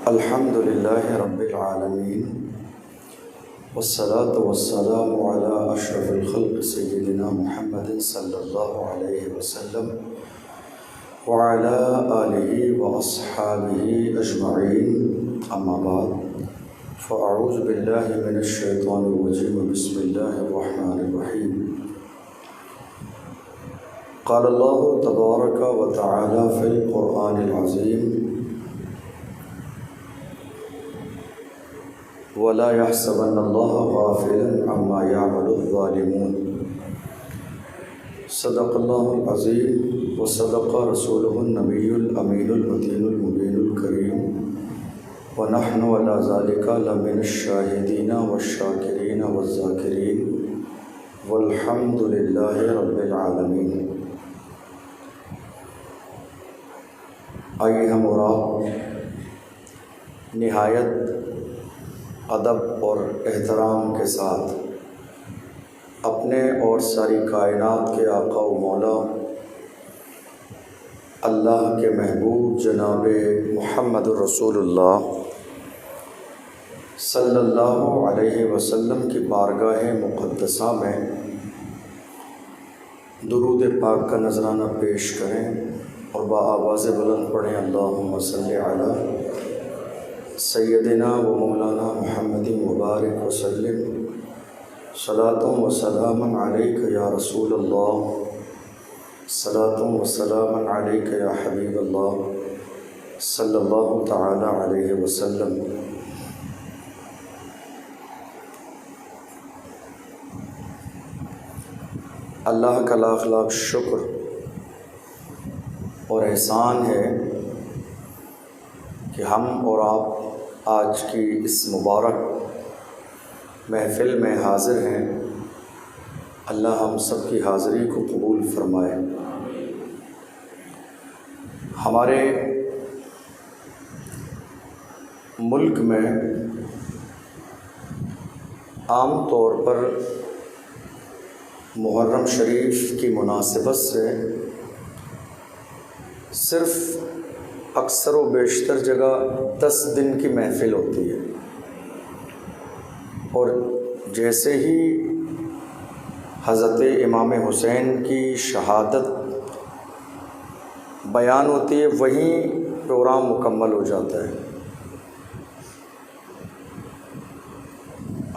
الحمد للہ رب العالمین والصلاة والسلام علی اشرف الخلق سیدنا محمد صلی اللہ علیہ وسلم وعلی آلہ واصحابہ اجمعین، اما بعد فاعوذ باللہ من الشیطان الرجیم، بسم اللہ الرحمن الرحیم۔ قال اللہ تبارک و تعالی فی القرآن العظیم وَلَا يَحْسَبَنَّ اللَّهَ غَافِلًا عَمَّا يَعْمَلُ الظَّالِمُونَ۔ صدق اللہ العظیم وصدق رسولہ النبی الامین المتین المبین الکریم، وَنَحْنُ عَلَى ذَلِكَ لَمِنَ الشَّاهِدِينَ وَالشَّاكِرِينَ وَالذَّاكِرِينَ وَالْحَمْدُ لِلَّهِ رَبِّ الْعَالَمِينَ۔ آئیے ہم اور آپ نہایت ادب اور احترام کے ساتھ اپنے اور ساری کائنات کے آقا و مولا اللہ کے محبوب جناب محمد رسول اللہ صلی اللہ علیہ وسلم کی بارگاہ مقدسہ میں درود پاک کا نذرانہ پیش کریں اور بآواز بلند پڑھیں، اللہم صلی علی سیدنا و مولانا محمد مبارک وسلم، صلاۃ و سلام علیک یا رسول اللہ، صلاۃ و سلام علیک یا حبیب اللہ صلی اللہ تعالی علیہ وسلم۔ اللہ کا لاکھ لاکھ شکر اور احسان ہے کہ ہم اور آپ آج کی اس مبارک محفل میں حاضر ہیں۔ اللہ ہم سب کی حاضری کو قبول فرمائے۔ ہمارے ملک میں عام طور پر محرم شریف کی مناسبت سے صرف اکثر و بیشتر جگہ 10 دن کی محفل ہوتی ہے، اور جیسے ہی حضرت امام حسین کی شہادت بیان ہوتی ہے وہیں پروگرام مکمل ہو جاتا ہے۔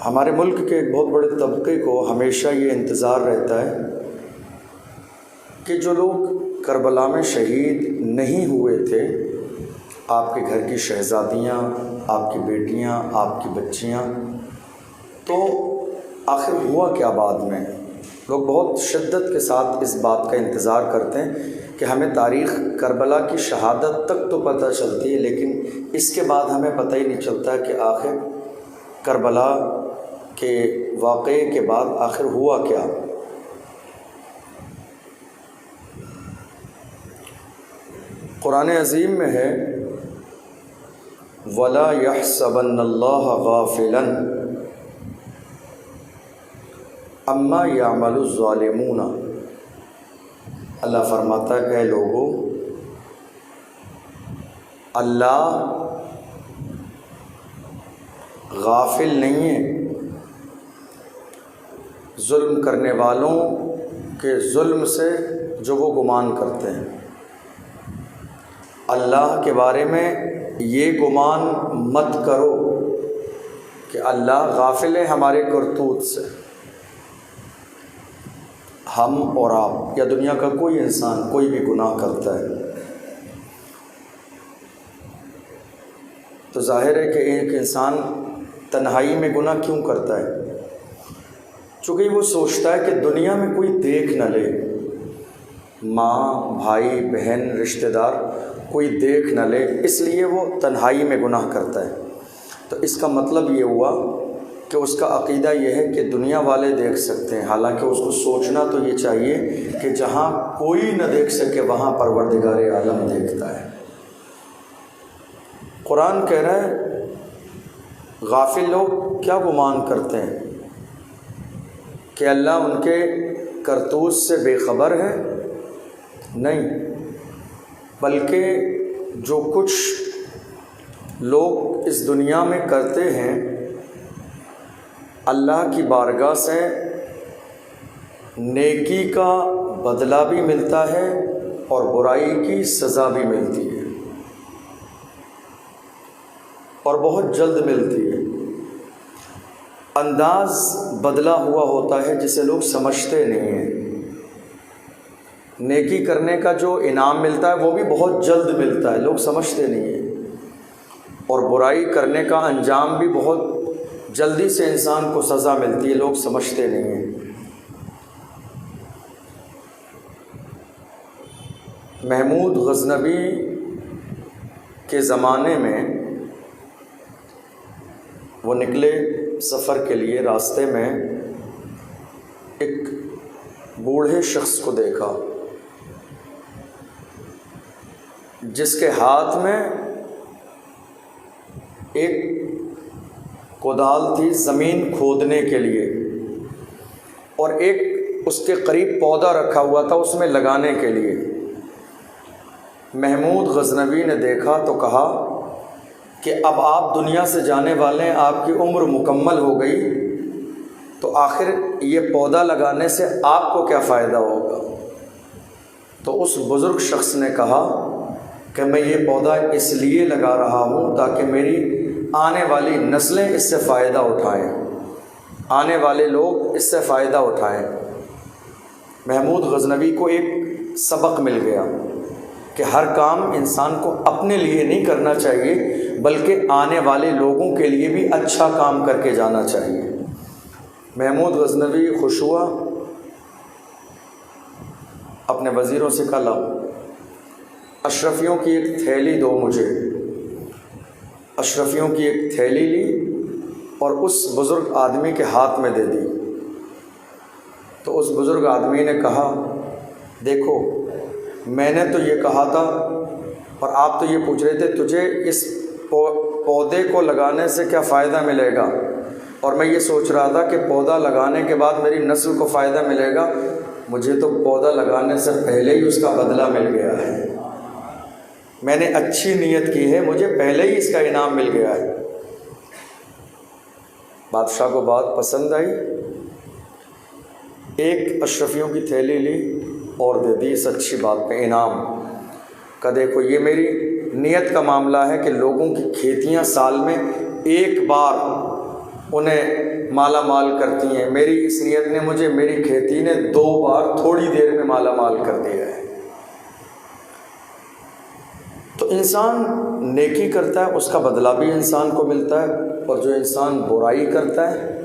ہمارے ملک کے ایک بہت بڑے طبقے کو ہمیشہ یہ انتظار رہتا ہے کہ جو لوگ کربلا میں شہید نہیں ہوئے تھے، آپ کے گھر کی شہزادیاں، آپ کی بیٹیاں، آپ کی بچیاں، تو آخر ہوا کیا بعد میں؟ لوگ بہت شدت کے ساتھ اس بات کا انتظار کرتے ہیں کہ ہمیں تاریخ کربلا کی شہادت تک تو پتہ چلتی ہے، لیکن اس کے بعد ہمیں پتہ ہی نہیں چلتا کہ آخر کربلا کے واقعے کے بعد آخر ہوا کیا۔ قرآن عظیم میں ہے وَلَا يَحْسَبَنَّ اللَّهَ غَافِلًا عَمَّا يَعْمَلُ الظَّالِمُونَ۔ اللہ فرماتا ہے کہ اے لوگو، اللہ غافل نہیں ہے ظلم کرنے والوں کے ظلم سے جو وہ گمان کرتے ہیں۔ اللہ کے بارے میں یہ گمان مت کرو کہ اللہ غافل ہے ہمارے کرتوت سے۔ ہم اور آپ یا دنیا کا کوئی انسان کوئی بھی گناہ کرتا ہے تو ظاہر ہے کہ ایک انسان تنہائی میں گناہ کیوں کرتا ہے؟ چونکہ وہ سوچتا ہے کہ دنیا میں کوئی دیکھ نہ لے، ماں، بھائی، بہن، رشتہ دار کوئی دیکھ نہ لے، اس لیے وہ تنہائی میں گناہ کرتا ہے۔ تو اس کا مطلب یہ ہوا کہ اس کا عقیدہ یہ ہے کہ دنیا والے دیکھ سکتے ہیں، حالانکہ اس کو سوچنا تو یہ چاہیے کہ جہاں کوئی نہ دیکھ سکے وہاں پروردگار عالم دیکھتا ہے۔ قرآن کہہ رہا ہے غافل لوگ کیا گمان کرتے ہیں کہ اللہ ان کے کرتوت سے بے خبر ہے؟ نہیں، بلکہ جو کچھ لوگ اس دنیا میں کرتے ہیں، اللہ کی بارگاہ سے نیکی کا بدلہ بھی ملتا ہے اور برائی کی سزا بھی ملتی ہے، اور بہت جلد ملتی ہے۔ انداز بدلا ہوا ہوتا ہے جسے لوگ سمجھتے نہیں ہیں۔ نیکی کرنے کا جو انعام ملتا ہے وہ بھی بہت جلد ملتا ہے، لوگ سمجھتے نہیں ہیں، اور برائی کرنے کا انجام بھی بہت جلدی سے انسان کو سزا ملتی ہے، لوگ سمجھتے نہیں ہیں۔ محمود غزنوی کے زمانے میں وہ نکلے سفر کے لیے، راستے میں ایک بوڑھے شخص کو دیکھا جس کے ہاتھ میں ایک کودال تھی زمین کھودنے کے لیے، اور ایک اس کے قریب پودا رکھا ہوا تھا اس میں لگانے کے لیے۔ محمود غزنوی نے دیکھا تو کہا کہ اب آپ دنیا سے جانے والے ہیں، آپ کی عمر مکمل ہو گئی، تو آخر یہ پودا لگانے سے آپ کو کیا فائدہ ہوگا؟ تو اس بزرگ شخص نے کہا کہ میں یہ پودا اس لیے لگا رہا ہوں تاکہ میری آنے والی نسلیں اس سے فائدہ اٹھائیں، آنے والے لوگ اس سے فائدہ اٹھائیں۔ محمود غزنوی کو ایک سبق مل گیا کہ ہر کام انسان کو اپنے لیے نہیں کرنا چاہیے، بلکہ آنے والے لوگوں کے لیے بھی اچھا کام کر کے جانا چاہیے۔ محمود غزنوی خوش ہوا، اپنے وزیروں سے کہا لاؤ اشرفیوں کی ایک تھیلی دو مجھے۔ اشرفیوں کی ایک تھیلی لی اور اس بزرگ آدمی کے ہاتھ میں دے دی۔ تو اس بزرگ آدمی نے کہا دیکھو میں نے تو یہ کہا تھا اور آپ تو یہ پوچھ رہے تھے تجھے اس پودے کو لگانے سے کیا فائدہ ملے گا، اور میں یہ سوچ رہا تھا کہ پودا لگانے کے بعد میری نسل کو فائدہ ملے گا، مجھے تو پودا لگانے سے پہلے ہی اس کا بدلہ مل گیا ہے۔ میں نے اچھی نیت کی ہے، مجھے پہلے ہی اس کا انعام مل گیا ہے۔ بادشاہ کو بات پسند آئی، ایک اشرفیوں کی تھیلی لی اور دے دی اس اچھی بات پہ انعام کا۔ دیکھو یہ میری نیت کا معاملہ ہے کہ لوگوں کی کھیتیاں سال میں ایک بار انہیں مالا مال کرتی ہیں، میری اس نیت نے مجھے میری کھیتی نے 2 بار تھوڑی دیر میں مالا مال کر دیا ہے۔ تو انسان نیکی کرتا ہے اس کا بدلہ بھی انسان کو ملتا ہے، اور جو انسان برائی کرتا ہے،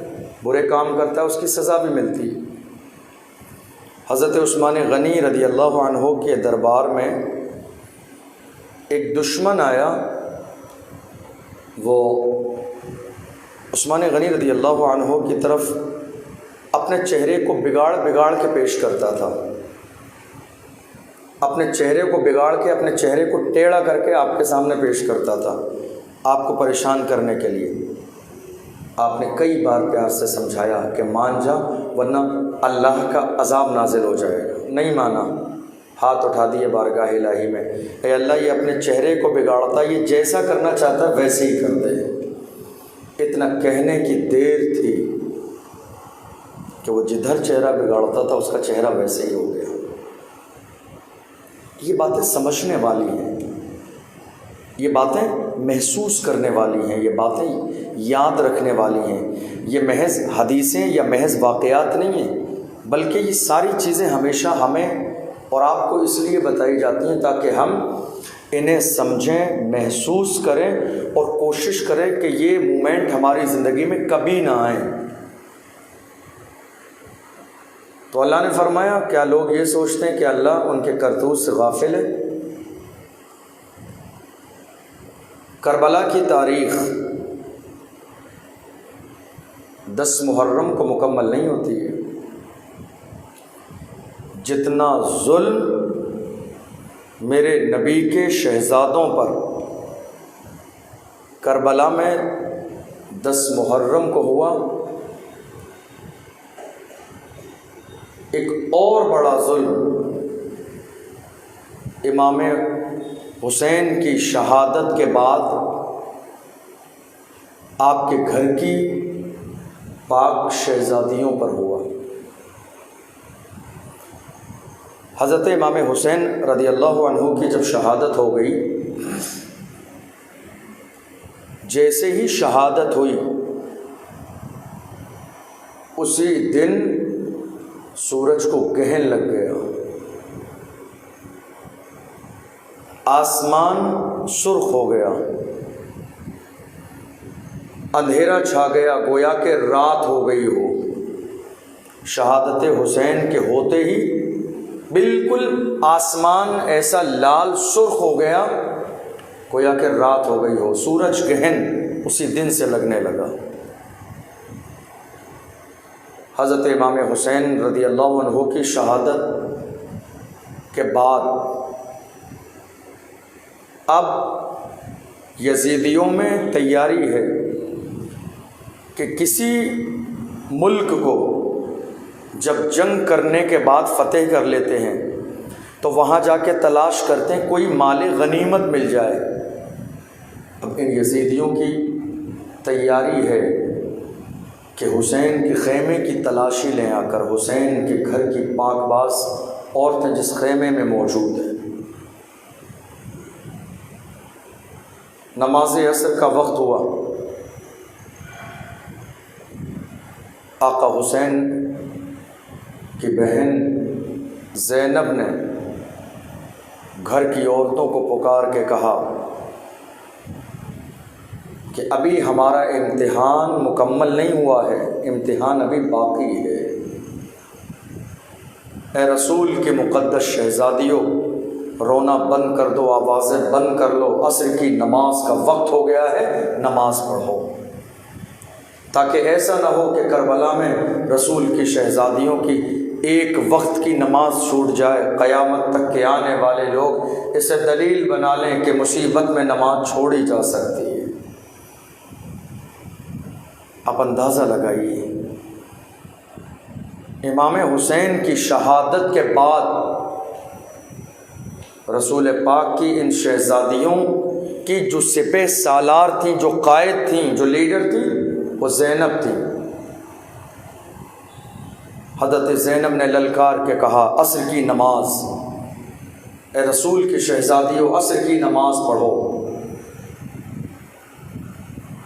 برے کام کرتا ہے، اس کی سزا بھی ملتی ہے۔ حضرت عثمان غنی رضی اللہ عنہ کے دربار میں ایک دشمن آیا، وہ عثمان غنی رضی اللہ عنہ کی طرف اپنے چہرے کو بگاڑ کے پیش کرتا تھا، اپنے چہرے کو بگاڑ کے، اپنے چہرے کو ٹیڑھا کر کے آپ کے سامنے پیش کرتا تھا آپ کو پریشان کرنے کے لیے۔ آپ نے کئی بار پیار سے سمجھایا کہ مان جا ورنہ اللہ کا عذاب نازل ہو جائے گا، نہیں مانا، ہاتھ اٹھا دیے بارگاہ الہی میں، اے اللہ یہ اپنے چہرے کو بگاڑتا، یہ جیسا کرنا چاہتا ہے ویسے ہی کر دے۔ اتنا کہنے کی دیر تھی کہ وہ جدھر چہرہ بگاڑتا تھا اس کا چہرہ ویسے ہی ہو گیا۔ یہ باتیں سمجھنے والی ہیں، یہ باتیں محسوس کرنے والی ہیں، یہ باتیں یاد رکھنے والی ہیں۔ یہ محض حدیثیں یا محض واقعات نہیں ہیں، بلکہ یہ ساری چیزیں ہمیشہ ہمیں اور آپ کو اس لیے بتائی جاتی ہیں تاکہ ہم انہیں سمجھیں، محسوس کریں اور کوشش کریں کہ یہ مومنٹ ہماری زندگی میں کبھی نہ آئیں۔ تو اللہ نے فرمایا کیا لوگ یہ سوچتے ہیں کہ اللہ ان کے کرتوت سے غافل ہے؟ کربلا کی تاریخ 10 محرم کو مکمل نہیں ہوتی ہے۔ جتنا ظلم میرے نبی کے شہزادوں پر کربلا میں 10 محرم کو ہوا، ایک اور بڑا ظلم امام حسین کی شہادت کے بعد آپ کے گھر کی پاک شہزادیوں پر ہوا۔ حضرت امام حسین رضی اللہ عنہ کی جب شہادت ہو گئی، جیسے ہی شہادت ہوئی اسی دن سورج کو گرہن لگ گیا، آسمان سرخ ہو گیا، اندھیرا چھا گیا، گویا کہ رات ہو گئی ہو۔ شہادت حسین کے ہوتے ہی بالکل آسمان ایسا لال سرخ ہو گیا، گویا کہ رات ہو گئی ہو۔ سورج گرہن اسی دن سے لگنے لگا۔ حضرت امام حسین رضی اللہ عنہ کی شہادت کے بعد اب یزیدیوں میں تیاری ہے کہ کسی ملک کو جب جنگ کرنے کے بعد فتح کر لیتے ہیں تو وہاں جا کے تلاش کرتے ہیں کوئی مال غنیمت مل جائے۔ اب ان یزیدیوں کی تیاری ہے کہ حسین کے خیمے کی تلاشی لیں، آ کر حسین کے گھر کی پاک باز عورتیں جس خیمے میں موجود ہیں۔ نماز عصر کا وقت ہوا، آقا حسین کی بہن زینب نے گھر کی عورتوں کو پکار کے کہا کہ ابھی ہمارا امتحان مکمل نہیں ہوا ہے، امتحان ابھی باقی ہے۔ اے رسول کے مقدس شہزادیوں، رونا بند کر دو، آوازیں بند کر لو، عصر کی نماز کا وقت ہو گیا ہے، نماز پڑھو، تاکہ ایسا نہ ہو کہ کربلا میں رسول کی شہزادیوں کی ایک وقت کی نماز چھوٹ جائے، قیامت تک کے آنے والے لوگ اسے دلیل بنا لیں کہ مصیبت میں نماز چھوڑی جا سکتی ہے۔ آپ اندازہ لگائیے، امام حسین کی شہادت کے بعد رسول پاک کی ان شہزادیوں کی جو سپہ سالار تھیں، جو قائد تھیں، جو لیڈر تھیں، وہ زینب تھی۔ حضرت زینب نے للکار کے کہا عصر کی نماز، اے رسول کی شہزادیوں عصر کی نماز پڑھو۔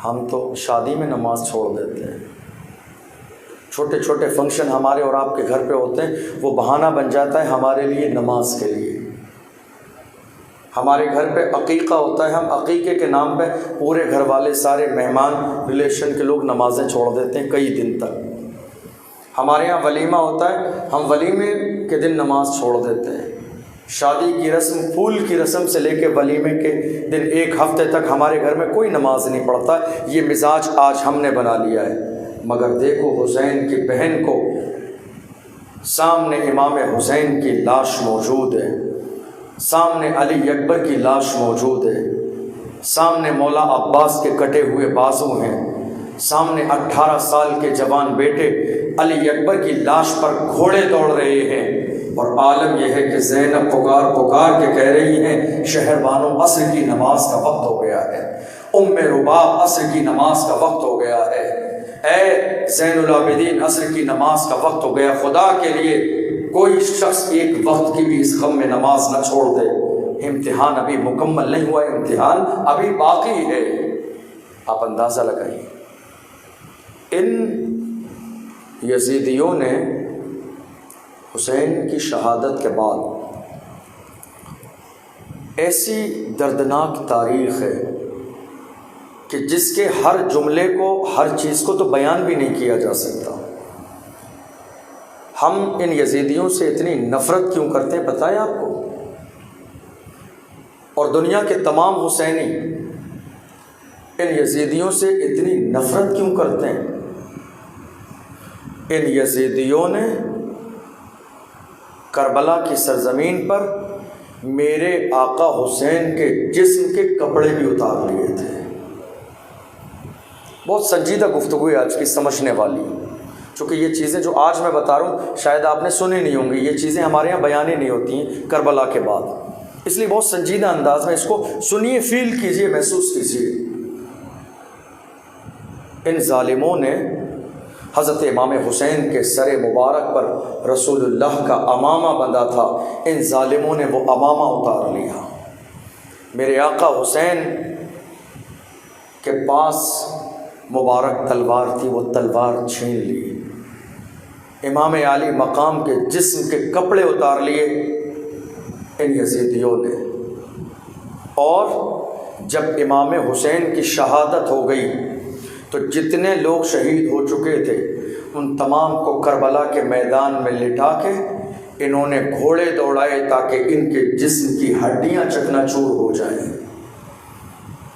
ہم تو شادی میں نماز چھوڑ دیتے ہیں، چھوٹے چھوٹے فنکشن ہمارے اور آپ کے گھر پہ ہوتے ہیں، وہ بہانہ بن جاتا ہے ہمارے لیے نماز کے لیے۔ ہمارے گھر پہ عقیقہ ہوتا ہے، ہم عقیقے کے نام پہ پورے گھر والے سارے مہمان ریلیشن کے لوگ نمازیں چھوڑ دیتے ہیں کئی دن تک۔ ہمارے یہاں ولیمہ ہوتا ہے، ہم ولیمے کے دن نماز چھوڑ دیتے ہیں۔ شادی کی رسم، پھول کی رسم سے لے کے ولیمے کے دن ایک ہفتے تک ہمارے گھر میں کوئی نماز نہیں پڑھتا۔ یہ مزاج آج ہم نے بنا لیا ہے۔ مگر دیکھو حسین کی بہن کو، سامنے امام حسین کی لاش موجود ہے، سامنے علی اکبر کی لاش موجود ہے، سامنے مولا عباس کے کٹے ہوئے بازو ہیں، سامنے 18 سال کے جوان بیٹے علی اکبر کی لاش پر گھوڑے دوڑ رہے ہیں، اور عالم یہ ہے کہ زینب پکار پکار کے کہہ رہی ہیں شہر بانو عصر کی نماز کا وقت ہو گیا ہے، ام رباب عصر کی نماز کا وقت ہو گیا ہے، اے زین العابدین عصر کی نماز کا وقت ہو گیا۔ خدا کے لیے کوئی شخص ایک وقت کی بھی اس غم میں نماز نہ چھوڑ دے، امتحان ابھی مکمل نہیں ہوا، امتحان ابھی باقی ہے۔ آپ اندازہ لگائیے، ان یزیدیوں نے حسین کی شہادت کے بعد ایسی دردناک تاریخ ہے کہ جس کے ہر جملے کو، ہر چیز کو تو بیان بھی نہیں کیا جا سکتا۔ ہم ان یزیدیوں سے اتنی نفرت کیوں کرتے ہیں پتہ ہے آپ کو؟ اور دنیا کے تمام حسینی ان یزیدیوں سے اتنی نفرت کیوں کرتے ہیں؟ ان یزیدیوں نے کربلا کی سرزمین پر میرے آقا حسین کے جسم کے کپڑے بھی اتار لیے تھے۔ بہت سنجیدہ گفتگو ہے آج کی، سمجھنے والی، چونکہ یہ چیزیں جو آج میں بتا رہا ہوں شاید آپ نے سنی نہیں ہوں گی، یہ چیزیں ہمارے یہاں بیان ہی نہیں ہوتی ہیں کربلا کے بعد، اس لیے بہت سنجیدہ انداز میں اس کو سنیے، فیل کیجئے، محسوس کیجئے۔ ان ظالموں نے حضرت امام حسین کے سر مبارک پر رسول اللہ کا امامہ بندھا تھا، ان ظالموں نے وہ امامہ اتار لیا۔ میرے آقا حسین کے پاس مبارک تلوار تھی، وہ تلوار چھین لی۔ امام عالی مقام کے جسم کے کپڑے اتار لیے ان یزیدیوں نے، اور جب امام حسین کی شہادت ہو گئی تو جتنے لوگ شہید ہو چکے تھے ان تمام کو کربلا کے میدان میں لٹا کے انہوں نے گھوڑے دوڑائے تاکہ ان کے جسم کی ہڈیاں چکنا چور ہو جائیں۔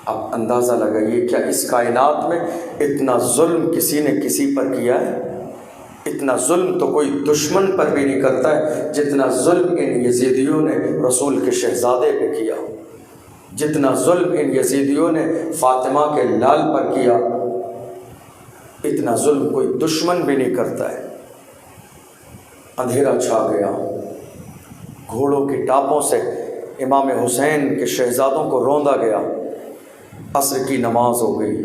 اب اندازہ لگائیے، کیا اس کائنات میں اتنا ظلم کسی نے کسی پر کیا ہے؟ اتنا ظلم تو کوئی دشمن پر بھی نہیں کرتا ہے جتنا ظلم ان یزیدیوں نے رسول کے شہزادے پہ کیا، جتنا ظلم ان یزیدیوں نے فاطمہ کے لال پر کیا، اتنا ظلم کوئی دشمن بھی نہیں کرتا ہے۔ اندھیرا چھا گیا، گھوڑوں کی ٹاپوں سے امام حسین کے شہزادوں کو روندا گیا، عصر کی نماز ہو گئی۔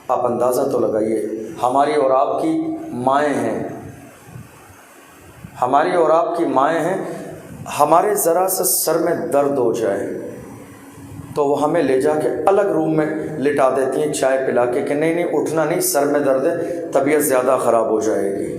آپ اندازہ تو لگائیے، ہماری اور آپ کی مائیں ہیں، ہماری اور آپ کی مائیں ہیں، ہمارے ذرا سا سر میں درد ہو جائے تو وہ ہمیں لے جا کے الگ روم میں لٹا دیتی ہیں چائے پلا کے کہ نہیں اٹھنا نہیں، سر میں درد ہے، طبیعت زیادہ خراب ہو جائے گی۔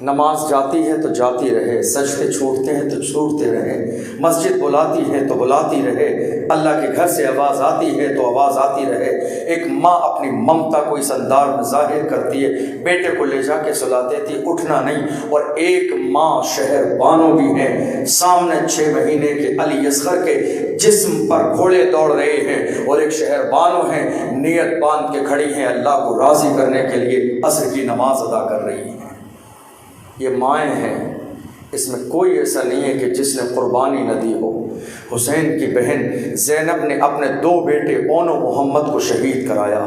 نماز جاتی ہے تو جاتی رہے، سجدے چھوٹتے ہیں تو چھوٹتے رہیں، مسجد بلاتی ہے تو بلاتی رہے، اللہ کے گھر سے آواز آتی ہے تو آواز آتی رہے۔ ایک ماں اپنی ممتا کو اس انداز میں ظاہر کرتی ہے، بیٹے کو لے جا کے سلاتی تھی، اٹھنا نہیں۔ اور ایک ماں شہر بانو بھی ہے، سامنے 6 مہینے کے علی اصغر کے جسم پر گھوڑے دوڑ رہے ہیں، اور ایک شہر بانو ہے، نیت باندھ کے کھڑی ہیں اللہ کو راضی کرنے کے لیے عصر کی نماز ادا کر رہی ہیں۔ یہ مائیں ہیں، اس میں کوئی ایسا نہیں ہے کہ جس نے قربانی نہ دی ہو۔ حسین کی بہن زینب نے اپنے 2 بیٹے اون و محمد کو شہید کرایا۔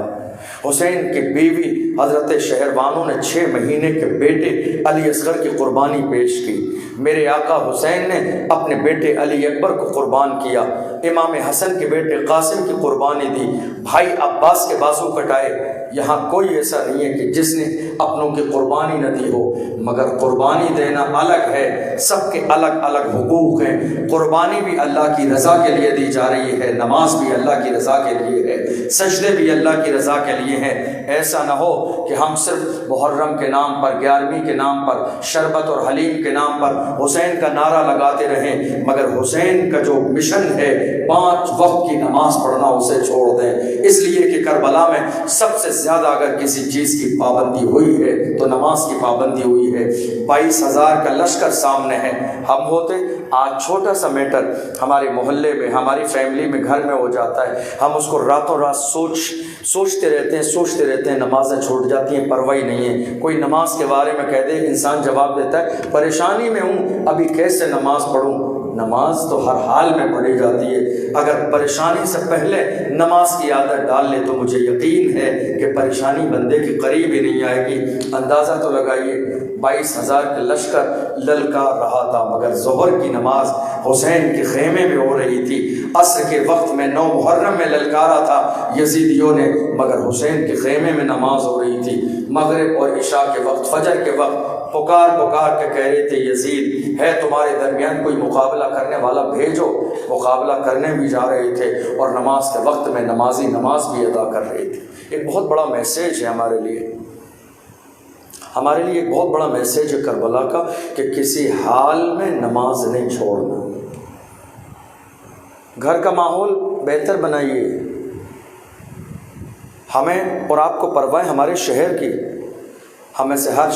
حسین کی بیوی حضرت شہربانو نے 6 مہینے کے بیٹے علی اصغر کی قربانی پیش کی۔ میرے آقا حسین نے اپنے بیٹے علی اکبر کو قربان کیا، امام حسن کے بیٹے قاسم کی قربانی دی، بھائی عباس کے بازو کٹائے۔ یہاں کوئی ایسا نہیں ہے کہ جس نے اپنوں کی قربانی نہ دی ہو، مگر قربانی دینا الگ ہے، سب کے الگ الگ حقوق ہیں۔ قربانی بھی اللہ کی رضا کے لیے دی جا رہی ہے، نماز بھی اللہ کی رضا کے لیے ہے، سجدے بھی اللہ کی رضا کے لیے ہیں۔ ایسا نہ ہو کہ ہم صرف محرم کے نام پر، 11ویں کے نام پر، شربت اور حلیم کے نام پر حسین کا نعرہ لگاتے رہیں، مگر حسین کا جو مشن ہے 5 وقت کی نماز پڑھنا اسے چھوڑ دیں۔ اس لیے کہ کربلا میں سب سے زیادہ اگر کسی چیز کی پابندی ہوئی ہے تو نماز کی پابندی ہوئی ہے۔ 22,000 کا لشکر سامنے ہے، ہم ہوتے آج چھوٹا سا میٹر ہمارے محلے میں، ہماری فیملی میں، گھر میں ہو جاتا ہے، ہم اس کو راتوں رات سوچتے رہتے ہیں، نمازیں چھوٹ جاتی ہیں، پرواہ نہیں ہے۔ کوئی نماز کے بارے میں کہہ دے، انسان جواب دیتا ہے پریشانی میں ہوں، ابھی کیسے نماز پڑھوں؟ نماز تو ہر حال میں پڑھی جاتی ہے، اگر پریشانی سے پہلے نماز کی عادت ڈال لے تو مجھے یقین ہے کہ پریشانی بندے کے قریب ہی نہیں آئے گی۔ اندازہ تو لگائیے، 22,000 کا لشکر للکار رہا تھا، مگر ظہر کی نماز حسین کے خیمے میں ہو رہی تھی۔ عصر کے وقت میں 9 محرم میں للکارا تھا یزیدیوں نے، مگر حسین کے خیمے میں نماز ہو رہی تھی۔ مغرب اور عشاء کے وقت، فجر کے وقت پکار کے کہہ رہے تھے یزید ہے تمہارے درمیان کوئی مقابلہ کرنے والا، بھیجو۔ مقابلہ کرنے بھی جا رہے تھے، اور نماز کے وقت میں نمازی نماز بھی ادا کر رہے تھے۔ ایک بہت بڑا میسیج ہے ہمارے لیے ایک بہت بڑا میسیج ہے کربلا کا، کہ کسی حال میں نماز نہیں چھوڑنا۔ گھر کا ماحول بہتر بنائیے، ہمیں اور آپ کو پرواہ ہے ہمارے شہر کی۔ ہمیں سے ہر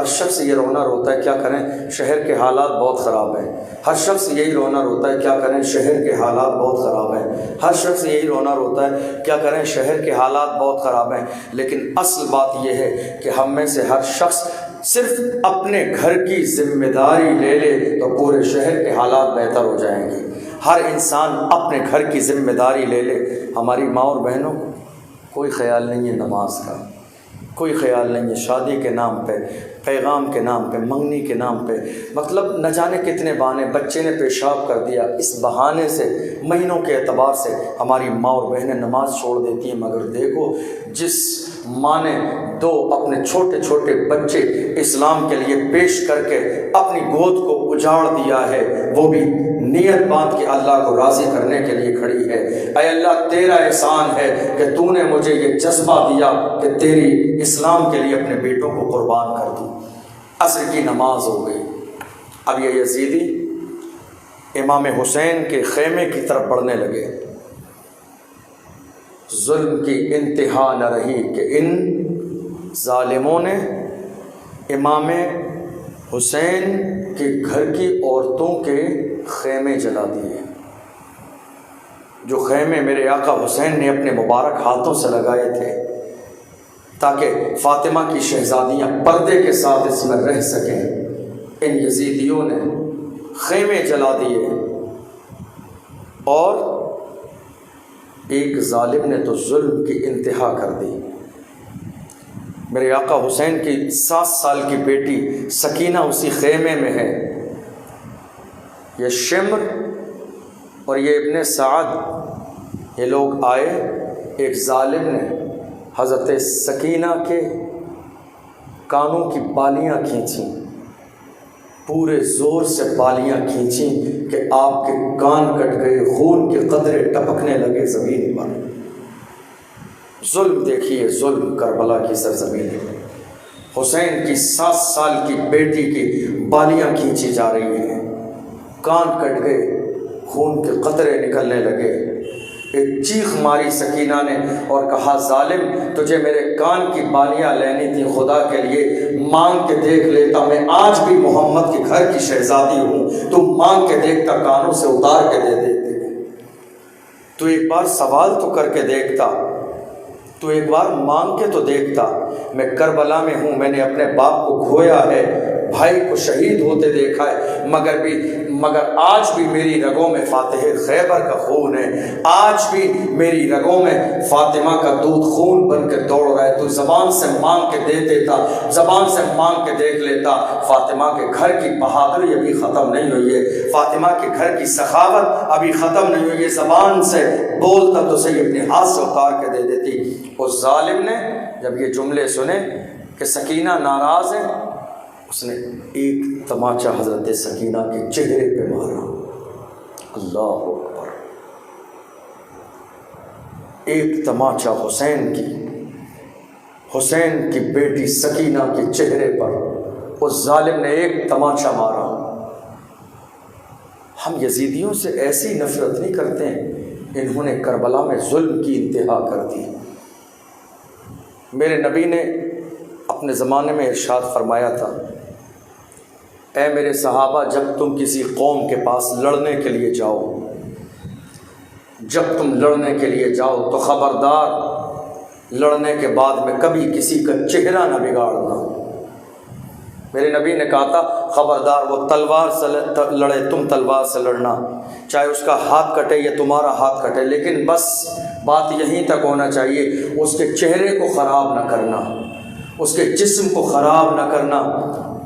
شخص یہ رونا روتا ہے، کیا کریں شہر کے حالات بہت خراب ہیں۔ ہر شخص یہی رونا روتا ہے، کیا کریں شہر کے حالات بہت خراب ہیں۔ ہر شخص یہی رونا روتا ہے، کیا کریں شہر کے حالات بہت خراب ہیں۔ لیکن اصل بات یہ ہے کہ ہم میں سے ہر شخص صرف اپنے گھر کی ذمہ داری لے لے تو پورے شہر کے حالات بہتر ہو جائیں گے۔ ہر انسان اپنے گھر کی ذمہ داری لے لے۔ ہماری ماں اور بہنوں کو کوئی خیال نہیں ہے نماز کا، کوئی خیال نہیں ہے، شادی کے نام پہ، پیغام کے نام پہ، منگنی کے نام پہ، مطلب نہ جانے کتنے بہانے، بچے نے پیشاب کر دیا، اس بہانے سے مہینوں کے اعتبار سے ہماری ماں اور بہنیں نماز چھوڑ دیتی ہیں۔ مگر دیکھو جس ماں نے 2 اپنے چھوٹے چھوٹے بچے اسلام کے لیے پیش کر کے اپنی گود کو اجاڑ دیا ہے، وہ بھی نیت باندھ کے اللہ کو راضی کرنے کے لیے کھڑی ہے۔ اے اللہ تیرا احسان ہے کہ تو نے مجھے یہ جذبہ دیا کہ تیری اسلام کے لیے اپنے بیٹوں کو قربان کر دوں۔ عصر کی نماز ہو گئی، اب یہ یزیدی امام حسین کے خیمے کی طرف بڑھنے لگے۔ ظلم کی انتہا نہ رہی کہ ان ظالموں نے امام حسین کے گھر کی عورتوں کے خیمے جلا دیے، جو خیمے میرے آقا حسین نے اپنے مبارک ہاتھوں سے لگائے تھے تاکہ فاطمہ کی شہزادیاں پردے کے ساتھ اس میں رہ سکیں۔ ان یزیدیوں نے خیمے جلا دیے، اور ایک ظالم نے تو ظلم کی انتہا کر دی۔ میرے آقا حسین کی 7 سال کی بیٹی سکینہ اسی خیمے میں ہے۔ یہ شمر اور یہ ابن سعد، یہ لوگ آئے، ایک ظالم نے حضرت سکینہ کے کانوں کی بالیاں کھینچیں، پورے زور سے بالیاں کھینچیں کہ آپ کے کان کٹ گئے، خون کے قطرے ٹپکنے لگے زمین پر۔ ظلم دیکھیے، ظلم کربلا کی سرزمین میں حسین کی 7 سال کی بیٹی کی بالیاں کھینچی جا رہی ہیں، کان کٹ گئے، خون کے قطرے نکلنے لگے۔ ایک چیخ ماری سکینہ نے اور کہا ظالم تجھے میرے کان کی بالیاں لینی تھی، خدا کے لیے مانگ کے دیکھ لیتا، میں آج بھی محمد کے گھر کی شہزادی ہوں، تو مانگ کے دیکھتا، کانوں سے اتار کے دے دیتے، تو ایک بار سوال تو کر کے دیکھتا، تو ایک بار مانگ کے تو دیکھتا۔ میں کربلا میں ہوں، میں نے اپنے باپ کو کھویا ہے، بھائی کو شہید ہوتے دیکھا ہے، مگر آج بھی میری رگوں میں فاتح خیبر کا خون ہے، آج بھی میری رگوں میں فاطمہ کا دودھ خون بن کے دوڑ رہا ہے۔ تو زبان سے مانگ کے دے دیتا، زبان سے مانگ کے دیکھ لیتا۔ فاطمہ کے گھر کی بہادری ابھی ختم نہیں ہوئی ہے، فاطمہ کے گھر کی سخاوت ابھی ختم نہیں ہوئی ہے، زبان سے بولتا تو صحیح اپنے ہاتھ سے اتار کے دے دیتی۔ اس ظالم نے جب یہ جملے سنے کہ سکینہ ناراض ہے، اس نے ایک تماچا حضرت سکینہ کے چہرے پہ مارا۔ اللہ اکبر! ایک تماچا حسین کی بیٹی سکینہ کے چہرے پر اس ظالم نے ایک تماچا مارا۔ ہم یزیدیوں سے ایسی نفرت نہیں کرتے ہیں، انہوں نے کربلا میں ظلم کی انتہا کر دی۔ میرے نبی نے اپنے زمانے میں ارشاد فرمایا تھا، اے میرے صحابہ جب تم کسی قوم کے پاس لڑنے کے لیے جاؤ، جب تم لڑنے کے لیے جاؤ تو خبردار لڑنے کے بعد میں کبھی کسی کا چہرہ نہ بگاڑنا۔ میرے نبی نے کہا تھا خبردار وہ تلوار سے لڑے، تم تلوار سے لڑنا، چاہے اس کا ہاتھ کٹے یا تمہارا ہاتھ کٹے، لیکن بس بات یہیں تک ہونا چاہیے، اس کے چہرے کو خراب نہ کرنا، اس کے جسم کو خراب نہ کرنا۔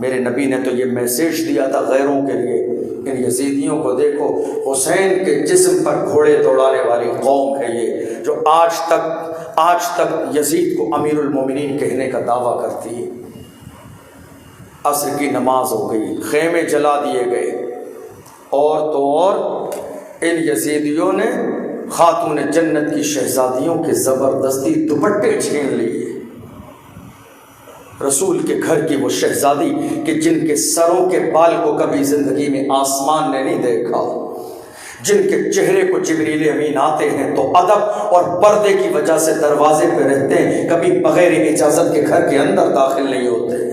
میرے نبی نے تو یہ میسیج دیا تھا غیروں کے لیے۔ ان یزیدیوں کو دیکھو، حسین کے جسم پر گھوڑے دوڑانے والی قوم ہے یہ، جو آج تک یزید کو امیر المومنین کہنے کا دعویٰ کرتی ہے۔ عصر کی نماز ہو گئی، خیمے جلا دیے گئے، اور تو اور ان یزیدیوں نے خاتون جنت کی شہزادیوں کے زبردستی دوپٹے چھین لیے۔ رسول کے گھر کی وہ شہزادی کہ جن کے سروں کے بال کو کبھی زندگی میں آسمان نے نہیں دیکھا، جن کے چہرے کو جبریل امین آتے ہیں تو ادب اور پردے کی وجہ سے دروازے پہ رہتے ہیں، کبھی بغیر اجازت کے گھر کے اندر داخل نہیں ہوتے ہیں۔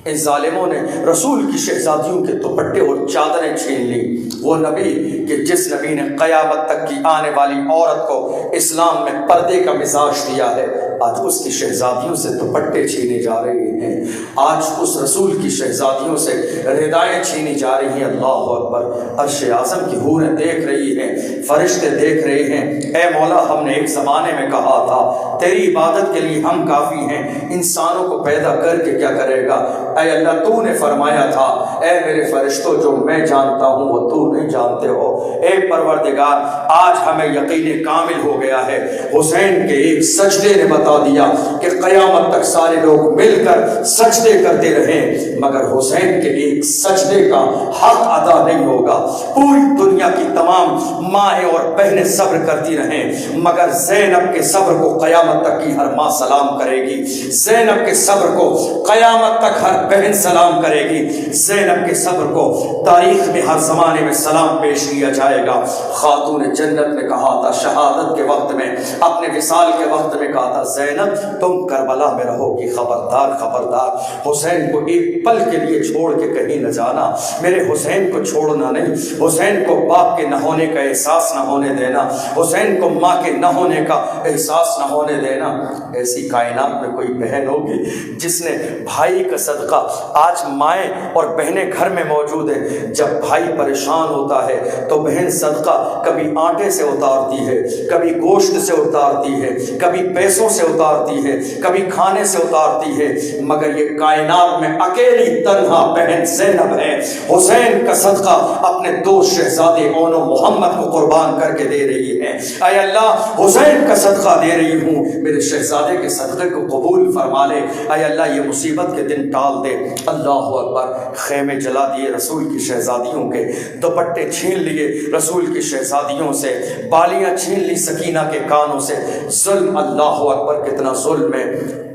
ان ظالموں نے رسول کی شہزادیوں کے دوپٹے اور چادریں چھین لی۔ وہ نبی کہ جس نبی نے قیامت تک کی آنے والی عورت کو اسلام میں پردے کا مزاج دیا ہے، آج اس کی شہزادیوں سے دوپٹے چھینے جا رہے ہیں۔ ہیں، آج اس رسول کی شہزادیوں سے ردائیں چھینی جا رہی ہیں۔ اللہ اکبر، عرش اعظم کی حوریں دیکھ رہی ہیں، فرشتے دیکھ رہے ہیں۔ اے مولا، ہم نے ایک زمانے میں کہا تھا تیری عبادت کے لیے ہم کافی ہیں، انسانوں کو پیدا کر کے کیا کرے گا؟ اے اللہ، تو نے فرمایا تھا اے میرے فرشتوں، جو میں جانتا ہوں وہ تو نہیں جانتے ہو۔ اے پروردگار، آج ہمیں یقین کامل ہو گیا ہے، حسین کے ایک سجدے نے بتا دیا کہ قیامت تک سارے لوگ مل کر سجدے کرتے رہیں مگر حسین کے ایک سجدے کا حق ادا نہیں ہوگا۔ پوری دنیا کی تمام مائیں اور بہنیں صبر کرتی رہیں مگر زینب کے صبر کو قیامت تک کی ہر ماں سلام کرے گی، زینب کے صبر کو قیامت تک ہر بہن سلام کرے گی، زینب کے صبر کو تاریخ میں ہر زمانے میں سلام پیش کیا جائے گا۔ خاتون جنت نے کہا تھا شہادت کے وقت میں، اپنے وصال کے وقت میں کہا تھا زینب تم کربلا میں رہو گی، خبردار خبردار، حسین کو ایک پل کے لیے چھوڑ کے کہیں نہ جانا، میرے حسین کو چھوڑنا نہیں، حسین کو باپ کے نہ ہونے کا احساس نہ ہونے دینا، حسین کو ماں کے نہ ہونے کا احساس نہ ہونے دینا۔ ایسی کائنات میں کوئی بہن ہوگی جس نے بھائی کا صدقہ، آج مائیں اور بہنیں گھر میں موجود ہیں، جب بھائی پریشان ہوتا ہے تو بہن صدقہ کبھی آٹے سے اتارتی ہے، کبھی گوشت سے اتارتی ہے، کبھی پیسوں سے اتارتی ہے، کبھی کھانے سے اتارتی ہے، مگر یہ کائنات میں اکیلی تنہا بہن زینب ہے، حسین کا صدقہ اپنے دو شہزادے اون و محمد کو قربان کر کے دے رہی ہے۔ اے اللہ، حسین کا صدقہ دے رہی ہوں، میرے شہزادے کے صدقے کو قبول فرما لے، اے اللہ یہ مصیبت کے دن ٹال دے۔ اللہ اکبر، خیمے جلا دیے رسول کی شہزادیوں کے، دوپٹے چھین لیے رسول کی شہزادیوں سے، بالیاں چھین لی سکینہ کے کانوں سے۔ ظلم، اللہ اکبر، کتنا ظلم ہے۔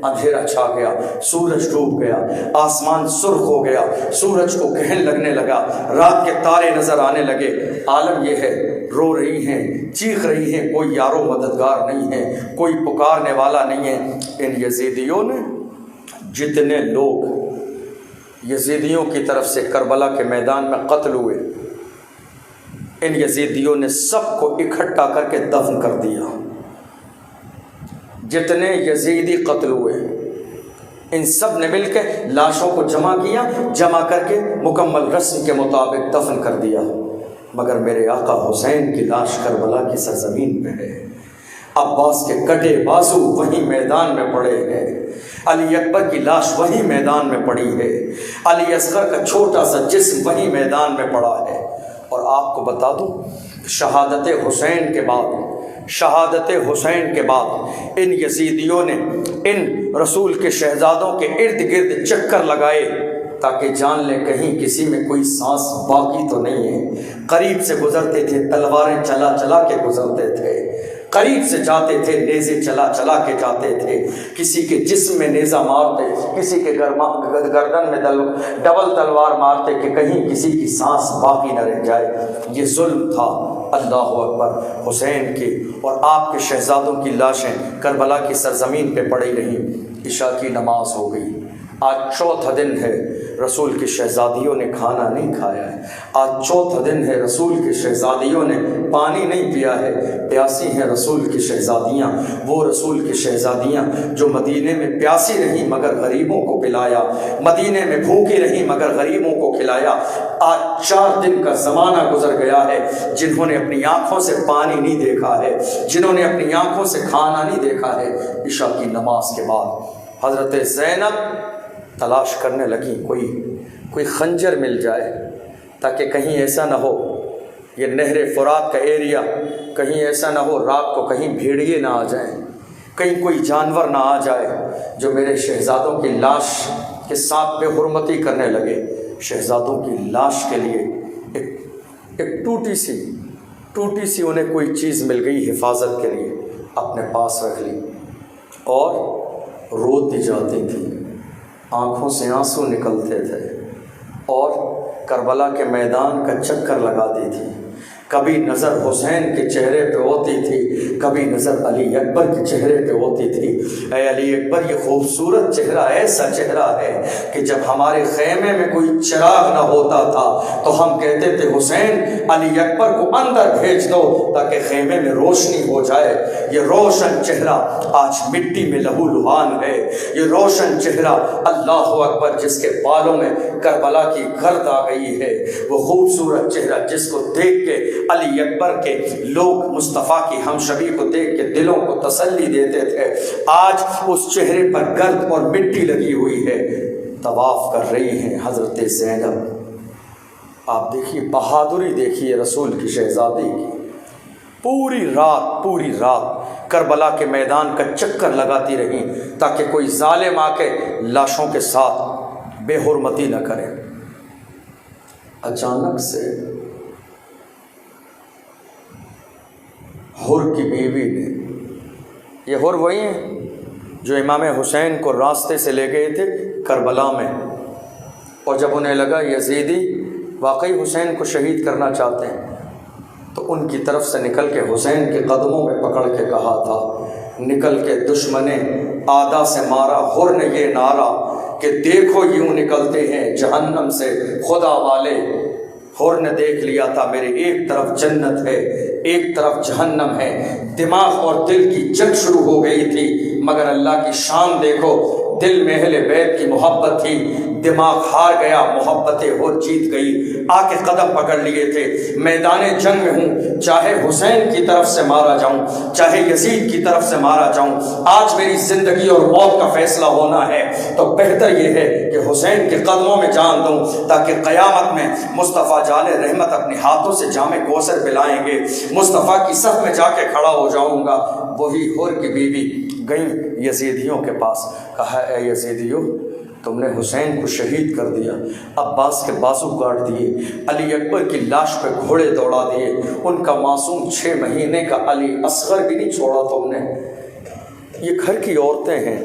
اندھیرا چھا گیا، سورج ڈوب گیا، آسمان سرخ ہو گیا، سورج کو گہن لگنے لگا، رات کے تارے نظر آنے لگے۔ عالم یہ ہے، رو رہی ہیں، چیخ رہی ہیں، کوئی یارو مددگار نہیں ہے، کوئی پکارنے والا نہیں ہے۔ ان یزیدیوں نے جتنے لوگ یزیدیوں کی طرف سے کربلا کے میدان میں قتل ہوئے، ان یزیدیوں نے سب کو اکٹھا کر کے دفن کر دیا۔ جتنے یزیدی قتل ہوئے ان سب نے مل کے لاشوں کو جمع کیا، جمع کر کے مکمل رسم کے مطابق دفن کر دیا، مگر میرے آقا حسین کی لاش کربلا کی سرزمین پہ ہے۔ عباس کے کٹے بازو وہی میدان میں پڑے ہیں، علی اکبر کی لاش وہی میدان میں پڑی ہے، علی اصغر کا چھوٹا سا جسم وہی میدان میں پڑا ہے۔ اور آپ کو بتا دوں، شہادت حسین کے بعد، شہادت حسین کے بعد ان یزیدیوں نے ان رسول کے شہزادوں کے ارد گرد چکر لگائے تاکہ جان لیں کہیں کسی میں کوئی سانس باقی تو نہیں ہے۔ قریب سے گزرتے تھے، تلواریں چلا چلا کے گزرتے تھے، قریب سے جاتے تھے، نیزے چلا چلا کے جاتے تھے، کسی کے جسم میں نیزہ مارتے، کسی کے گردن میں ڈبل تلوار مارتے کہ کہیں کسی کی سانس باقی نہ رہ جائے۔ یہ ظلم تھا۔ اللہ اکبر، حسین کی اور آپ کے شہزادوں کی لاشیں کربلا کی سرزمین پہ پڑی رہیں۔ عشاء کی نماز ہو گئی، آج چوتھا دن ہے رسول کی شہزادیوں نے کھانا نہیں کھایا ہے، آج چوتھا دن ہے رسول کی شہزادیوں نے پانی نہیں پیا ہے، پیاسی ہیں رسول کی شہزادیاں، وہ رسول کی شہزادیاں جو مدینے میں پیاسی رہیں مگر غریبوں کو پلایا، مدینے میں بھوکی رہیں مگر غریبوں کو کھلایا۔ آج 4 دن کا زمانہ گزر گیا ہے جنہوں نے اپنی آنکھوں سے پانی نہیں دیکھا ہے، جنہوں نے اپنی آنکھوں سے کھانا نہیں دیکھا ہے۔ عشاء کی نماز کے بعد حضرت زینب تلاش کرنے لگی کوئی خنجر مل جائے تاکہ کہیں ایسا نہ ہو، یہ نہر فرات کا ایریا، کہیں ایسا نہ ہو رات کو کہیں بھیڑیے نہ آ جائیں، کہیں کوئی جانور نہ آ جائے جو میرے شہزادوں کی لاش کے ساتھ بے حرمتی کرنے لگے۔ شہزادوں کی لاش کے لیے ایک ٹوٹی سی انہیں کوئی چیز مل گئی حفاظت کے لیے، اپنے پاس رکھ لی اور روتی جاتی تھی، آنکھوں سے آنسو نکلتے تھے اور کربلا کے میدان کا چکر لگاتی تھی۔ کبھی نظر حسین کے چہرے پہ ہوتی تھی، کبھی نظر علی اکبر کے چہرے پہ ہوتی تھی۔ اے علی اکبر، یہ خوبصورت چہرہ ایسا چہرہ ہے کہ جب ہمارے خیمے میں کوئی چراغ نہ ہوتا تھا تو ہم کہتے تھے حسین علی اکبر کو اندر بھیج دو تاکہ خیمے میں روشنی ہو جائے۔ یہ روشن چہرہ آج مٹی میں لہو لہان ہے، یہ روشن چہرہ اللہ اکبر جس کے بالوں میں کربلا کی گرد آ گئی ہے، وہ خوبصورت چہرہ جس کو دیکھ کے علی اکبر کے لوگ مصطفیٰ کی ہمشبی کو دیکھ کے دلوں کو تسلی دیتے تھے، آج اس چہرے پر گرد اور مٹی لگی ہوئی ہے۔ طواف کر رہی ہیں حضرت زینب، آپ دیکھیے بہادری دیکھیے رسول کی شہزادی کی، پوری رات کربلا کے میدان کا چکر لگاتی رہی تاکہ کوئی ظالم آ کے لاشوں کے ساتھ بے حرمتی نہ کرے۔ اچانک سے حر کی بیوی نے، یہ حر وہی ہیں جو امام حسین کو راستے سے لے گئے تھے کربلا میں، اور جب انہیں لگا یزیدی واقعی حسین کو شہید کرنا چاہتے ہیں تو ان کی طرف سے نکل کے حسین کے قدموں میں پکڑ کے کہا تھا، نکل کے دشمن آدھا سے مارا۔ حر نے یہ نعرہ کہ دیکھو یوں نکلتے ہیں جہنم سے خدا والے۔ حر نے دیکھ لیا تھا میرے ایک طرف جنت ہے ایک طرف جہنم ہے، دماغ اور دل کی جنگ شروع ہو گئی تھی، مگر اللہ کی شان دیکھو، دل میں اہل بیت کی محبت تھی، دماغ ہار گیا، محبت حر جیت گئی، آ کے قدم پکڑ لیے تھے۔ میدان جنگ میں ہوں، چاہے حسین کی طرف سے مارا جاؤں چاہے یزید کی طرف سے مارا جاؤں، آج میری زندگی اور موت کا فیصلہ ہونا ہے تو بہتر یہ ہے کہ حسین کے قدموں میں جان دوں تاکہ قیامت میں مصطفیٰ جان رحمت اپنے ہاتھوں سے جام کوثر پلائیں گے، مصطفیٰ کی صف میں جا کے کھڑا ہو جاؤں گا۔ وہی حر کی بیوی گئیں یزیدیوں کے پاس، کہا اے یزیدیوں، تم نے حسین کو شہید کر دیا، عباس کے بازو کاٹ دیے، علی اکبر کی لاش پہ گھوڑے دوڑا دیے، ان کا معصوم 6 مہینے کا علی اصغر بھی نہیں چھوڑا تم نے۔ یہ گھر کی عورتیں ہیں،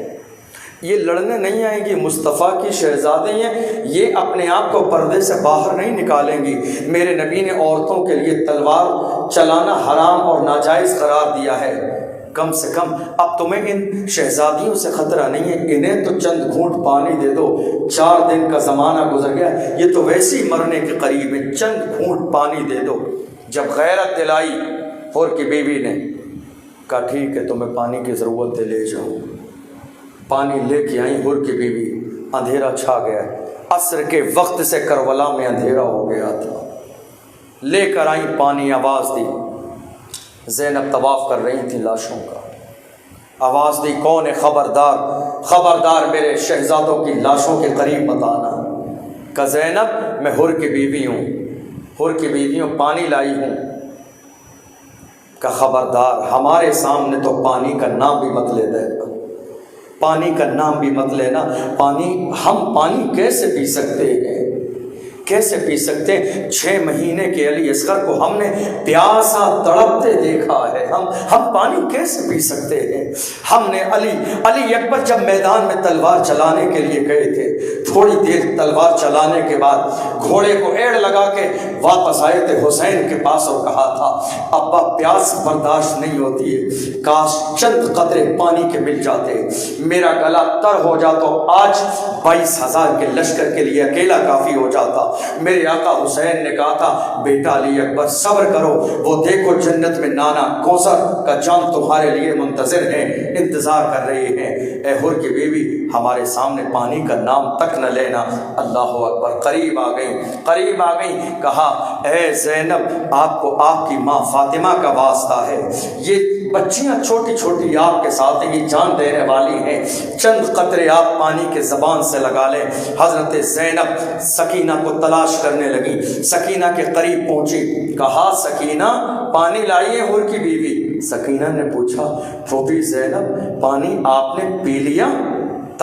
یہ لڑنے نہیں آئیں گی، مصطفیٰ کی شہزادی ہیں، یہ اپنے آپ کو پردے سے باہر نہیں نکالیں گی۔ میرے نبی نے عورتوں کے لیے تلوار چلانا حرام اور ناجائز قرار دیا ہے، کم سے کم اب تمہیں ان شہزادیوں سے خطرہ نہیں ہے، انہیں تو چند گھونٹ پانی دے دو، 4 دن کا زمانہ گزر گیا، یہ تو ویسے ہی مرنے کے قریب ہے، چند گھونٹ پانی دے دو۔ جب غیرت دلائی حر کی بیوی نے، کہا ٹھیک ہے تمہیں پانی کی ضرورت ہے لے جاؤ۔ پانی لے کے آئیں حر کی بیوی، اندھیرا چھا گیا، عصر کے وقت سے کربلا میں اندھیرا ہو گیا تھا، لے کر آئیں پانی، آواز دی، زینب طواف کر رہی تھی لاشوں کا، آواز دی کون ہے؟ خبردار خبردار میرے شہزادوں کی لاشوں کے قریب مت آنا۔ کہ زینب میں حر کی بیوی ہوں، حر کی بیویوں پانی لائی ہوں۔ کہ خبردار ہمارے سامنے تو پانی کا نام بھی مت لے دے گا، پانی کا نام بھی مت لینا، ہم پانی کیسے پی سکتے ہیں، کیسے پی سکتے ہیں؟ 6 مہینے کے علی اصغر کو ہم نے پیاسا تڑپتے دیکھا ہے، ہم پانی کیسے پی سکتے ہیں؟ ہم نے علی اکبر جب میدان میں تلوار چلانے کے لیے گئے تھے، تھوڑی دیر تلوار چلانے کے بعد گھوڑے کو ایڑ لگا کے واپس آئے تھے حسین کے پاس اور کہا تھا ابا پیاس برداشت نہیں ہوتی ہے، کاش چند قطرے پانی کے مل جاتے، میرا گلا تر ہو جاتا، آج 22,000 کے لشکر کے لیے اکیلا کافی ہو جاتا۔ میرے آقا حسین نے کہا تھا بیٹا علی اکبر صبر کرو، وہ دیکھو جنت میں نانا کوثر کا جام تمہارے لیے منتظر ہیں، انتظار کر رہے ہیں۔ اے حر کی بیوی ہمارے سامنے پانی کا نام تک نہ لینا۔ اللہ اکبر، قریب آ گئی، کہا اے زینب آپ کو آپ کی ماں فاطمہ کا واسطہ ہے، یہ بچیاں چھوٹی چھوٹی آپ کے ساتھ ہیں، یہ جان دینے والی ہیں، چند قطرے آپ پانی کے زبان سے لگا لیں۔ حضرت زینب سکینہ کو تلاش کرنے لگی، سکینہ کے قریب پہنچی، کہا سکینہ پانی لائیے حر کی بیوی۔ سکینہ نے پوچھا پھوپھی زینب پانی آپ نے پی لیا؟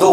2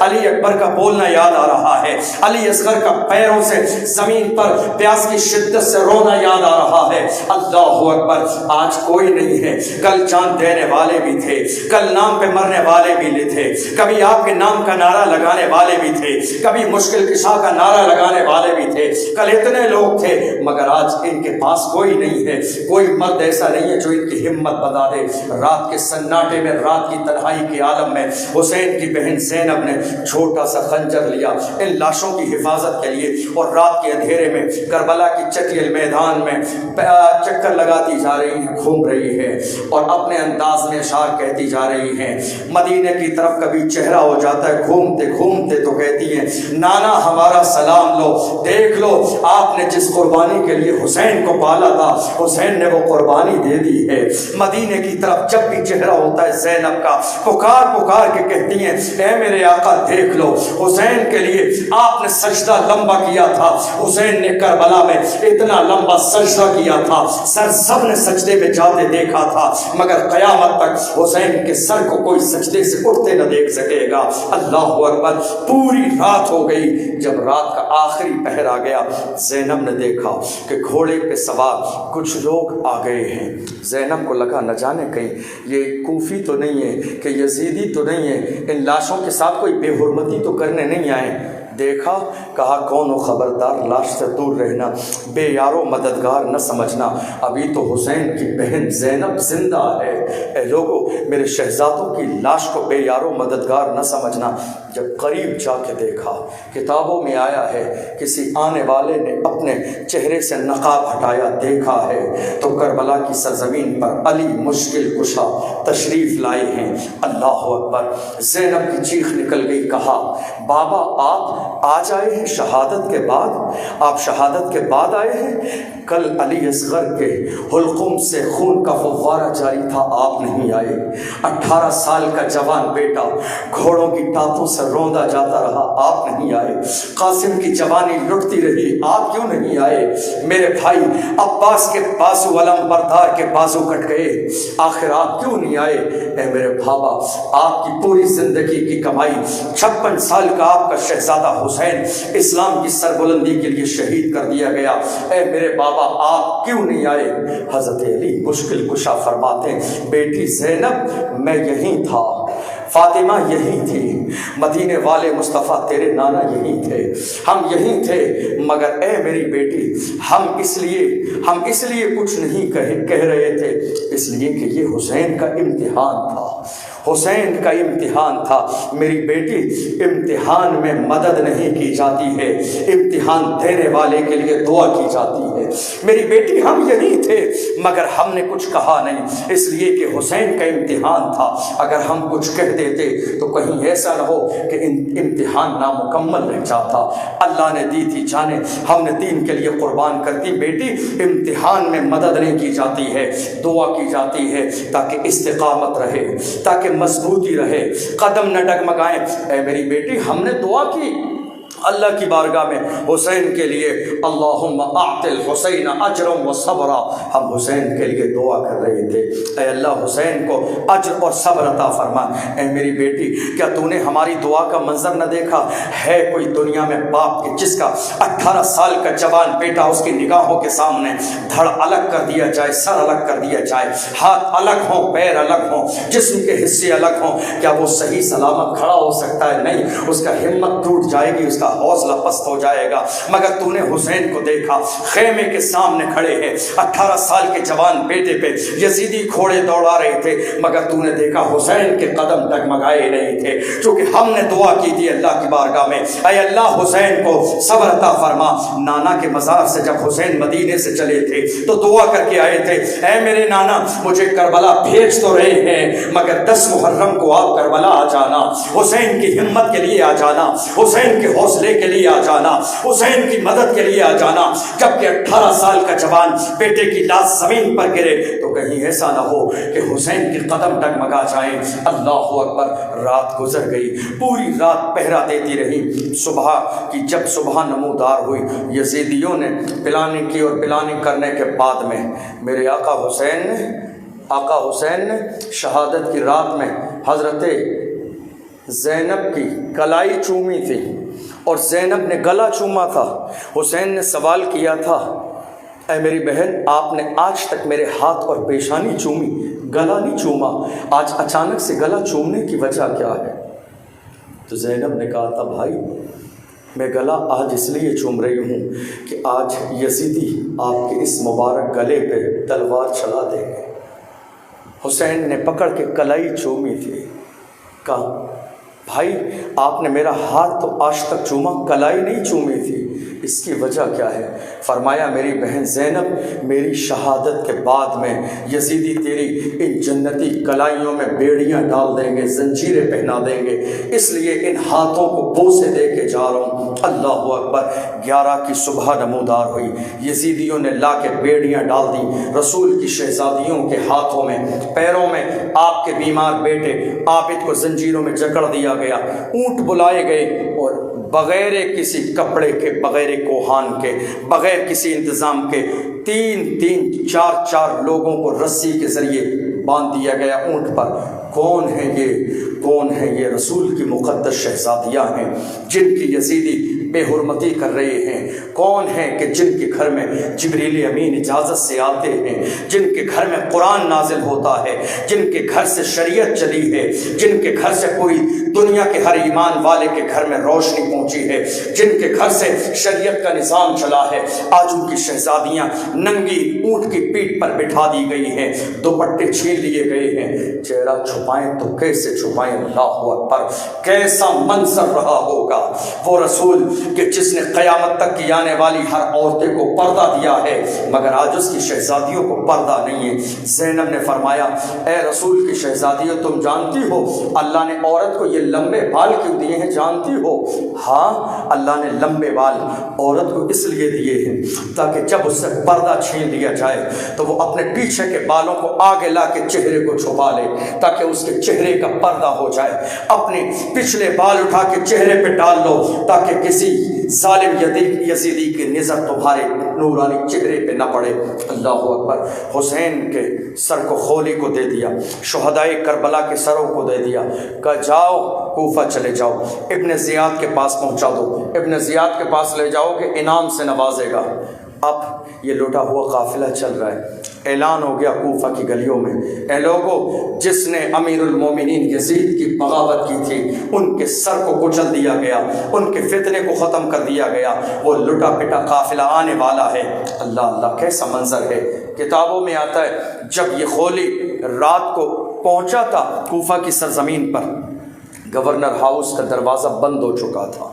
علی اکبر کا بولنا یاد آ رہا ہے، علی اصغر کا پیروں سے زمین پر پیاس کی شدت سے رونا یاد آ رہا ہے۔ اللہ اکبر، آج کوئی نہیں ہے، کل جان دینے والے بھی تھے، کل نام پہ مرنے والے بھی تھے، کبھی آپ کے نام کا نعرہ لگانے والے بھی تھے، کبھی مشکل کشا کا نعرہ لگانے والے بھی تھے، کل اتنے لوگ تھے، مگر آج ان کے پاس کوئی نہیں ہے۔ کوئی مرد ایسا نہیں ہے جو ان کی ہمت بتا دے۔ رات کے سناٹے میں، رات کی تنہائی کے عالم میں حسین کی بہن زینب نے چھوٹا سا خنجر لیا ان لاشوں کی حفاظت کے لیے، اور رات کے اندھیرے میں کربلا کی چٹیل میدان میں چکر لگاتی جا رہی ہیں، گھوم رہی ہے، اور اپنے انداز میں اشعار کہتی جا رہی ہیں۔ مدینے کی طرف کبھی چہرہ ہو جاتا ہے، گھومتے گھومتے تو کہتی ہیں، نانا ہمارا سلام لو، دیکھ لو آپ نے جس قربانی کے لیے حسین کو پالا تھا، حسین نے وہ قربانی دے دی ہے۔ مدینے کی طرف جب بھی چہرہ ہوتا ہے زینب کا، پکار پکار کے کہتی ہیں، اے میرے آقا دیکھ لو، حسین کے لیے آپ نے سجدہ لمبا کیا تھا، حسین نے کربلا میں اتنا لمبا سجدہ کیا تھا، سر سب نے سجدے میں جاتے دیکھا تھا، مگر قیامت تک حسین کے سر کو کوئی سجدے سے اٹھتے نہ دیکھ سکے گا۔ اللہ اکبر، پوری رات ہو گئی، جب رات کا آخری پہر آ گیا، زینب نے دیکھا کہ گھوڑے پہ سوار کچھ لوگ آ گئے ہیں۔ زینب کو لگا نہ جانے کہیں یہ کوفی تو نہیں ہے کہ یزیدی تو نہیں ہے، ان لاشوں کے ساتھ کوئی بے حرمتی تو کرنے نہیں آئے۔ دیکھا، کہا کون ہو خبردار، لاش سے دور رہنا، بے یارو مددگار نہ سمجھنا، ابھی تو حسین کی بہن زینب زندہ ہے۔ اے لوگو، میرے شہزادوں کی لاش کو بے یارو مددگار نہ سمجھنا۔ جب قریب جا کے دیکھا، کتابوں میں آیا ہے کسی آنے والے نے اپنے چہرے سے نقاب ہٹایا دیکھا ہے تو کربلا کی سرزمین پر علی مشکل کشا تشریف لائے ہیں۔ اللہ اکبر، زینب کی چیخ نکل گئی، کہا بابا آپ آج آئے ہیں شہادت کے بعد، آپ شہادت کے بعد آئے ہیں؟ کل علی اصغر کے حلقوم سے خون کا فوارہ جاری تھا، آپ نہیں آئے۔ 18 سال کا جوان بیٹا گھوڑوں کی ٹاپوں سے روندا جاتا رہا، آپ نہیں آئے۔ قاسم کی جوانی لٹتی رہی، آپ کیوں نہیں آئے؟ میرے بھائی عباس کے بازو، علم بردار کے بازو کٹ گئے، آخر آپ کیوں نہیں آئے؟ اے میرے بابا، آپ کی پوری زندگی کی کمائی، 56 سال کا آپ کا شہزادہ حسین اسلام کی سربلندی کے لیے شہید کر دیا گیا، اے میرے بابا آپ کیوں نہیں آئے؟ حضرت علی مشکل کشا فرماتے ہیں، بیٹی زینب میں یہیں تھا، فاطمہ یہی تھی، مدینے والے مصطفیٰ تیرے نانا یہی تھے، ہم یہی تھے، مگر اے میری بیٹی ہم اس لیے کچھ نہیں کہہ رہے تھے، اس لیے کہ یہ حسین کا امتحان تھا، حسین کا امتحان تھا۔ میری بیٹی امتحان میں مدد نہیں کی جاتی ہے، امتحان دینے والے کے لیے دعا کی جاتی ہے۔ میری بیٹی ہم یہی تھے مگر ہم نے کچھ کہا نہیں، اس لیے کہ حسین کا امتحان تھا، اگر ہم کچھ کہہ دیتے تو کہیں ایسا نہ ہو کہ امتحان نامکمل رہ جاتا۔ اللہ نے دی تھی جانیں ہم نے دین کے لیے قربان کر دی۔ بیٹی امتحان میں مدد نہیں کی جاتی ہے، دعا کی جاتی ہے تاکہ استقامت رہے، تاکہ مضبوطی رہے، قدم نہ ڈگمگائیں۔ اے میری بیٹی ہم نے دعا کی اللہ کی بارگاہ میں حسین کے لیے، اللہم اعط الحسین اجرا و صبرا، ہم حسین کے لیے دعا کر رہے تھے، اے اللہ حسین کو اجر اور صبر عطا فرما۔ اے میری بیٹی کیا تو نے ہماری دعا کا منظر نہ دیکھا؟ ہے کوئی دنیا میں باپ کے جس کا 18 سال کا جوان بیٹا اس کی نگاہوں کے سامنے دھڑ الگ کر دیا جائے، سر الگ کر دیا جائے، ہاتھ الگ ہوں، پیر الگ ہوں، جسم کے حصے الگ ہوں، کیا وہ صحیح سلامت کھڑا ہو سکتا ہے؟ نہیں، اس کا ہمت ٹوٹ جائے گی، اس کا حوصلہ پست ہو جائے گا۔ مگر تو نے حسین کو دیکھا، خیمے کے سامنے کھڑے ہیں، 18 سال کے جوان بیٹے پہ یزیدی گھوڑے دوڑا رہے تھے، مگر تو نے دیکھا حسین کے قدم ڈگمگائے نہیں تھے، چونکہ ہم نے دعا کی تھی اللہ کی بارگاہ میں، اے اللہ حسین کو صبر عطا فرما۔ نانا کے مزار سے جب حسین مدینے سے چلے تھے تو دعا کر کے آئے تھے، اے میرے نانا مجھے کربلا بھیج تو رہے ہیں مگر 10 محرم کو آپ کربلا آ جانا، حسین کی ہمت کے لیے آ جانا، حسین کے حوصلے کے لیے آ جانا، حسین کی مدد کے لیے آ جانا۔ جبکہ 18 سال کا جوان بیٹے کی لاش زمین پر گرے تو کہیں ایسا نہ ہو کہ حسین کی قدم ڈگمگا جائیں۔ اللہ اکبر، رات گزر گئی، پوری رات پہرا دیتی رہی۔ صبح کی جب صبح نمودار ہوئی، یزیدیوں نے پلاننگ کی، اور پلاننگ کرنے کے بعد میں میرے آقا حسین نے شہادت کی رات میں حضرت زینب کی کلائی چومی تھی اور زینب نے گلا چوما تھا۔ حسین نے سوال کیا تھا، اے میری بہن، آپ نے آج تک میرے ہاتھ اور پیشانی چومی، گلا نہیں چوما، آج اچانک سے گلا چومنے کی وجہ کیا ہے؟ تو زینب نے کہا تھا، بھائی میں گلا آج اس لیے چوم رہی ہوں کہ آج یزیدی آپ کے اس مبارک گلے پہ تلوار چلا دیں گے۔ حسین نے پکڑ کے کلائی چومی تھی، کہا بھائی آپ نے میرا ہاتھ تو آج تک چوما، کلائی نہیں چومی تھی، اس کی وجہ کیا ہے؟ فرمایا میری بہن زینب، میری شہادت کے بعد میں یزیدی تیری ان جنتی کلائیوں میں بیڑیاں ڈال دیں گے، زنجیریں پہنا دیں گے، اس لیے ان ہاتھوں کو بوسے دے کے جا رہا ہوں۔ اللہ اکبر۔ 11 کی صبح نمودار ہوئی، یزیدیوں نے لا کے بیڑیاں ڈال دی رسول کی شہزادیوں کے ہاتھوں میں، پیروں میں۔ آپ کے بیمار بیٹے عابد کو زنجیروں میں جکڑ دیا گیا، اونٹ بلائے گئے اور بغیر کسی کپڑے کے، بغیر کوہان کے، بغیر کسی انتظام کے 3 4 لوگوں کو رسی کے ذریعے باندھ دیا گیا اونٹ پر۔ کون ہے یہ رسول کی مقدس شہزادیاں ہیں جن کی یزیدی بے حرمتی کر رہے ہیں۔ کون ہے کہ جن کے گھر میں جبریل امین اجازت سے آتے ہیں، جن کے گھر میں قرآن نازل ہوتا ہے، جن کے گھر سے شریعت چلی ہے، جن کے گھر سے پوری دنیا کے ہر ایمان والے کے گھر میں روشنی پہنچی ہے، جن کے گھر سے شریعت کا نظام چلا ہے۔ آج ان کی شہزادیاں ننگی اونٹ کی پیٹھ پر بٹھا دی گئی ہیں، دوپٹے چھین لیے گئے ہیں۔ چہرہ چھپائیں تو کیسے چھپائیں؟ اللہ اکبر۔ کیسا منظر رہا ہوگا وہ رسول کہ جس نے قیامت تک کی آنے والی ہر عورتیں کو پردہ دیا ہے، مگر آج اس کی شہزادیوں کو پردہ نہیں ہے۔ زینب نے فرمایا، اے رسول کی شہزادیوں، تم جانتی ہو اللہ نے عورت کو یہ لمبے بال کیوں دیے ہیں؟ جانتی ہو؟ ہاں، اللہ نے لمبے بال عورت کو اس لیے دیے ہیں تاکہ جب اس سے پردہ چھین لیا جائے تو وہ اپنے پیچھے کے بالوں کو آگے لا کے چہرے کو چھپا لے، تاکہ اس کے چہرے کا پردہ ہو جائے۔ اپنے پچھلے بال اٹھا کے چہرے پہ ڈال لو تاکہ کسی ظالم یزیدی کی نظر تمہارے نورانی چہرے پہ نہ پڑے۔ اللہ اکبر۔ حسین کے سر کو خولی کو دے دیا، شہدائے کربلا کے سروں کو دے دیا، کہا جاؤ کوفہ چلے جاؤ، ابن زیاد کے پاس پہنچا دو، ابن زیاد کے پاس لے جاؤ کہ انعام سے نوازے گا۔ اب یہ لوٹا ہوا قافلہ چل رہا ہے، اعلان ہو گیا کوفہ کی گلیوں میں، اے لوگوں، جس نے امیر المومنین یزید کی بغاوت کی تھی ان کے سر کو کچل دیا گیا، ان کے فتنے کو ختم کر دیا گیا، وہ لٹا پٹا قافلہ آنے والا ہے۔ اللہ اللہ، کیسا منظر ہے۔ کتابوں میں آتا ہے جب یہ خولی رات کو پہنچا تھا کوفہ کی سرزمین پر، گورنر ہاؤس کا دروازہ بند ہو چکا تھا،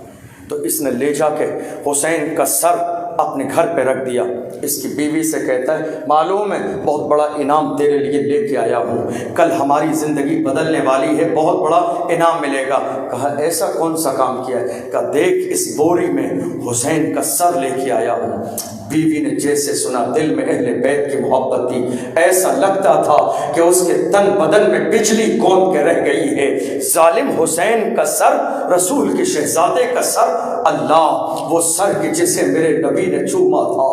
تو اس نے لے جا کے حسین کا سر اپنے گھر پہ رکھ دیا۔ اس کی بیوی سے کہتا ہے، معلوم ہے بہت بڑا انعام تیرے لیے لے کے آیا ہوں، کل ہماری زندگی بدلنے والی ہے، بہت بڑا انعام ملے گا۔ کہا ایسا کون سا کام کیا ہے؟ کہا دیکھ اس بوری میں حسین کا سر لے کے آیا ہوں۔ بیوی نے جیسے سنا دل میں اہل بیت کی محبت تھی، ایسا لگتا تھا کہ اس کے تن بدن میں بجلی کون کے رہ گئی ہے۔ ظالم حسین کا سر، رسول کے شہزادے کا سر، اللہ وہ سر کہ جسے میرے نبی نے چوما تھا،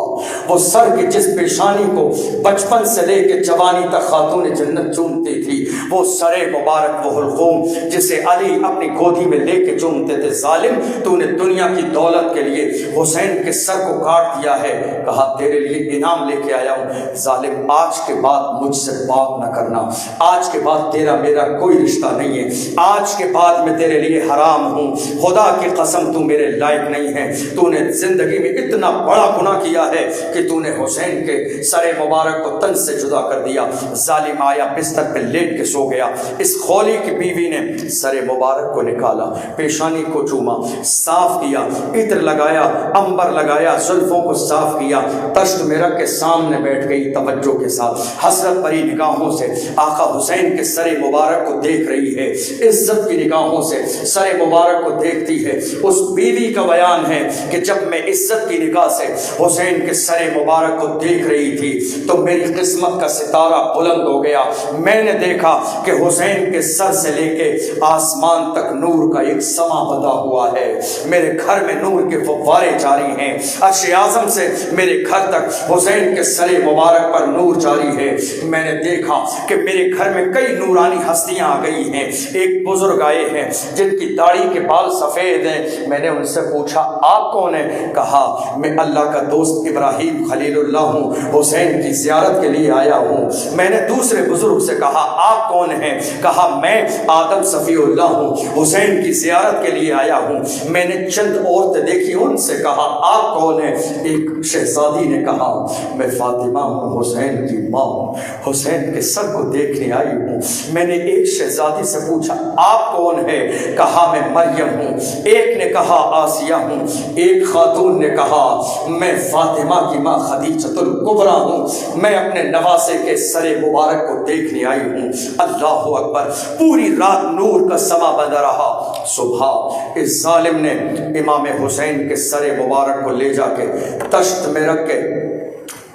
وہ سر کہ جس پیشانی کو بچپن سے لے کے جوانی تک خاتون جنت چومتی تھی، وہ سر مبارک وہ حلقوم جسے علی اپنی گودی میں لے کے چومتے تھے۔ ظالم تو نے دنیا کی دولت کے لیے حسین کے سر کو کاٹ دیا ہے۔ کہا تیرے لیے انعام لے کے آیا ہوں۔ ظالم آج کے بعد مجھ سے بات نہ کرنا، آج کے بعد تیرا میرا کوئی رشتہ نہیں ہے، آج کے بعد میں تیرے لیے حرام ہوں، خدا کی قسم تو میرے لائق نہیں ہے، تو نے زندگی میں اتنا بڑا گناہ کیا ہے کہ تو نے حسین کے سر مبارک کو تن سے جدا کر دیا۔ ظالم آیا بستر پہ لیٹ کے سو گیا۔ اس خولی کی بیوی نے سر مبارک کو نکالا، پیشانی کو چوما، صاف کیا، عطر لگایا، عنبر لگایا، زلفوں کو صاف کیا، تشت میں رکھ کے سامنے بیٹھ گئی توجہ کے ساتھ، حسرت بھری نگاہوں سے آقا حسین کے سر مبارک کو دیکھ رہی ہے، عزت کی نگاہوں سے سر مبارک کو دیکھتی ہے۔ اس بیوی کا بیان ہے کہ جب میں عزت کی نگاہ سے حسین کے سر مبارک کو دیکھ رہی تھی تو میری قسمت کا ستارہ بلند ہو گیا۔ میں نے دیکھا کہ حسین کے سر سے لے کے آسمان تک نور کا ایک سما بندھا ہوا ہے، میرے گھر میں نور کے فوارے جاری ہیں، عرش اعظم سے میرے گھر تک حسین کے سر مبارک پر نور جاری ہے۔ میں نے دیکھا کہ میرے گھر میں کئی نورانی ہستیاں آ گئی ہیں۔ ایک بزرگ آئے ہیں جن کی داڑھی کے بال سفید ہیں۔ میں نے ان سے پوچھا آپ کون ہیں؟ کہا میں اللہ کا دوست ابراہیم خلیل اللہ ہوں، حسین کی زیارت کے لیے آیا ہوں۔ میں نے دوسرے بزرگ سے کہا آپ کون ہیں؟ کہا میں آدم صفی اللہ ہوں، حسین کی زیارت کے لیے آیا ہوں۔ میں نے چند عورتیں دیکھی، ان سے کہا آپ کون ہیں؟ ایک شہزادی نے کہا میں فاطمہ ہوں، حسین کی ماں ہوں، حسین کے سر کو دیکھنے آئی ہوں۔ میں نے ایک شہزادی سے پوچھا آپ کون ہے؟ کہا میں مریم ہوں۔ ایک نے کہا آسیہ ہوں، ایک خاتون نے کہا میں فاطمہ کی ماں خدیجۃ الکبریٰ ہوں، میں اپنے نواسے کے سر مبارک کو دیکھنے آئی ہوں۔ اللہ اکبر، پوری رات نور کا سما بندہ رہا۔ صبح اس ظالم نے امام حسین کے سر مبارک کو لے جا کے تشت میں رکھ کے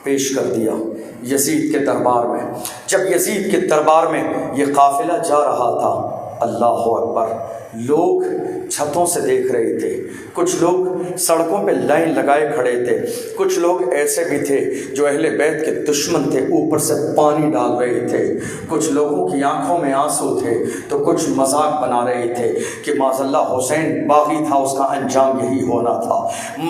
پیش کر دیا یزید کے دربار میں۔ جب یزید کے دربار میں یہ قافلہ جا رہا تھا، اللہ اکبر، لوگ چھتوں سے دیکھ رہے تھے، کچھ لوگ سڑکوں پہ لائن لگائے کھڑے تھے، کچھ لوگ ایسے بھی تھے جو اہل بیت کے دشمن تھے، اوپر سے پانی ڈال رہے تھے، کچھ لوگوں کی آنکھوں میں آنسو تھے تو کچھ مذاق بنا رہے تھے کہ معاذ اللہ حسین باغی تھا، اس کا انجام یہی ہونا تھا۔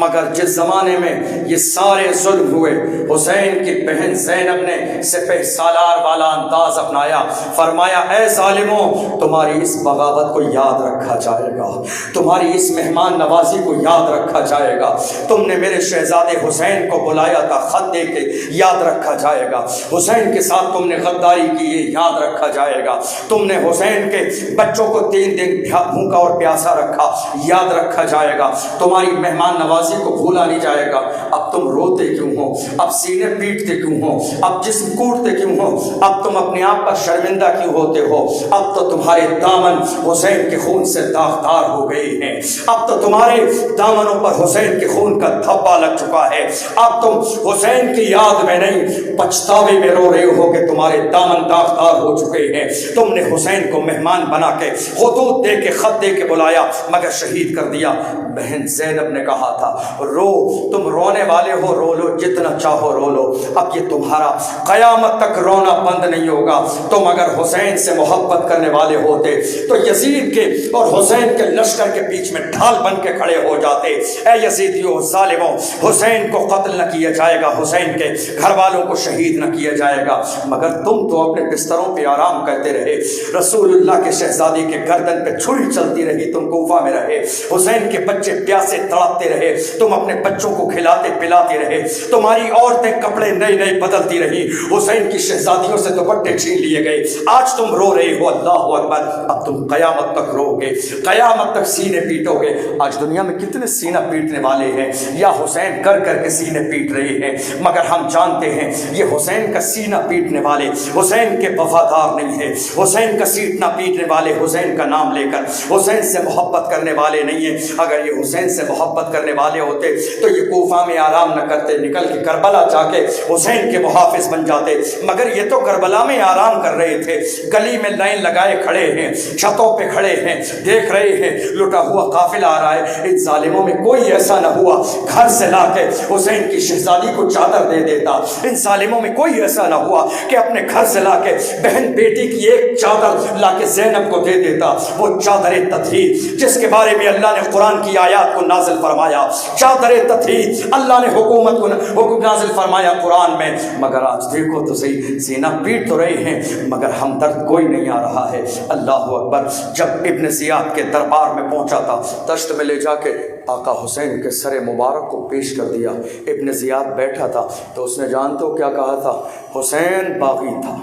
مگر جس زمانے میں یہ سارے ظلم ہوئے، حسین کی بہن زینب نے سپہ سالار والا انداز اپنایا، فرمایا اے ظالموں، تمہاری اس بغاوت کو یاد رکھا جائے گا، تمہاری اس مہمان نوازی کو یاد رکھا جائے گا، تم نے میرے شہزادے حسین کو بلایا تھا، خط دے کے یاد رکھا جائے گا، حسین کے ساتھ تم نے غداری کی یہ یاد رکھا جائے گا، تم نے حسین کے بچوں کو 3 دن بھوکا اور پیاسا رکھا، یاد رکھا جائے گا، تمہاری مہمان نوازی کو بھولا نہیں جائے گا۔ اب تم روتے کیوں ہو؟ اب سینے پیٹتے کیوں ہو؟ اب جسم کوٹتے کیوں ہو؟ اب تم اپنے آپ پر شرمندہ کیوں ہوتے ہو؟ اب تو تمہارے دامن حسین کے خون سے داغدار ہو گئے ہیں، اب تو تمہارے دامنوں پر حسین کے خون کا دھبا لگ چکا ہے، اب تم حسین کی یاد میں نہیں پچھتاوے میں رو رہے ہو کہ تمہارے دامن داغدار ہو چکے ہیں۔ تم نے حسین کو مہمان بنا کے خطوط دے کے خط دے کے بلایا مگر شہید کر دیا۔ بہن زینب نے کہا تھا رو، تم رونے والے ہو، رو لو جتنا چاہو رو لو، اب یہ تمہارا قیامت تک رونا بند نہیں ہوگا۔ تم اگر حسین سے محبت کرنے والے ہوتے تو یزید کے اور حسین کے لشکر کے بیچ میں ڈھال بن کے کھڑے ہو جاتے۔ اے یزیدیوں ظالموں، حسین کو قتل نہ کیا جائے گا، حسین کے گھر والوں کو شہید نہ کیا جائے گا، مگر تم تو اپنے بستروں پہ آرام کرتے رہے، رسول اللہ کے شہزادی کے گردن پہ چھری چلتی رہی، تم کوفہ میں رہے، حسین کے بچے پیاسے تڑپتے رہے، تم اپنے بچوں کو کھلاتے پلاتے رہے، تمہاری عورتیں کپڑے نئے نئے بدلتی رہی، حسین کی شہزادیوں سے دوپٹے چھین لیے گئے، آج تم رو رہے ہو، اللہ اکبر، اب تم قیامت تک رو گے، قیامت تک سینے پیٹو گے۔ آج دنیا میں کتنے سینہ پیٹنے والے ہیں یا حسین کر کر کے سینے پیٹ رہے ہیں، مگر ہم جانتے ہیں یہ حسین کا سینہ پیٹنے والے حسین کے وفادار نہیں ہیں، حسین کا سینہ پیٹنے والے حسین کا نام لے کر حسین سے محبت کرنے والے نہیں ہیں۔ اگر یہ حسین سے محبت کرنے والے ہوتے تو یہ کوفہ میں آرام نہ کرتے، نکل کے کربلا جا کے حسین کے محافظ بن جاتے، مگر یہ تو کربلا میں آرام کر رہے تھے، گلی میں لائن لگائے کھڑے ہیں، چھتوں پہ کھڑے ہیں، دیکھ رہے ہیں لٹا ہوا قافلہ آ رہا ہے۔ ان ظالموں میں کوئی ایسا نہ ہوا گھر سے لا کے حسین کی شہزادی کو چادر دے دیتا، ان ظالموں میں کوئی ایسا نہ ہوا کہ اپنے گھر سے لا کے بہن بیٹی کی ایک چادر لا کے زینب کو دے دیتا، وہ چادر تطہیر جس کے بارے میں اللہ نے قرآن کی آیات کو نازل فرمایا، چادر تطہیر اللہ نے حکومت کو حکم نازل فرمایا قرآن میں، مگر آج دیکھو تو صحیح، سینہ پیٹ تو رہے ہیں مگر ہمدرد کوئی نہیں آ رہا ہے۔ اللہ اکبر، جب ابن زیاد کے دربار میں پہنچا تھا، تشت میں لے جا کے آقا حسین کے سر مبارک کو پیش کر دیا۔ ابن زیاد بیٹھا تھا تو اس نے جانتے ہو کیا کہا تھا؟ حسین باغی تھا،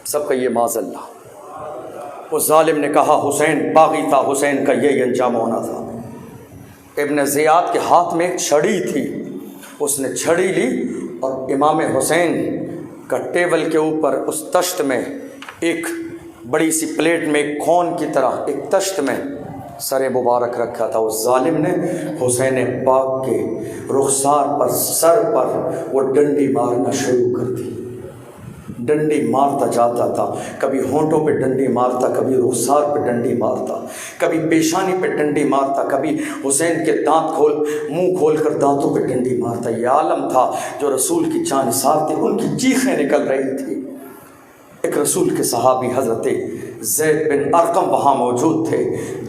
سب کا یہ معاذ اللہ، اس ظالم نے کہا حسین باغی تھا، حسین کا یہی انجام ہونا تھا۔ ابن زیاد کے ہاتھ میں ایک چھڑی تھی، اس نے چھڑی لی اور امام حسین کا ٹیبل کے اوپر اس تشت میں ایک بڑی سی پلیٹ میں ایک خون کی طرح ایک تشت میں سر مبارک رکھا تھا۔ اس ظالم نے حسین پاک کے رخسار پر، سر پر وہ ڈنڈی مارنا شروع کر دی، ڈنڈی مارتا جاتا تھا، کبھی ہونٹوں پہ ڈنڈی مارتا، کبھی رخسار پہ ڈنڈی مارتا، کبھی پیشانی پہ ڈنڈی مارتا، کبھی حسین کے منہ کھول کر دانتوں پہ ڈنڈی مارتا۔ یہ عالم تھا جو رسول کی جانثار تھے، ان کی چیخیں نکل رہی تھی۔ ایک رسول کے صحابی حضرت زید بن ارقم وہاں موجود تھے،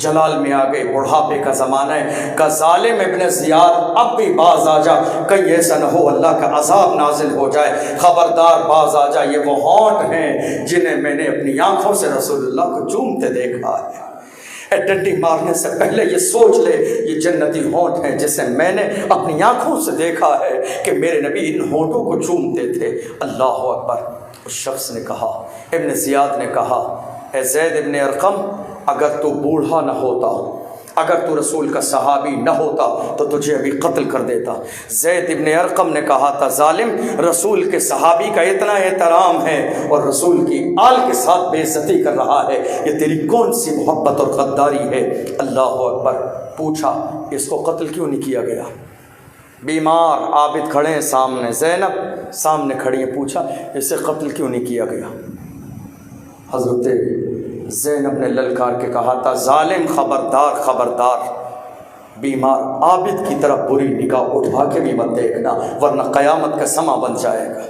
جلال میں آ گئے، بڑھاپے کا زمانہ ہے، کہ ظالم ابن زیاد اب بھی باز آ جا، کہیں ایسا نہ ہو اللہ کا عذاب نازل ہو جائے، خبردار باز آ جا، یہ وہ ہونٹ ہیں جنہیں میں نے اپنی آنکھوں سے رسول اللہ کو چومتے دیکھا ہے۔ ڈنڈی مارنے سے پہلے یہ سوچ لے، یہ جنتی ہونٹ ہیں جسے میں نے اپنی آنکھوں سے دیکھا ہے کہ میرے نبی ان ہونٹوں کو چومتے تھے۔ اللہ اکبر۔ اس شخص نے کہا، ابن زیاد نے کہا، اے زید ابن ارقم، اگر تو بوڑھا نہ ہوتا، اگر تو رسول کا صحابی نہ ہوتا تو تجھے ابھی قتل کر دیتا۔ زید ابن ارقم نے کہا تھا، ظالم، رسول کے صحابی کا اتنا احترام ہے اور رسول کی آل کے ساتھ بے عزتی کر رہا ہے، یہ تیری کون سی محبت اور غداری ہے؟ اللہ اکبر۔ پوچھا، اس کو قتل کیوں نہیں کیا گیا؟ بیمار عابد کھڑے ہیں سامنے، زینب سامنے کھڑی ہیں، پوچھا اسے قتل کیوں نہیں کیا گیا؟ حضرت زینب نے للکار کے کہا تھا، ظالم، خبردار خبردار، بیمار عابد کی طرف بری نگاہ اٹھا کے بھی مت دیکھنا، ورنہ قیامت کا سما بن جائے گا۔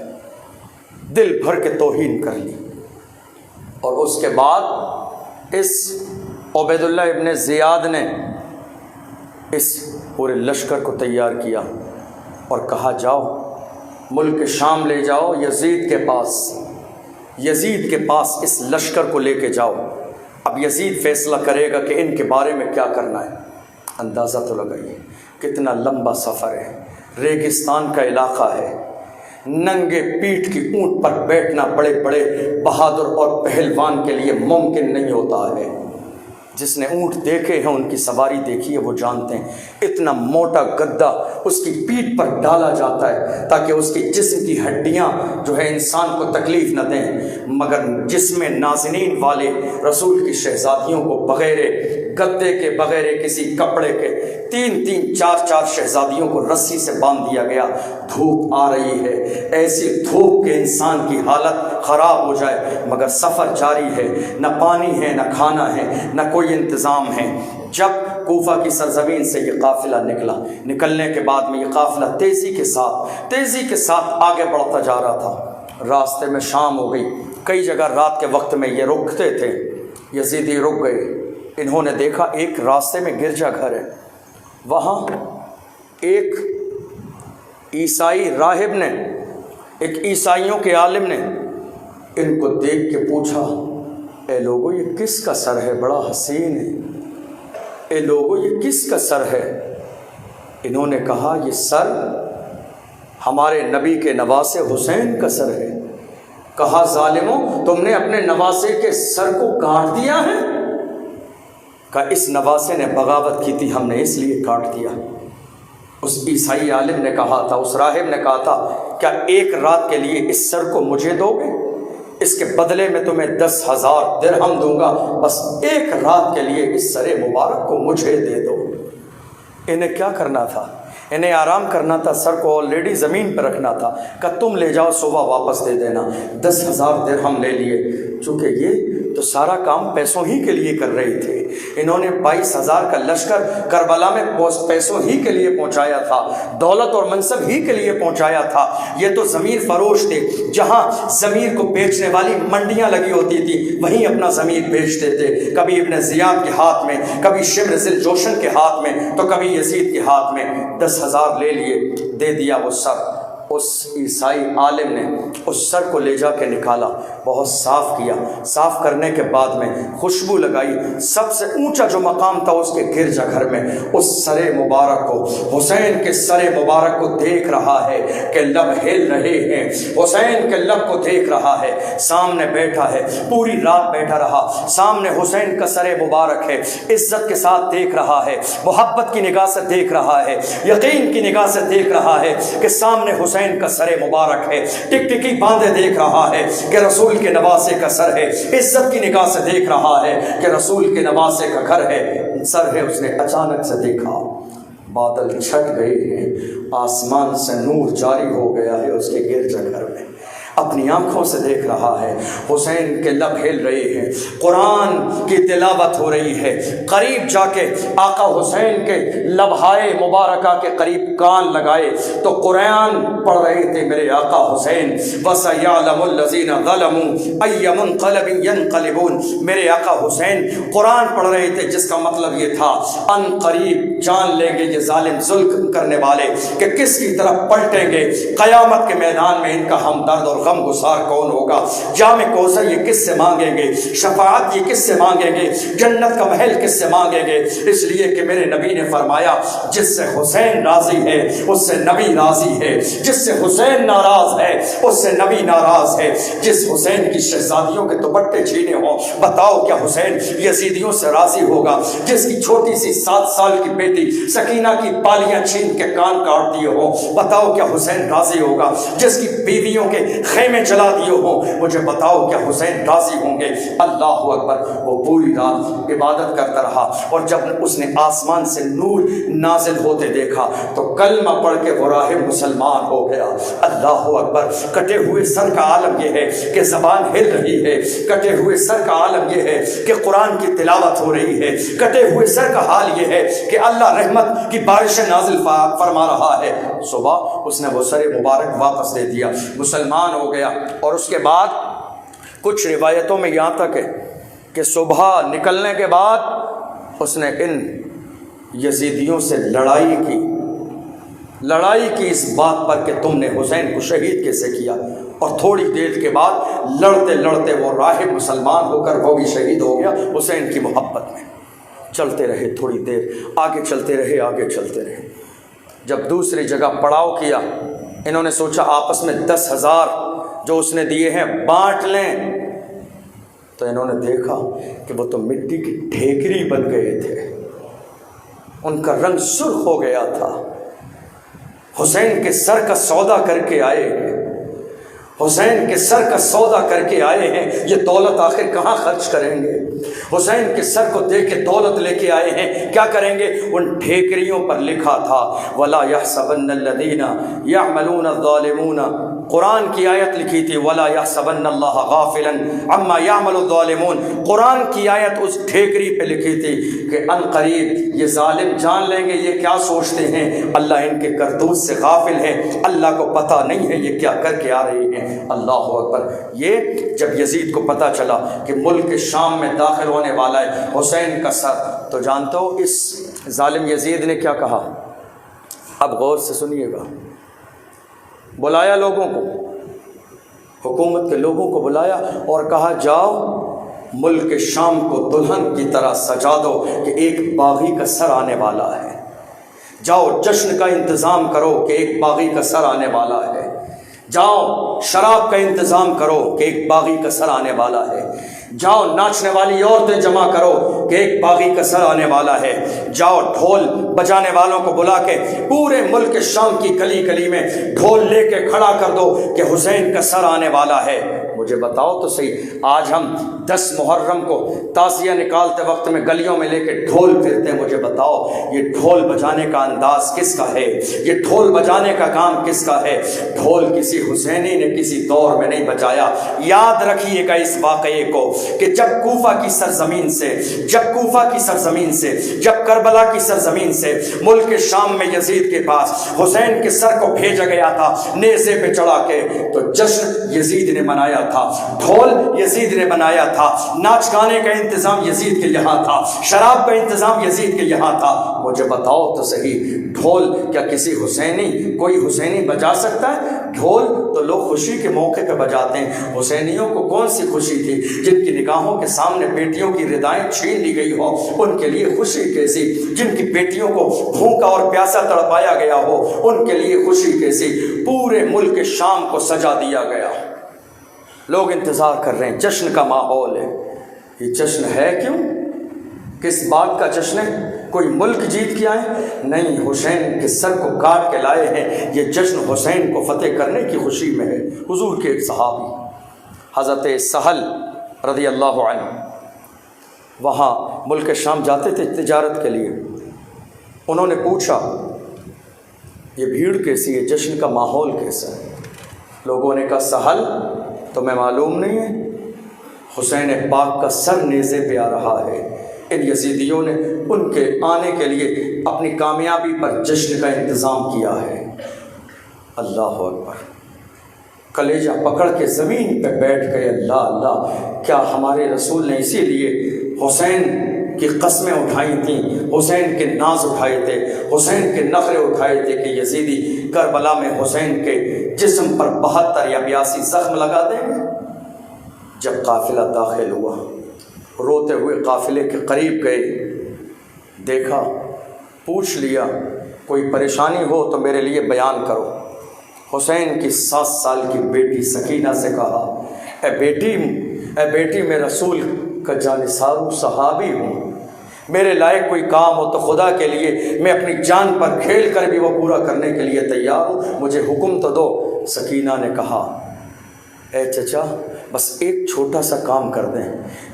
دل بھر کے توہین کر لی۔ اور اس کے بعد اس عبید اللہ ابن زیاد نے اس پورے لشکر کو تیار کیا اور کہا، جاؤ ملک شام لے جاؤ، یزید کے پاس اس لشکر کو لے کے جاؤ، اب یزید فیصلہ کرے گا کہ ان کے بارے میں کیا کرنا ہے۔ اندازہ تو لگائیے کتنا لمبا سفر ہے، ریگستان کا علاقہ ہے، ننگے پیٹھ کی اونٹ پر بیٹھنا بڑے بڑے بہادر اور پہلوان کے لیے ممکن نہیں ہوتا ہے۔ جس نے اونٹ دیکھے ہیں، ان کی سواری دیکھی ہے، وہ جانتے ہیں اتنا موٹا گدا اس کی پیٹھ پر ڈالا جاتا ہے تاکہ اس کی جسم کی ہڈیاں جو ہے انسان کو تکلیف نہ دیں، مگر جسم نازنین والے رسول کی شہزادیوں کو بغیر گدے کے، بغیر کسی کپڑے کے، 3 4 شہزادیوں کو رسی سے باندھ دیا گیا۔ دھوپ آ رہی ہے، ایسی دھوپ کہ انسان کی حالت خراب ہو جائے، مگر سفر جاری ہے، نہ پانی ہے، نہ کھانا ہے، نہ کوئی انتظام ہے۔ جب کوفہ کی سرزمین سے یہ قافلہ نکلنے کے بعد میں یہ قافلہ تیزی کے ساتھ آگے بڑھتا جا رہا تھا۔ راستے میں شام ہو گئی، کئی جگہ رات کے وقت میں یہ رکتے تھے، یزیدی رک گئے۔ انہوں نے دیکھا ایک راستے میں گرجا گھر ہے، وہاں ایک عیسائی راہب نے، ایک عیسائیوں کے عالم نے ان کو دیکھ کے پوچھا، اے لوگو یہ کس کا سر ہے؟ بڑا حسین ہے۔ اے لوگو یہ کس کا سر ہے؟ انہوں نے کہا، یہ سر ہمارے نبی کے نواسے حسین کا سر ہے۔ کہا، ظالموں، تم نے اپنے نواسے کے سر کو کاٹ دیا ہے؟ کہا، اس نواسے نے بغاوت کی تھی، ہم نے اس لیے کاٹ دیا۔ اس عیسائی عالم نے کہا تھا، اس راہب نے کہا تھا، کیا ایک رات کے لیے اس سر کو مجھے دو گے؟ اس کے بدلے میں تمہیں 10,000 درہم دوں گا، بس ایک رات کے لیے اس سر مبارک کو مجھے دے دو۔ انہیں کیا کرنا تھا؟ انہیں آرام کرنا تھا، سر کو آلریڈی زمین پہ رکھنا تھا۔ کہ تم لے جاؤ، صبح واپس دے دینا۔ 10,000 درہم لے لیے، چونکہ یہ تو سارا کام پیسوں ہی کے لیے کر رہے تھے۔ انہوں نے 22,000 کا لشکر کربلا میں پیسوں ہی کے لیے پہنچایا تھا، دولت اور منصب ہی کے لیے پہنچایا تھا۔ یہ تو ضمیر فروش تھے، جہاں ضمیر کو بیچنے والی منڈیاں لگی ہوتی تھی، وہیں اپنا ضمیر بیچتے تھے، کبھی ابن زیاد کے ہاتھ میں، کبھی شمر ذی الجوشن کے ہاتھ میں، تو کبھی یزید کے ہاتھ میں۔ 10,000 لے لیے، دے دیا وہ سر۔ اس عیسائی عالم نے اس سر کو لے جا کے نکالا، بہت صاف کیا، صاف کرنے کے بعد میں خوشبو لگائی۔ سب سے اونچا جو مقام تھا اس کے گرجا گھر میں، اس سر مبارک کو، حسین کے سر مبارک کو دیکھ رہا ہے کہ لب ہل رہے ہیں، حسین کے لب کو دیکھ رہا ہے، سامنے بیٹھا ہے، پوری رات بیٹھا رہا، سامنے حسین کا سر مبارک ہے، عزت کے ساتھ دیکھ رہا ہے، محبت کی نگاہ سے دیکھ رہا ہے، یقین کی نگاہ سے دیکھ رہا ہے کہ سامنے حسین کا سر مبارک ہے، ٹک ٹکی باندھے دیکھ رہا ہے کہ رسول کے نواسے کا سر ہے، عزت کی نگاہ سے دیکھ رہا ہے کہ رسول کے نواسے کا گھر ہے، سر ہے۔ اس نے اچانک سے دیکھا بادل چھٹ گئے ہیں، آسمان سے نور جاری ہو گیا ہے اس کے گرجا گھر میں۔ اپنی آنکھوں سے دیکھ رہا ہے، حسین کے لب ہل رہے ہیں، قرآن کی تلاوت ہو رہی ہے، قریب جا کے آقا حسین کے لبہائے مبارکہ کے قریب کان لگائے تو قرآن پڑھ رہے تھے میرے آقا حسین، وَسَيَعْلَمُ الَّذِينَ ظَلَمُوا أَيَّ مُنقَلَبٍ يَنقَلِبُونَ، میرے آقا حسین قرآن پڑھ رہے تھے جس کا مطلب یہ تھا ان قریب جان لیں گے یہ ظالم ظلم کرنے والے کہ کس کی طرف پلٹیں گے، قیامت کے میدان میں ان کا ہمدرد اور غم گسار کون ہوگا، جام کوثر یہ کس سے مانگیں گے، شفاعت یہ کس سے مانگیں گے، جنت کا محل کس سے مانگیں گے، اس لیے کہ میرے نبی نے فرمایا جس سے حسین راضی ہے اس سے نبی راضی ہے، جس سے حسین ناراض ہے اس سے نبی ناراض ہے، جس حسین کی شہزادیوں کے دوپٹے چھینے ہوں بتاؤ کیا حسین یزیدیوں سے راضی ہوگا، جس کی چھوٹی سی 7 سال کی بیٹی سکینہ کی بالیاں چھین کے کان کاٹ دیے ہوں بتاؤ کیا حسین راضی ہوگا، جس کی بیویوں کے خیمے جلا دیے ہوں مجھے بتاؤ کیا حسین راضی ہوں گے۔ اللہ اکبر، وہ پوری رات عبادت کرتا رہا اور جب اس نے آسمان سے نور نازل ہوتے دیکھا تو کلمہ پڑھ کے وہ راہب مسلمان ہو گیا۔ اللہ اکبر، کٹے ہوئے سر کا عالم یہ ہے کہ زبان ہل رہی ہے، کٹے ہوئے سر کا عالم یہ ہے کہ قرآن کی تلاوت ہو رہی ہے، کٹے ہوئے سر کا حال یہ ہے کہ اللہ رحمت کی بارش نازل فرما رہا ہے۔ صبح اس نے وہ سر مبارک واپس دے دیا، مسلمان ہو گیا۔ اور اس کے بعد کچھ روایتوں میں یہاں تک ہے کہ صبح نکلنے کے بعد اس نے ان یزیدیوں سے لڑائی کی اس بات پر کہ تم نے حسین کو شہید کیسے کیا، اور تھوڑی دیر کے بعد لڑتے لڑتے وہ راہب مسلمان ہو کر وہ بھی شہید ہو گیا حسین کی محبت میں۔ چلتے رہے تھوڑی دیر، آگے چلتے رہے۔ جب دوسری جگہ پڑاؤ کیا انہوں نے سوچا آپس میں 10,000 جو اس نے دیے ہیں بانٹ لیں، تو انہوں نے دیکھا کہ وہ تو مٹی کی ڈھیکری بن گئے تھے، ان کا رنگ سرخ ہو گیا تھا۔ حسین کے سر کا سودا کر کے آئے ہیں، حسین کے سر کا سودا کر کے آئے ہیں، یہ دولت آخر کہاں خرچ کریں گے؟ حسین کے سر کو دے کے دولت لے کے آئے ہیں، کیا کریں گے؟ ان ٹھیکریوں پر لکھا تھا وَلَا يَحْسَبَنَّ الَّذِينَ يَعْمَلُونَ الظَّالِمُونَ، قرآن کی آیت لکھی تھی وَلَا يَحْسَبَنَّ اللَّهَ غَافِلًا عَمَّا يَعْمَلُ الظَّالِمُونَ، قرآن کی آیت اس ٹھیکری پہ لکھی تھی کہ ان قریب یہ ظالم جان لیں گے یہ کیا سوچتے ہیں، اللہ ان کے کرتوت سے غافل ہے، اللہ کو پتہ نہیں ہے یہ کیا کر کے آ رہے ہیں۔ اللہ اکبر، یہ جب یزید کو پتہ چلا کہ ملک شام میں داخل ہونے والا ہے حسین کا سر، تو جانتے ہو اس ظالم یزید نے کیا کہا؟ اب غور سے سنیے گا۔ بلایا لوگوں کو، حکومت کے لوگوں کو بلایا اور کہا جاؤ ملک شام کو دلہن کی طرح سجا دو کہ ایک باغی کا سر آنے والا ہے، جاؤ جشن کا انتظام کرو کہ ایک باغی کا سر آنے والا ہے، جاؤ شراب کا انتظام کرو کہ ایک باغی کا سر آنے والا ہے، جاؤ ناچنے والی عورتیں جمع کرو کہ ایک باغی کا سر آنے والا ہے، جاؤ ڈھول بجانے والوں کو بلا کے پورے ملک شام کی گلی گلی میں ڈھول لے کے کھڑا کر دو کہ حسین کا سر آنے والا ہے۔ مجھے بتاؤ تو صحیح، آج ہم 10 محرم کو تعزیہ نکالتے وقت میں گلیوں میں لے کے ڈھول پھرتے ہیں، مجھے بتاؤ یہ ڈھول بجانے کا انداز کس کا ہے، یہ ڈھول بجانے کا کام کس کا ہے؟ ڈھول کسی حسینی نے کسی دور میں نہیں بجایا۔ یاد رکھیے گا اس واقعے کو کہ جب کوفہ کی سرزمین سے جب کربلا کی سرزمین سے ملک شام میں یزید کے پاس حسین کے سر کو بھیجا گیا تھا نیزے پہ چڑھا کے، تو جشن یزید نے منایا تھا، ڈھول یزید نے بنایا تھا، ناچ گانے کا انتظام یزید کے یہاں تھا، شراب کا انتظام یزید کے یہاں تھا۔ مجھے بتاؤ تو صحیح، ڈھول کیا کوئی حسینی بجا سکتا ہے؟ ڈھول تو لوگ خوشی کے موقع پہ بجاتے ہیں، حسینیوں کو کون سی خوشی تھی؟ جن کی نگاہوں کے سامنے بیٹیوں کی ردائیں چھین لی گئی ہو ان کے لیے خوشی کیسی؟ جن کی بیٹیوں کو بھوکا اور پیاسا تڑپایا گیا ہو ان کے لیے خوشی کیسی؟ پورے ملک شام کو سجا دیا گیا، لوگ انتظار کر رہے ہیں، جشن کا ماحول ہے۔ یہ جشن ہے کیوں؟ کس بات کا جشن ہے؟ کوئی ملک جیت کے آئے؟ نہیں، حسین کے سر کو کاٹ کے لائے ہیں۔ یہ جشن حسین کو فتح کرنے کی خوشی میں ہے۔ حضور کے ایک صحابی حضرت سہل رضی اللہ عنہ وہاں ملک شام جاتے تھے تجارت کے لیے، انہوں نے پوچھا یہ بھیڑ کیسی ہے، جشن کا ماحول کیسا ہے؟ لوگوں نے کہا سہل تمہیں معلوم نہیں ہے حسین پاک کا سر نیزے پہ آ رہا ہے۔ ان یزیدیوں نے ان کے آنے کے لیے اپنی کامیابی پر جشن کا انتظام کیا ہے۔ اللہ اکبر، کلیجہ پکڑ کے زمین پہ بیٹھ گئے۔ اللہ اللہ، کیا ہمارے رسول نے اسی لیے حسین کی قسمیں اٹھائی تھیں، حسین کے ناز اٹھائے تھے، حسین کے نخرے اٹھائے تھے کہ یزیدی کربلا میں حسین کے جسم پر 72 یا 82 زخم لگا دیں گے؟ جب قافلہ داخل ہوا، روتے ہوئے قافلے کے قریب گئے، دیکھا، پوچھ لیا کوئی پریشانی ہو تو میرے لیے بیان کرو۔ حسین کی 7 سال کی بیٹی سکینہ سے کہا، اے بیٹی میں رسول کا جانثار صحابی ہوں، میرے لائق کوئی کام ہو تو خدا کے لیے میں اپنی جان پر کھیل کر بھی وہ پورا کرنے کے لیے تیار ہوں، مجھے حکم تو دو۔ سکینہ نے کہا، اے چچا بس ایک چھوٹا سا کام کر دیں،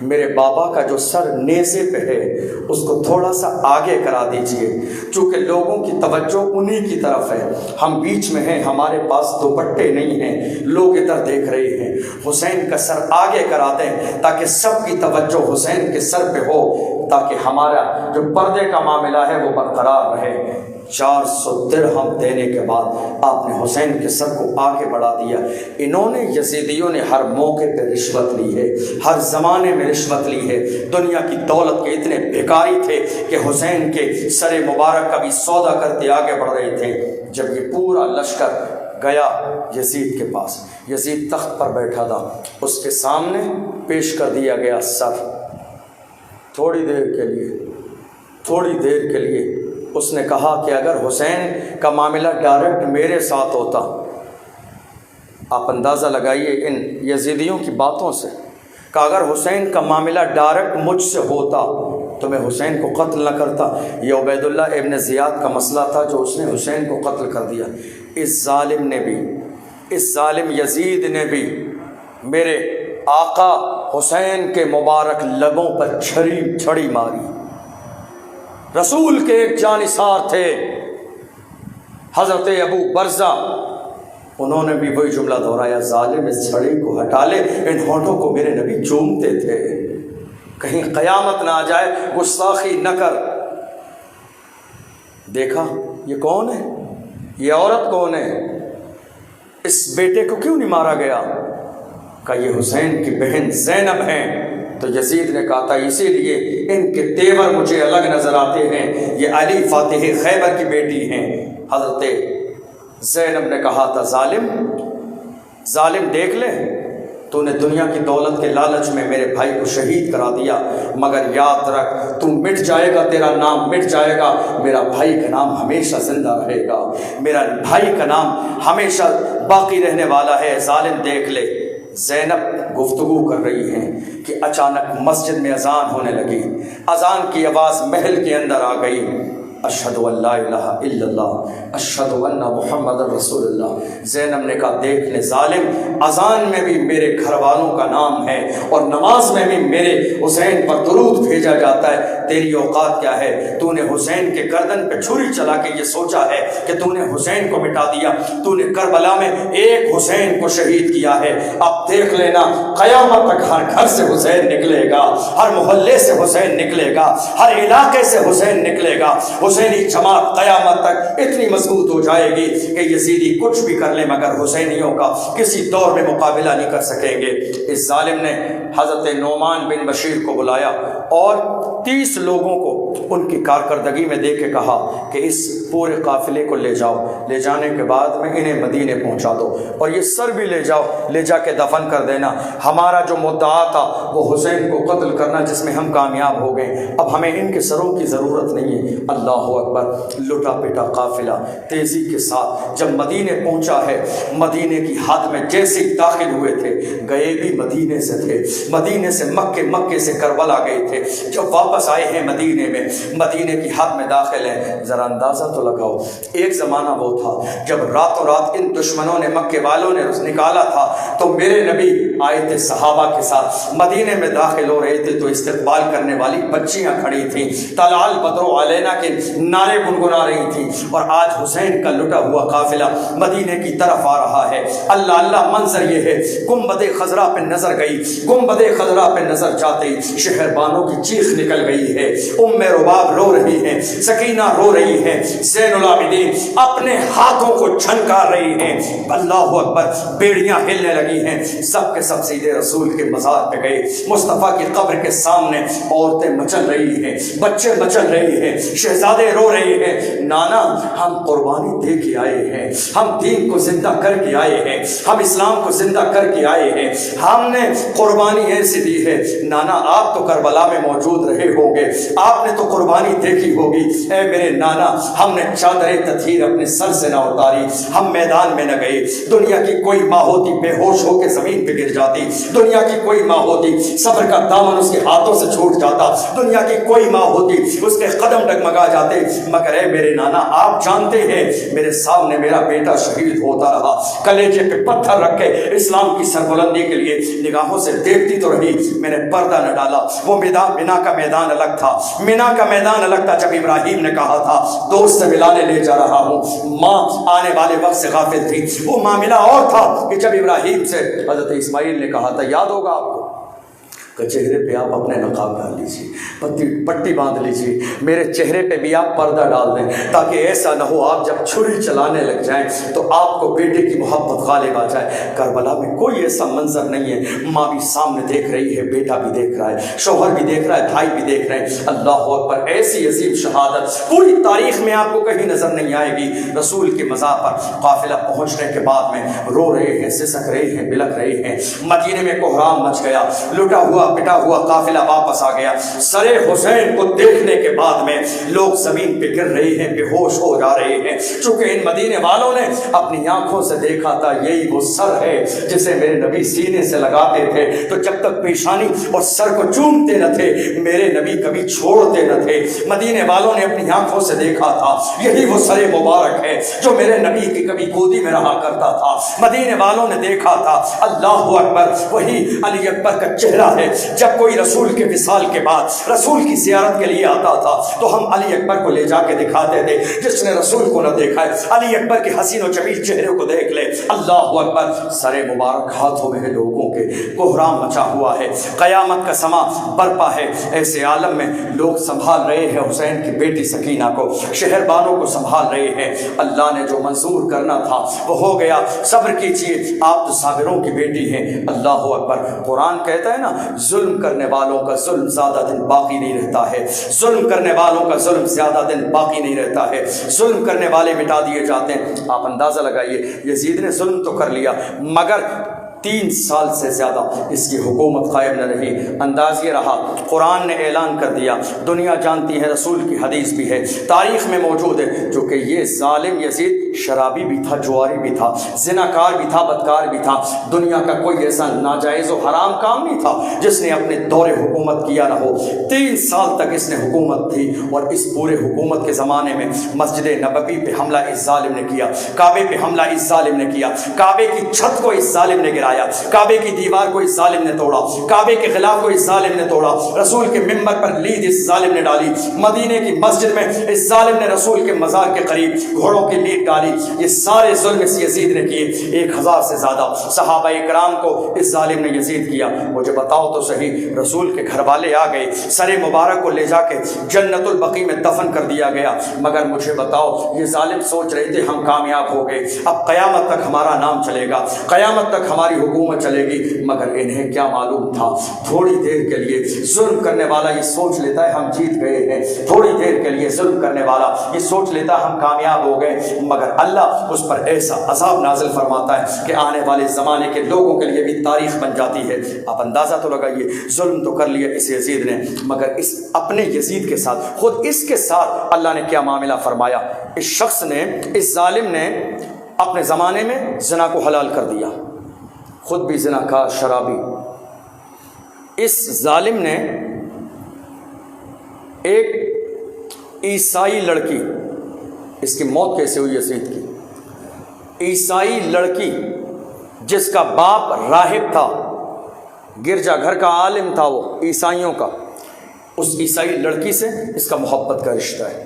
میرے بابا کا جو سر نیزے پہ ہے اس کو تھوڑا سا آگے کرا دیجئے، چونکہ لوگوں کی توجہ انہی کی طرف ہے، ہم بیچ میں ہیں، ہمارے پاس دوپٹے نہیں ہیں، لوگ ادھر دیکھ رہے ہیں، حسین کا سر آگے کرا دیں تاکہ سب کی توجہ حسین کے سر پہ ہو، تاکہ ہمارا جو پردے کا معاملہ ہے وہ برقرار رہے۔ 400 درہم دینے کے بعد آپ نے حسین کے سر کو آگے بڑھا دیا۔ انہوں نے یزیدیوں نے ہر موقع پہ رشوت لی ہے، ہر زمانے میں رشوت لی ہے، دنیا کی دولت کے اتنے بھکاری تھے کہ حسین کے سر مبارک کا بھی سودا کرتے آگے بڑھ رہے تھے۔ جب یہ پورا لشکر گیا یزید کے پاس، یزید تخت پر بیٹھا تھا، اس کے سامنے پیش کر دیا گیا سر۔ تھوڑی دیر کے لیے اس نے کہا کہ اگر حسین کا معاملہ ڈائریکٹ میرے ساتھ ہوتا، آپ اندازہ لگائیے ان یزیدیوں کی باتوں سے، کہ اگر حسین کا معاملہ ڈائریکٹ مجھ سے ہوتا تو میں حسین کو قتل نہ کرتا۔ یہ عبید اللہ ابن زیاد کا مسئلہ تھا جو اس نے حسین کو قتل کر دیا۔ اس ظالم یزید نے بھی میرے آقا حسین کے مبارک لبوں پر چھڑی ماری۔ رسول کے ایک جانثار تھے حضرت ابو برزہ، انہوں نے بھی وہی جملہ دہرایا، ظالم اس چھڑی کو ہٹا لے، ان ہونٹوں کو میرے نبی چومتے تھے، کہیں قیامت نہ آ جائے، گستاخی نہ کر۔ دیکھا یہ کون ہے، یہ عورت کون ہے، اس بیٹے کو کیوں نہیں مارا گیا؟ کہ یہ حسین کی بہن زینب ہیں۔ تو یزید نے کہا تھا اسی لیے ان کے تیور مجھے الگ نظر آتے ہیں، یہ علی فاتح خیبر کی بیٹی ہیں۔ حضرت زینب نے کہا تھا ظالم دیکھ لے، تو نے دنیا کی دولت کے لالچ میں میرے بھائی کو شہید کرا دیا، مگر یاد رکھ تو مٹ جائے گا، تیرا نام مٹ جائے گا، میرا بھائی کا نام ہمیشہ زندہ رہے گا، میرا بھائی کا نام ہمیشہ باقی رہنے والا ہے۔ ظالم دیکھ لے۔ زینب گفتگو کر رہی ہیں کہ اچانک مسجد میں اذان ہونے لگی، اذان کی آواز محل کے اندر آ گئی، اشہد ان لا الہ الا اللہ اشہد ان محمد رسول اللہ۔ زینب نے کہا دیکھ لے ظالم، اذان میں بھی میرے گھر والوں کا نام ہے اور نماز میں بھی میرے حسین پر درود بھیجا جاتا ہے، تیری اوقات کیا ہے؟ تو نے حسین کے گردن پہ چھری چلا کے یہ سوچا ہے کہ تو نے حسین کو مٹا دیا، تو نے کربلا میں ایک حسین کو شہید کیا ہے، اب دیکھ لینا قیامت تک ہر گھر سے حسین نکلے گا، ہر محلے سے حسین نکلے گا، ہر علاقے سے حسین نکلے گا، حسینی جماعت قیامت تک اتنی مضبوط ہو جائے گی کہ یزیدی کچھ بھی کر لیں مگر حسینیوں کا کسی دور میں مقابلہ نہیں کر سکیں گے۔ اس ظالم نے حضرت نعمان بن بشیر کو بلایا اور 30 لوگوں کو ان کی کارکردگی میں دیکھ کے کہا کہ اس پورے قافلے کو لے جاؤ، لے جانے کے بعد میں انہیں مدینے پہنچا دو اور یہ سر بھی لے جاؤ، لے جا کے دفن کر دینا، ہمارا جو مدعا تھا وہ حسین کو قتل کرنا جس میں ہم کامیاب ہو گئے، اب ہمیں ان کے سروں کی ضرورت نہیں ہے۔ اللہ اکبر۔ لٹا پٹا قافلہ تیزی کے ساتھ جب مدینے پہنچا ہے، مدینے کی حد میں جیسے داخل ہوئے تھے، گئے بھی مدینے سے تھے، مدینے سے مکے سے کربلا گئے تھے، جب واپس آئے ہیں مدینے میں مدینے کی حد میں داخل ہیں۔ ذرا اندازہ تو لگاؤ، ایک زمانہ وہ تھا جب راتوں رات ان دشمنوں نے، مکے والوں نے نکالا تھا تو میرے نبی آئے تھے صحابہ کے ساتھ، مدینے میں داخل ہو رہے تھے تو استقبال کرنے والی بچیاں کھڑی تھیں، طلع البدر علینا کے نعرے گنگنا رہی تھیں، اور آج حسین کا لٹا ہوا قافلہ مدینے کی طرف آ رہا ہے۔ اللہ اللہ منظر یہ ہے، گنبد خضرا پہ نظر گئی، گنبد خضرا پہ نظر جاتے ہی شہر بانوں کی چیخ نکل گئی ہے، ام رباب رو رہی ہے، سکینہ رو رہی ہے، زین العابدین اپنے ہاتھوں کو چھنکار رہی ہیں، اللہ اکبر، بیڑیاں ہلنے لگی ہیں، سب کے سب سیدھے رسول کے مزار پہ گئے، مصطفیٰ کی قبر کے سامنے عورتیں مچل رہی ہیں، بچے مچل رہے ہیں، شہزادے رو رہے ہیں، نانا ہم قربانی دے کے آئے ہیں، ہم دین کو زندہ کر کے آئے ہیں، ہم اسلام کو زندہ کر کے آئے ہیں، ہم نے قربانی ایسی دی ہے، نانا آپ تو کربلا میں موجود رہے ہوگے، آپ نے تو قربانی دیکھی ہوگی، اے میرے نانا ہم نے چادر تطہیر اپنے سر سے نہ اتاری، ہم میدان میں نہ گئے، دنیا کی کوئی ماں ہوتی بے ہوش ہو کے زمین پہ گر جاتی، دنیا کی کوئی ماں ہوتی صبر کا دامن اس کے ہاتھوں سے چھوٹ جاتا، دنیا کی کوئی ماں ہوتی اس کے قدم ڈگمگا جاتے، مگر اے میرے نانا آپ جانتے ہیں میرے سامنے میرا بیٹا شہید ہوتا رہا، کلیجے پہ پتھر رکھ کے اسلام کی سربلندی کے لیے نگاہوں سے دیکھتی تو رہی، میں نے پردہ نہ ڈالا۔ وہ میدان مینا کا میدان الگ تھا، مینا کا میدان الگ تھا جب ابراہیم نے کہا تھا دوست سے ملانے لے جا رہا ہوں، ماں آنے والے وقت سے غافل تھی، وہ معاملہ اور تھا کہ جب ابراہیم سے حضرت اسماعیل نے کہا تھا، یاد ہوگا آپ کو کہ چہرے پہ آپ اپنے نقاب ڈال لیجیے، پٹی باندھ لیجیے، میرے چہرے پہ بھی آپ پردہ ڈال دیں تاکہ ایسا نہ ہو آپ جب چھری چلانے لگ جائیں تو آپ کو بیٹے کی محبت غالب آ جائے۔ کربلا میں کوئی ایسا منظر نہیں ہے، ماں بھی سامنے دیکھ رہی ہے، بیٹا بھی دیکھ رہا ہے، شوہر بھی دیکھ رہا ہے، بھائی بھی دیکھ رہے ہیں، اللہ اکبر، ایسی عظیم شہادت پوری تاریخ میں آپ کو کہیں نظر نہیں آئے گی۔ رسول کے مزار پر قافلہ پہنچنے کے بعد میں رو رہے ہیں، سسک رہے ہیں، بلک رہے ہیں، مدینے میں کوہرام مچ گیا، لٹا ہوا پٹا ہوا قافلہ واپس آ گیا، سر حسین کو دیکھنے کے بعد میں لوگ زمین پہ گر رہے ہیں، بے ہوش ہو جا رہے ہیں، چونکہ ان مدینے والوں نے اپنی آنکھوں سے دیکھا تھا یہی وہ سر ہے جسے میرے نبی سینے سے لگاتے تھے، تو جب تک پیشانی اور سر کو چومتے نہ تھے میرے نبی کبھی چھوڑتے نہ تھے۔ مدینے والوں نے اپنی آنکھوں سے دیکھا تھا یہی وہ سر مبارک ہے جو میرے نبی کی کبھی گودی میں رہا کرتا تھا، مدینے والوں نے دیکھا تھا، اللہ اکبر، وہی علی اکبر کا چہرہ ہے۔ جب کوئی رسول کے وصال کے بعد رسول کی زیارت کے لیے آتا تھا تو ہم علی اکبر کو لے جا کے دکھاتے تھے، جس نے رسول کو نہ دیکھا ہے علی اکبر کے حسین و جمیل چہرے کو دیکھ لے، اللہ اکبر، سر مبارک ہاتھوں میں ہے لوگوں کے، کوہرام مچا ہوا ہے، قیامت کا سما برپا ہے، ایسے عالم میں لوگ سنبھال رہے ہیں حسین کی بیٹی سکینہ کو، شہر بانوں کو سنبھال رہے ہیں، اللہ نے جو منظور کرنا تھا وہ ہو گیا، صبر کیجیے، آپ تو صابروں کی بیٹی ہیں، اللہ اکبر۔ قرآن کہتا ہے نا، ظلم کرنے والوں کا ظلم زیادہ دن باقی نہیں رہتا ہے، ظلم کرنے والوں کا ظلم زیادہ دن باقی نہیں رہتا ہے، ظلم کرنے والے مٹا دیے جاتے ہیں۔ آپ اندازہ لگائیے، یزید نے ظلم تو کر لیا مگر 3 سال سے زیادہ اس کی حکومت قائم نہ رہی، انداز یہ رہا، قرآن نے اعلان کر دیا، دنیا جانتی ہے، رسول کی حدیث بھی ہے، تاریخ میں موجود ہے، جو کہ یہ ظالم یزید شرابی بھی تھا، جواری بھی تھا، زناکار بھی تھا، بدکار بھی تھا، دنیا کا کوئی ایسا ناجائز و حرام کام نہیں تھا جس نے اپنے دور حکومت کیا نہ ہو۔ 3 سال تک اس نے حکومت تھی، اور اس پورے حکومت کے زمانے میں مسجد نبوی پہ حملہ اس ظالم نے کیا، کعبے پہ حملہ اس ظالم نے کیا، کعبے کی چھت کو اس ظالم نے گرایا، کعبے کی دیوار کو اس ظالم نے توڑا، کعبے کے غلاف کو اس ظالم نے توڑا، رسول کے منبر پر لید اس ظالم نے ڈالی، مدینے کی مسجد میں اس ظالم نے رسول کے مزار کے قریب گھوڑوں کی لید ڈالی، یہ سارے ظلم اس یزید نے کیے، 1000 سے زیادہ صحابہ اکرام کو اس ظالم نے یزید کیا۔ مجھے بتاؤ تو صحیح، رسول کے گھر والے آ گئے، سر مبارک کو لے جا کے جنت البقیع میں دفن کر دیا گیا، مگر مجھے بتاؤ یہ ظالم سوچ رہے تھے ہم کامیاب ہو گئے، اب قیامت تک ہمارا نام چلے گا، قیامت تک ہماری حکومت چلے گی، مگر انہیں کیا معلوم تھا تھوڑی دیر کے لیے ظلم کرنے والا یہ سوچ لیتا ہے ہم جیت گئے ہیں، تھوڑی دیر کے لیے ظلم کرنے والا یہ سوچ لیتا ہے ہم کامیاب ہو گئے، مگر اللہ اس پر ایسا عذاب نازل فرماتا ہے کہ آنے والے زمانے کے لوگوں کے لیے بھی تاریخ بن جاتی ہے۔ آپ اندازہ تو لگائیے، ظلم تو کر لیا اس یزید نے، مگر اس اپنے یزید کے ساتھ، خود اس کے ساتھ اللہ نے کیا معاملہ فرمایا۔ اس شخص نے، اس ظالم نے اپنے زمانے میں زنا کو حلال کر دیا، خود بھی زنا کا شرابی۔ اس ظالم نے ایک عیسائی لڑکی، اس کی موت کیسے ہوئی یزید کی؟ عیسائی لڑکی جس کا باپ راہب تھا، گرجا گھر کا عالم تھا، وہ عیسائیوں کا، اس عیسائی لڑکی سے اس کا محبت کا رشتہ ہے۔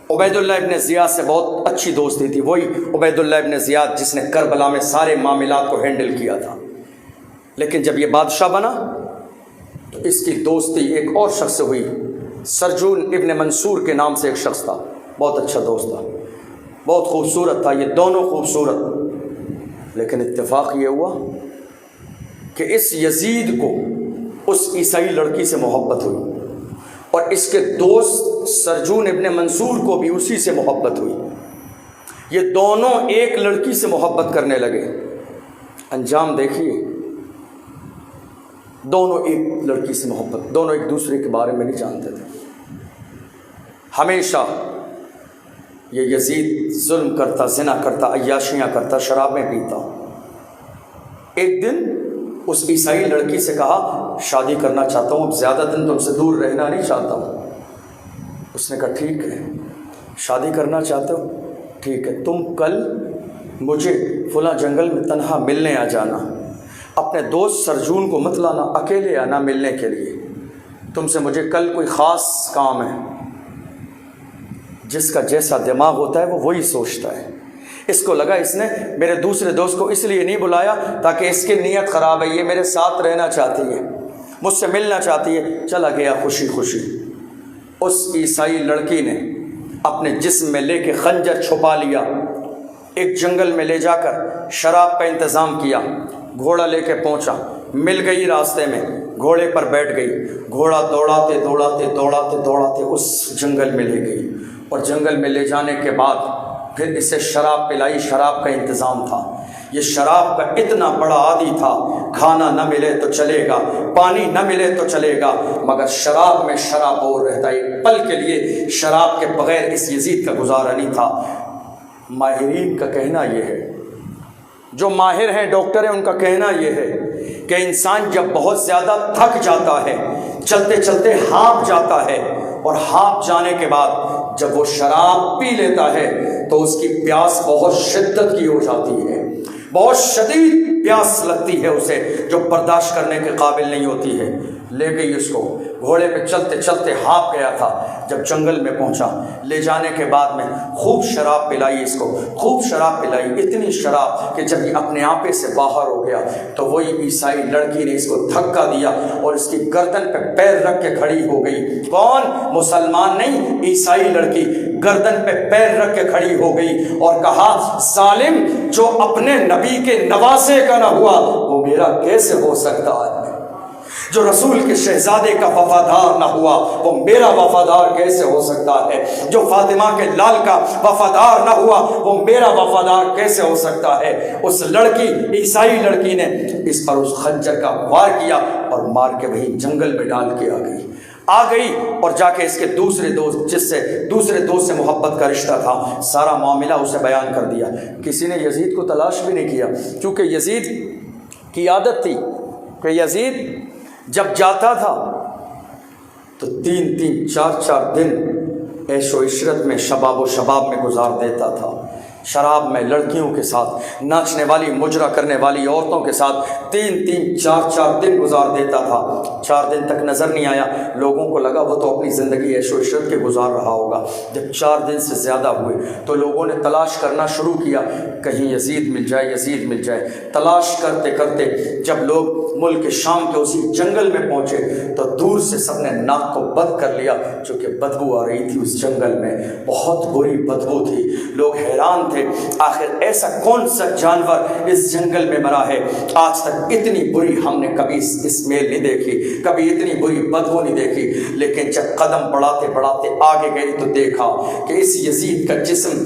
عبید اللہ ابن زیاد سے بہت اچھی دوستی تھی، وہی عبید اللہ ابن زیاد جس نے کربلا میں سارے معاملات کو ہینڈل کیا تھا، لیکن جب یہ بادشاہ بنا تو اس کی دوستی ایک اور شخص سے ہوئی، سرجون ابن منصور کے نام سے ایک شخص تھا، بہت اچھا دوست تھا، بہت خوبصورت تھا، یہ دونوں خوبصورت، لیکن اتفاق یہ ہوا کہ اس یزید کو اس عیسائی لڑکی سے محبت ہوئی، اور اس کے دوست سرجون ابن منصور کو بھی اسی سے محبت ہوئی۔ یہ دونوں ایک لڑکی سے محبت کرنے لگے، انجام دیکھیے، دونوں ایک لڑکی سے محبت، دونوں ایک دوسرے کے بارے میں نہیں جانتے تھے۔ ہمیشہ یہ یزید ظلم کرتا، زنا کرتا، عیاشیاں کرتا، شرابیں پیتا۔ ایک دن اس عیسائی لڑکی سے کہا شادی کرنا چاہتا ہوں، اب زیادہ دن تم سے دور رہنا نہیں چاہتا ہوں۔ اس نے کہا ٹھیک ہے، شادی کرنا چاہتے ہو، ٹھیک ہے، تم کل مجھے فلاں جنگل میں تنہا ملنے آ جانا، اپنے دوست سرجون کو مت لانا، اکیلے آنا ملنے کے لیے، تم سے مجھے کل کوئی خاص کام ہے۔ جس کا جیسا دماغ ہوتا ہے وہ وہی سوچتا ہے۔ اس کو لگا اس نے میرے دوسرے دوست کو اس لیے نہیں بلایا تاکہ اس کی نیت خراب ہے، یہ میرے ساتھ رہنا چاہتی ہے، مجھ سے ملنا چاہتی ہے، چلا گیا خوشی خوشی۔ اس عیسائی لڑکی نے اپنے جسم میں لے کے خنجر چھپا لیا، ایک جنگل میں لے جا کر شراب کا انتظام کیا، گھوڑا لے کے پہنچا، مل گئی راستے میں، گھوڑے پر بیٹھ گئی، گھوڑا دوڑاتے دوڑاتے دوڑاتے دوڑاتے اس جنگل میں لے گئی، اور جنگل میں لے جانے کے بعد پھر اسے شراب پلائی، شراب کا انتظام تھا۔ یہ شراب کا اتنا بڑا عادی تھا، کھانا نہ ملے تو چلے گا، پانی نہ ملے تو چلے گا، مگر شراب میں شراب اور رہتا، ایک پل کے لیے شراب کے بغیر اس یزید کا گزارا نہیں تھا۔ ماہرین کا کہنا یہ ہے، جو ماہر ہیں، ڈاکٹر ہیں، ان کا کہنا یہ ہے کہ انسان جب بہت زیادہ تھک جاتا ہے، چلتے چلتے ہانپ جاتا ہے، اور ہانپ جانے کے بعد جب وہ شراب پی لیتا ہے تو اس کی پیاس بہت شدت کی ہو جاتی ہے، بہت شدید پیاس لگتی ہے اسے، جو برداشت کرنے کے قابل نہیں ہوتی ہے۔ لے گئی اس کو، گھوڑے پہ چلتے چلتے ہانپ گیا تھا، جب جنگل میں پہنچا، لے جانے کے بعد میں خوب شراب پلائی اس کو، خوب شراب پلائی، اتنی شراب کہ جب یہ اپنے آپے سے باہر ہو گیا تو وہی عیسائی لڑکی نے اس کو دھکا دیا اور اس کی گردن پہ پیر رکھ کے کھڑی ہو گئی۔ کون؟ مسلمان نہیں، عیسائی لڑکی گردن پہ پیر رکھ کے کھڑی ہو گئی اور کہا ظالم، جو اپنے نبی کے نواسے کا نہ ہوا وہ میرا کیسے ہو سکتا ہے؟ جو رسول کے شہزادے کا وفادار نہ ہوا وہ میرا وفادار کیسے ہو سکتا ہے؟ جو فاطمہ کے لال کا وفادار نہ ہوا وہ میرا وفادار کیسے ہو سکتا ہے؟ اس لڑکی، عیسائی لڑکی نے اس پر اس خنجر کا وار کیا اور مار کے وہی جنگل میں ڈال کے آ گئی اور جا کے اس کے دوسرے دوست سے محبت کا رشتہ تھا، سارا معاملہ اسے بیان کر دیا۔ کسی نے یزید کو تلاش بھی نہیں کیا، کیونکہ یزید کی عادت تھی کہ یزید جب جاتا تھا تو 3 4 دن عیش و عشرت میں، شباب و شباب میں گزار دیتا تھا، شراب میں، لڑکیوں کے ساتھ، ناچنے والی، مجرا کرنے والی عورتوں کے ساتھ 3 4 دن گزار دیتا تھا۔ 4 دن تک نظر نہیں آیا، لوگوں کو لگا وہ تو اپنی زندگی عیش و عشرت کے گزار رہا ہوگا۔ جب 4 دن سے زیادہ ہوئے تو لوگوں نے تلاش کرنا شروع کیا، کہیں یزید مل جائے، یزید مل جائے۔ تلاش کرتے کرتے جب لوگ ملک شام کے اسی جنگل میں پہنچے تو دور سے سب نے ناک کو بند کر لیا، چونکہ بدبو آ رہی تھی اس جنگل میں، بہت بری بدبو تھی۔ لوگ حیران تھے، آخر ایسا کون سا جانور اس جنگل میں مرا ہے؟ آج تک اتنی بری ہم نے کبھی اسمیل نہیں دیکھی، کبھی اتنی بری بدبو نہیں دیکھی۔ لیکن جب قدم بڑھاتے بڑھاتے آگے گئی تو دیکھا کہ اس یزید کا جسم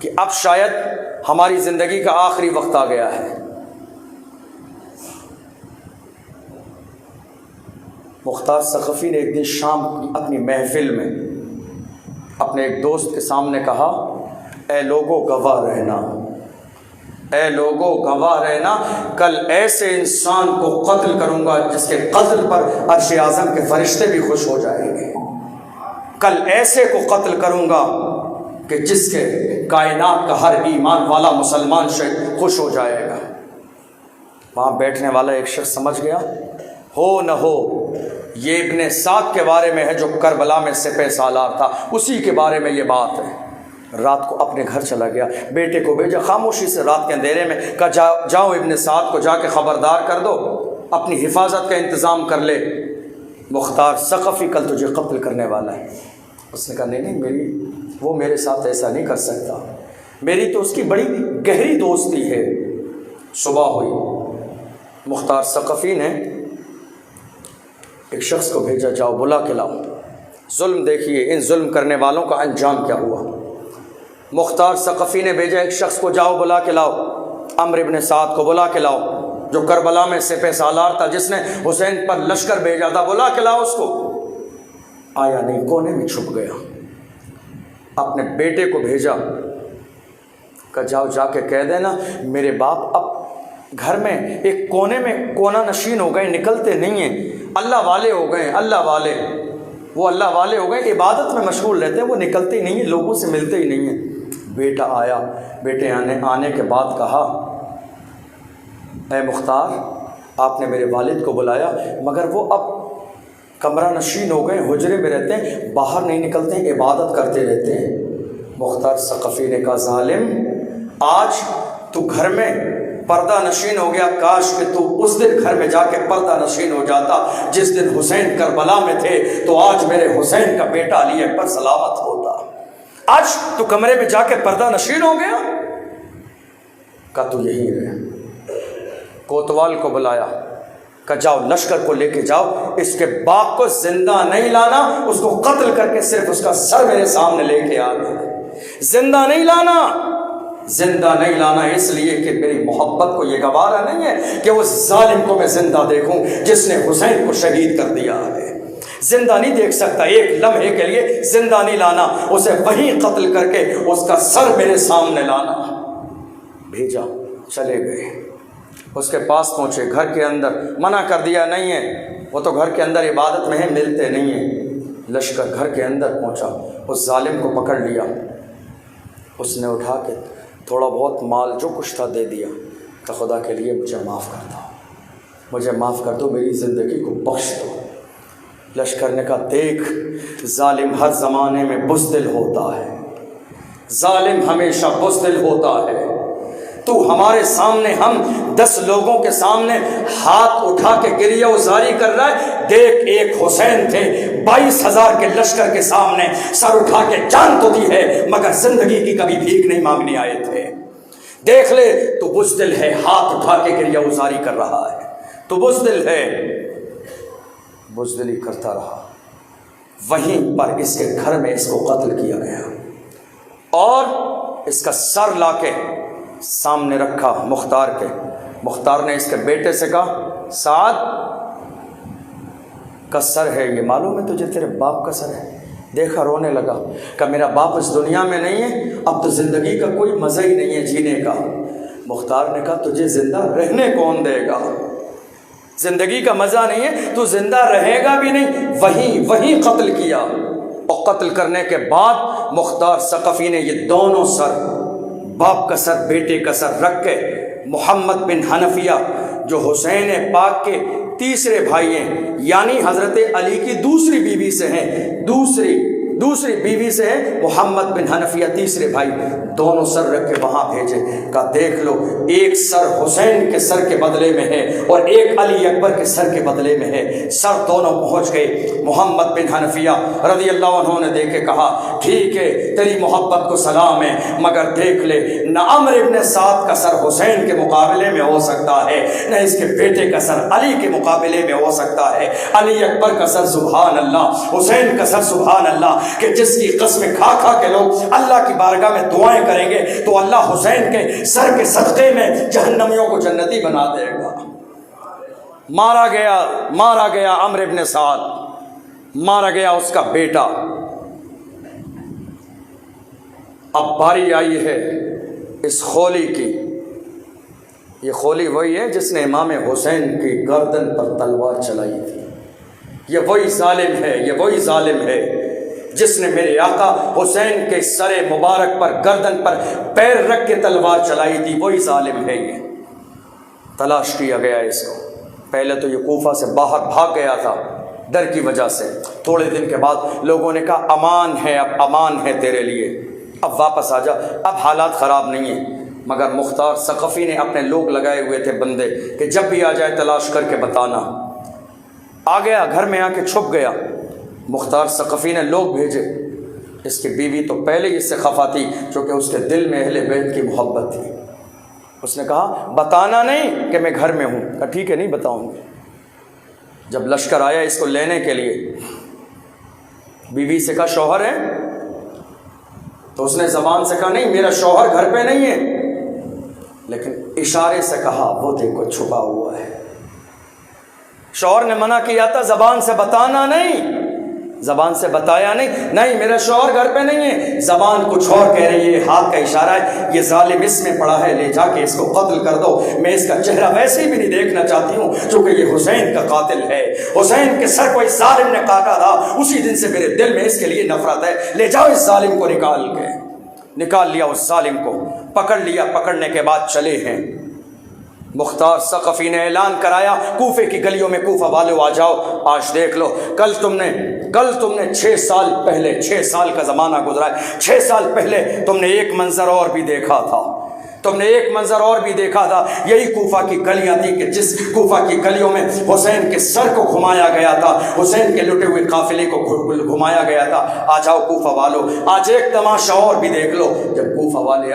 کہ اب شاید ہماری زندگی کا آخری وقت آ گیا ہے۔ مختار ثقفی نے ایک دن شام اپنی محفل میں اپنے ایک دوست کے سامنے کہا، اے لوگوں گواہ رہنا، اے لوگوں گواہ رہنا، کل ایسے انسان کو قتل کروں گا جس کے قتل پر عرش اعظم کے فرشتے بھی خوش ہو جائیں گے، کل ایسے کو قتل کروں گا کہ جس کے کائنات کا ہر ایمان والا مسلمان خوش ہو جائے گا۔ وہاں بیٹھنے والا ایک شخص سمجھ گیا، ہو نہ ہو یہ ابن سعد کے بارے میں ہے جو کربلا میں سپہ سالار تھا، اسی کے بارے میں یہ بات ہے۔ رات کو اپنے گھر چلا گیا، بیٹے کو بھیجا خاموشی سے رات کے اندھیرے میں، کہا جاؤ ابن سعد کو جا کے خبردار کر دو، اپنی حفاظت کا انتظام کر لے، مختار ثقفی کل تجھے قتل کرنے والا ہے۔ اس نے کہا نہیں، وہ میرے ساتھ ایسا نہیں کر سکتا، میری تو اس کی بڑی گہری دوستی ہے۔ صبح ہوئی، مختار ثقفی نے ایک شخص کو بھیجا، جاؤ بلا کے لاؤ، ظلم دیکھیے ان ظلم کرنے والوں کا انجام کیا ہوا۔ مختار ثقفی نے بھیجا ایک شخص کو، جاؤ بلا کے لاؤ عمرو ابن سعد کو، بلا کے لاؤ جو کربلا میں سپہ سالار تھا، جس نے حسین پر لشکر بھیجا تھا، بلا کے لاؤ اس کو۔ آیا نہیں، کونے میں چھپ گیا۔ اپنے بیٹے کو بھیجا، کہ جاؤ جا کے کہہ دینا میرے باپ اب گھر میں ایک کونے میں کونا نشین ہو گئے، نکلتے نہیں ہیں، اللہ والے ہو گئے، اللہ والے، وہ اللہ والے ہو گئے، عبادت میں مشغول رہتے ہیں، وہ نکلتے ہی نہیں ہیں، لوگوں سے ملتے ہی نہیں ہیں۔ بیٹا آیا، بیٹے آنے کے بعد کہا، اے مختار آپ نے میرے والد کو بلایا، مگر وہ اب کمرہ نشین ہو گئے، حجرے میں رہتے ہیں، باہر نہیں نکلتے ہیں، عبادت کرتے رہتے ہیں۔ مختار ثقفی نے کہا، ظالم آج تو گھر میں پردہ نشین ہو گیا، کاش کہ تو اس دن گھر میں جا کے پردہ نشین ہو جاتا جس دن حسین کربلا میں تھے، تو آج میرے حسین کا بیٹا علی اکبر سلامت ہوتا۔ آج تو کمرے میں جا کے پردہ نشین ہو گیا۔ کہا تو یہی رہے۔ کوتوال کو بلایا، کہ جاؤ لشکر کو لے کے جاؤ، اس کے باپ کو زندہ نہیں لانا، اس کو قتل کر کے صرف اس کا سر میرے سامنے لے کے آنا، زندہ نہیں لانا، زندہ نہیں لانا اس لیے کہ میری محبت کو یہ گوارا نہیں ہے کہ اس ظالم کو میں زندہ دیکھوں جس نے حسین کو شہید کر دیا ہے، زندہ نہیں دیکھ سکتا، ایک لمحے کے لیے زندہ نہیں لانا، اسے وہیں قتل کر کے اس کا سر میرے سامنے لانا۔ بھیجا، چلے گئے، اس کے پاس پہنچے، گھر کے اندر منع کر دیا نہیں ہے، وہ تو گھر کے اندر عبادت میں ہیں، ملتے نہیں ہیں۔ لشکر گھر کے اندر پہنچا، اس ظالم کو پکڑ لیا، اس نے اٹھا کے تھوڑا بہت مال جو کچھ تھا دے دیا، کہ خدا کے لیے مجھے معاف کر دو، مجھے معاف کر دو، میری زندگی کو بخش دو۔ لشکر نے کہا، دیکھ ظالم ہر زمانے میں بزدل ہوتا ہے، ظالم ہمیشہ بزدل ہوتا ہے، تو ہمارے سامنے، ہم 10 لوگوں کے سامنے ہاتھ اٹھا کے گریہ وزاری کر رہا ہے، دیکھ ایک حسین تھے 22,000 کے لشکر کے سامنے سر اٹھا کے جان تو دی ہے مگر زندگی کی کبھی بھیک نہیں مانگنے آئے تھے، دیکھ لے تو بزدل ہے، ہاتھ اٹھا کے گریہ وزاری کر رہا ہے، تو بزدل ہے، بزدلی کرتا رہا۔ وہیں پر اس کے گھر میں اس کو قتل کیا گیا اور اس کا سر لا کے سامنے رکھا مختار کے۔ مختار نے اس کے بیٹے سے کہا، سعد کا سر ہے یہ، معلوم ہے تجھے تیرے باپ کا سر ہے؟ دیکھا، رونے لگا، کہ میرا باپ اس دنیا میں نہیں ہے، اب تو زندگی کا کوئی مزہ ہی نہیں ہے جینے کا۔ مختار نے کہا، تجھے زندہ رہنے کون دے گا؟ زندگی کا مزہ نہیں ہے، تو زندہ رہے گا بھی نہیں۔ وہیں قتل کیا، اور قتل کرنے کے بعد مختار ثقفی نے یہ دونوں سر، باپ کا سر بیٹے کا سر رکھ کے، محمد بن حنفیہ جو حسین پاک کے تیسرے بھائی ہیں، یعنی حضرت علی کی دوسری بیوی سے ہیں، دوسری بیوی سے ہیں محمد بن حنفیہ تیسرے بھائی، دونوں سر رکھ کے وہاں بھیجے، کہا دیکھ لو، ایک سر حسین کے سر کے بدلے میں ہے اور ایک علی اکبر کے سر کے بدلے میں ہے، سر دونوں پہنچ گئے۔ محمد بن حنفیہ رضی اللہ عنہ نے دیکھ کے کہا، ٹھیک ہے تیری محبت کو سلام ہے، مگر دیکھ لے، نہ عمرو ابن سعد کا سر حسین کے مقابلے میں ہو سکتا ہے، نہ اس کے بیٹے کا سر علی کے مقابلے میں ہو سکتا ہے۔ علی اکبر کا سر سبحان اللہ، حسین کا سر سبحان اللہ، کہ جس کی قسمیں کھا کھا کے لوگ اللہ کی بارگاہ میں دعائیں کریں گے تو اللہ حسین کے سر کے صدقے میں جہنمیوں کو جنتی بنا دے گا۔ مارا گیا عمرو ابن سعد، مارا گیا اس کا بیٹا۔ اب باری آئی ہے اس خولی کی۔ یہ خولی وہی ہے جس نے امام حسین کی گردن پر تلوار چلائی تھی۔ یہ وہی ظالم ہے جس نے میرے آقا حسین کے سر مبارک پر گردن پر پیر رکھ کے تلوار چلائی تھی، وہی ظالم ہے۔ یہ تلاش کیا گیا اس کو۔ پہلے تو یہ کوفہ سے باہر بھاگ گیا تھا ڈر کی وجہ سے، تھوڑے دن کے بعد لوگوں نے کہا امان ہے، اب امان ہے تیرے لیے، اب واپس آ جا، اب حالات خراب نہیں ہیں۔ مگر مختار ثقفی نے اپنے لوگ لگائے ہوئے تھے بندے کہ جب بھی آ جائے تلاش کر کے بتانا۔ آ گیا، گھر میں آ کے چھپ گیا۔ مختار ثقفی نے لوگ بھیجے۔ اس کی بیوی تو پہلے ہی اس سے خفا تھی چونکہ اس کے دل میں اہل بیت کی محبت تھی۔ اس نے کہا بتانا نہیں کہ میں گھر میں ہوں۔ کہا ٹھیک ہے نہیں بتاؤں گی۔ جب لشکر آیا اس کو لینے کے لیے، بیوی سے کہا شوہر ہے؟ تو اس نے زبان سے کہا نہیں میرا شوہر گھر پہ نہیں ہے، لیکن اشارے سے کہا وہ دیکھو چھپا ہوا ہے۔ شوہر نے منع کیا تھا زبان سے بتانا نہیں، زبان سے بتایا نہیں میرا شوہر گھر پہ نہیں ہے، زبان کچھ اور کہہ رہی ہے، ہاتھ کا اشارہ ہے، یہ ظالم اس میں پڑا ہے، لے جا کے اس کو قتل کر دو، میں اس کا چہرہ ویسے بھی نہیں دیکھنا چاہتی ہوں چونکہ یہ حسین کا قاتل ہے، حسین کے سر کو اس ظالم نے کاٹا تھا، اسی دن سے میرے دل میں اس کے لیے نفرت ہے، لے جاؤ اس ظالم کو نکال لیا، اس ظالم کو پکڑ لیا۔ پکڑنے کے بعد چلے ہیں۔ مختار ثقفی نے اعلان کرایا کوفے کی گلیوں میں، کوفہ والو آ جاؤ، آج دیکھ لو، کل تم نے 6 سال پہلے، 6 سال کا زمانہ گزرا ہے، 6 سال پہلے تم نے ایک منظر اور بھی دیکھا تھا، یہی کوفہ کی گلیاں تھی کہ جس کوفہ کی گلیوں میں حسین کے سر کو گھمایا گیا تھا، حسین کے لٹے ہوئے قافلے کو گھمایا گیا تھا۔ آ جاؤ کوفہ والو، آج ایک تماشا اور بھی دیکھ لو۔ جب کوفہ والے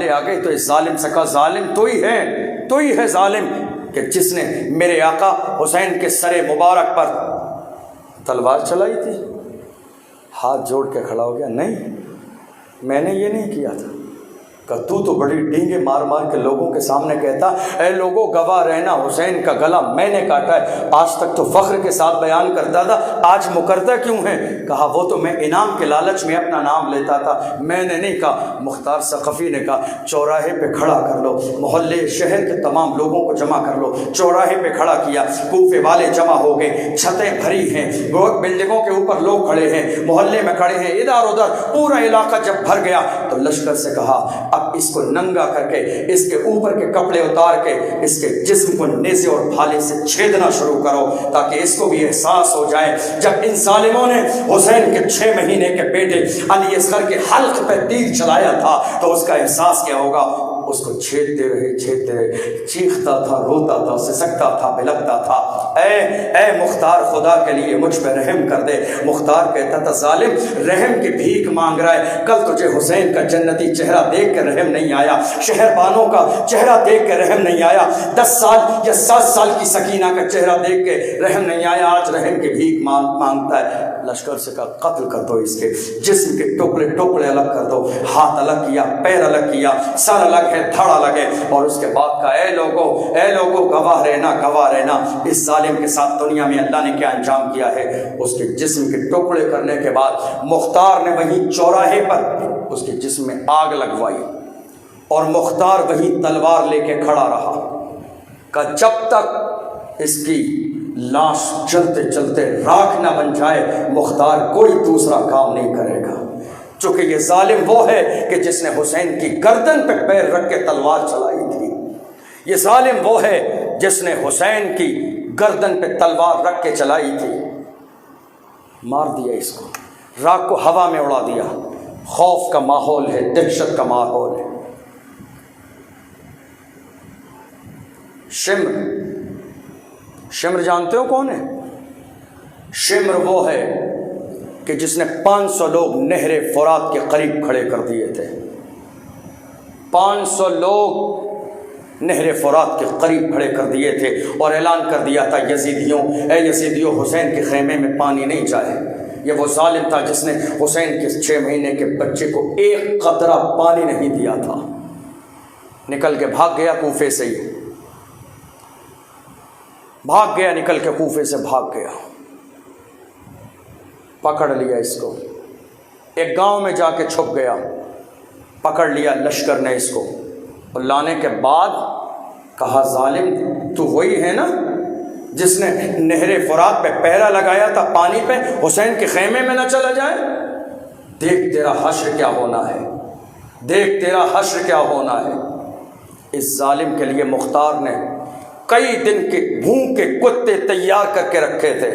آ گئے تو اس ظالم سے کہا ظالم تو ہی ہے ظالم کہ جس نے میرے آقا حسین کے سر مبارک پر تلوار چلائی تھی۔ ہاتھ جوڑ کے کھڑا ہو گیا، نہیں میں نے یہ نہیں کیا تھا۔ کہ تو بڑی ڈینگے مار مار کے لوگوں کے سامنے کہتا اے لوگوں گواہ رہنا حسین کا گلا میں نے کاٹا ہے، آج تک تو فخر کے ساتھ بیان کرتا تھا، آج مکرتا کیوں ہے؟ کہا وہ تو میں انعام کے لالچ میں اپنا نام لیتا تھا، میں نے نہیں کہا۔ مختار ثقفی نے کہا چوراہے پہ کھڑا کر لو، محلے شہر کے تمام لوگوں کو جمع کر لو۔ چوراہے پہ کھڑا کیا، کوفے والے جمع ہو گئے، چھتیں بھری ہیں، بلڈنگوں کے اوپر لوگ کھڑے ہیں، محلے میں کھڑے ہیں، ادھر ادھر پورا علاقہ جب بھر گیا تو لشکر سے کہا اب اس کو ننگا کر کے، اس کے اوپر کے کپڑے اتار کے اس کے جسم کو نیزے اور بھالے سے چھیدنا شروع کرو تاکہ اس کو بھی احساس ہو جائے جب ان ظالموں نے حسین کے 6 مہینے کے بیٹے علی اصغر کے حلق پہ تیر چلایا تھا تو اس کا احساس کیا ہوگا۔ اس کو چھیدتے رہے، چیختا تھا، روتا تھا، سسکتا تھا، بلکتا تھا، اے مختار خدا کے لیے مجھ پہ رحم کر دے۔ مختار کہتا تھا ظالم رحم کی بھیک مانگ رہا ہے، کل تجھے حسین کا جنتی چہرہ دیکھ کے رحم نہیں آیا، شہر بانوں کا چہرہ دیکھ کے رحم نہیں آیا، 10 سال یا 7 سال کی سکینہ کا چہرہ دیکھ کے رحم نہیں آیا، آج رحم کی بھیک مانگتا ہے۔ لشکر سے کہا قتل کر دو، اس کے جسم کے ٹکڑے الگ کر دو، ہاتھ الگ کیا، پیر الگ کیا، سر الگ ہے، دھڑ الگ ہے، اور اس کے بعد کہا اے لوگوں گواہ رہنا اس ظالم کے ساتھ دنیا میں اللہ نے کیا انجام کیا ہے۔ اس کے جسم کے ٹکڑے کرنے کے بعد مختار نے وہیں چوراہے پر اس کے جسم میں آگ لگوائی اور مختار وہیں تلوار لے کے کھڑا رہا کہ جب تک اس کی لاش چلتے چلتے راکھ نہ بن جائے مختار کوئی دوسرا کام نہیں کرے گا، چونکہ یہ ظالم وہ ہے کہ جس نے حسین کی گردن پہ پیر رکھ کے تلوار چلائی تھی، یہ ظالم وہ ہے جس نے حسین کی گردن پہ تلوار رکھ کے چلائی تھی۔ مار دیا اس کو، راکھ کو ہوا میں اڑا دیا۔ خوف کا ماحول ہے، دہشت کا ماحول ہے۔ شمر جانتے ہو کون ہے؟ شمر وہ ہے کہ جس نے 500 لوگ نہر فرات کے قریب کھڑے کر دیے تھے۔ 500 لوگ نہر فرات کے قریب کھڑے کر دیے تھے اور اعلان کر دیا تھا یزیدیوں، اے یزیدیوں حسین کے خیمے میں پانی نہیں جائے، یہ وہ ظالم تھا جس نے حسین کے 6 مہینے کے بچے کو ایک قطرہ پانی نہیں دیا تھا. نکل کے بھاگ گیا کوفے سے ہی، بھاگ گیا، نکل کے کوفے سے بھاگ گیا. پکڑ لیا اس کو، ایک گاؤں میں جا کے چھپ گیا، پکڑ لیا لشکر نے اس کو، اور لانے کے بعد کہا ظالم تو وہی ہے نا جس نے نہر فرات پہ پہرا لگایا تھا پانی پہ، حسین کے خیمے میں نہ چلا جائے؟ دیکھ تیرا حشر کیا ہونا ہے، دیکھ تیرا حشر کیا ہونا ہے. اس ظالم کے لیے مختار نے کئی دن کے بھوک کے کتے تیار کر کے رکھے تھے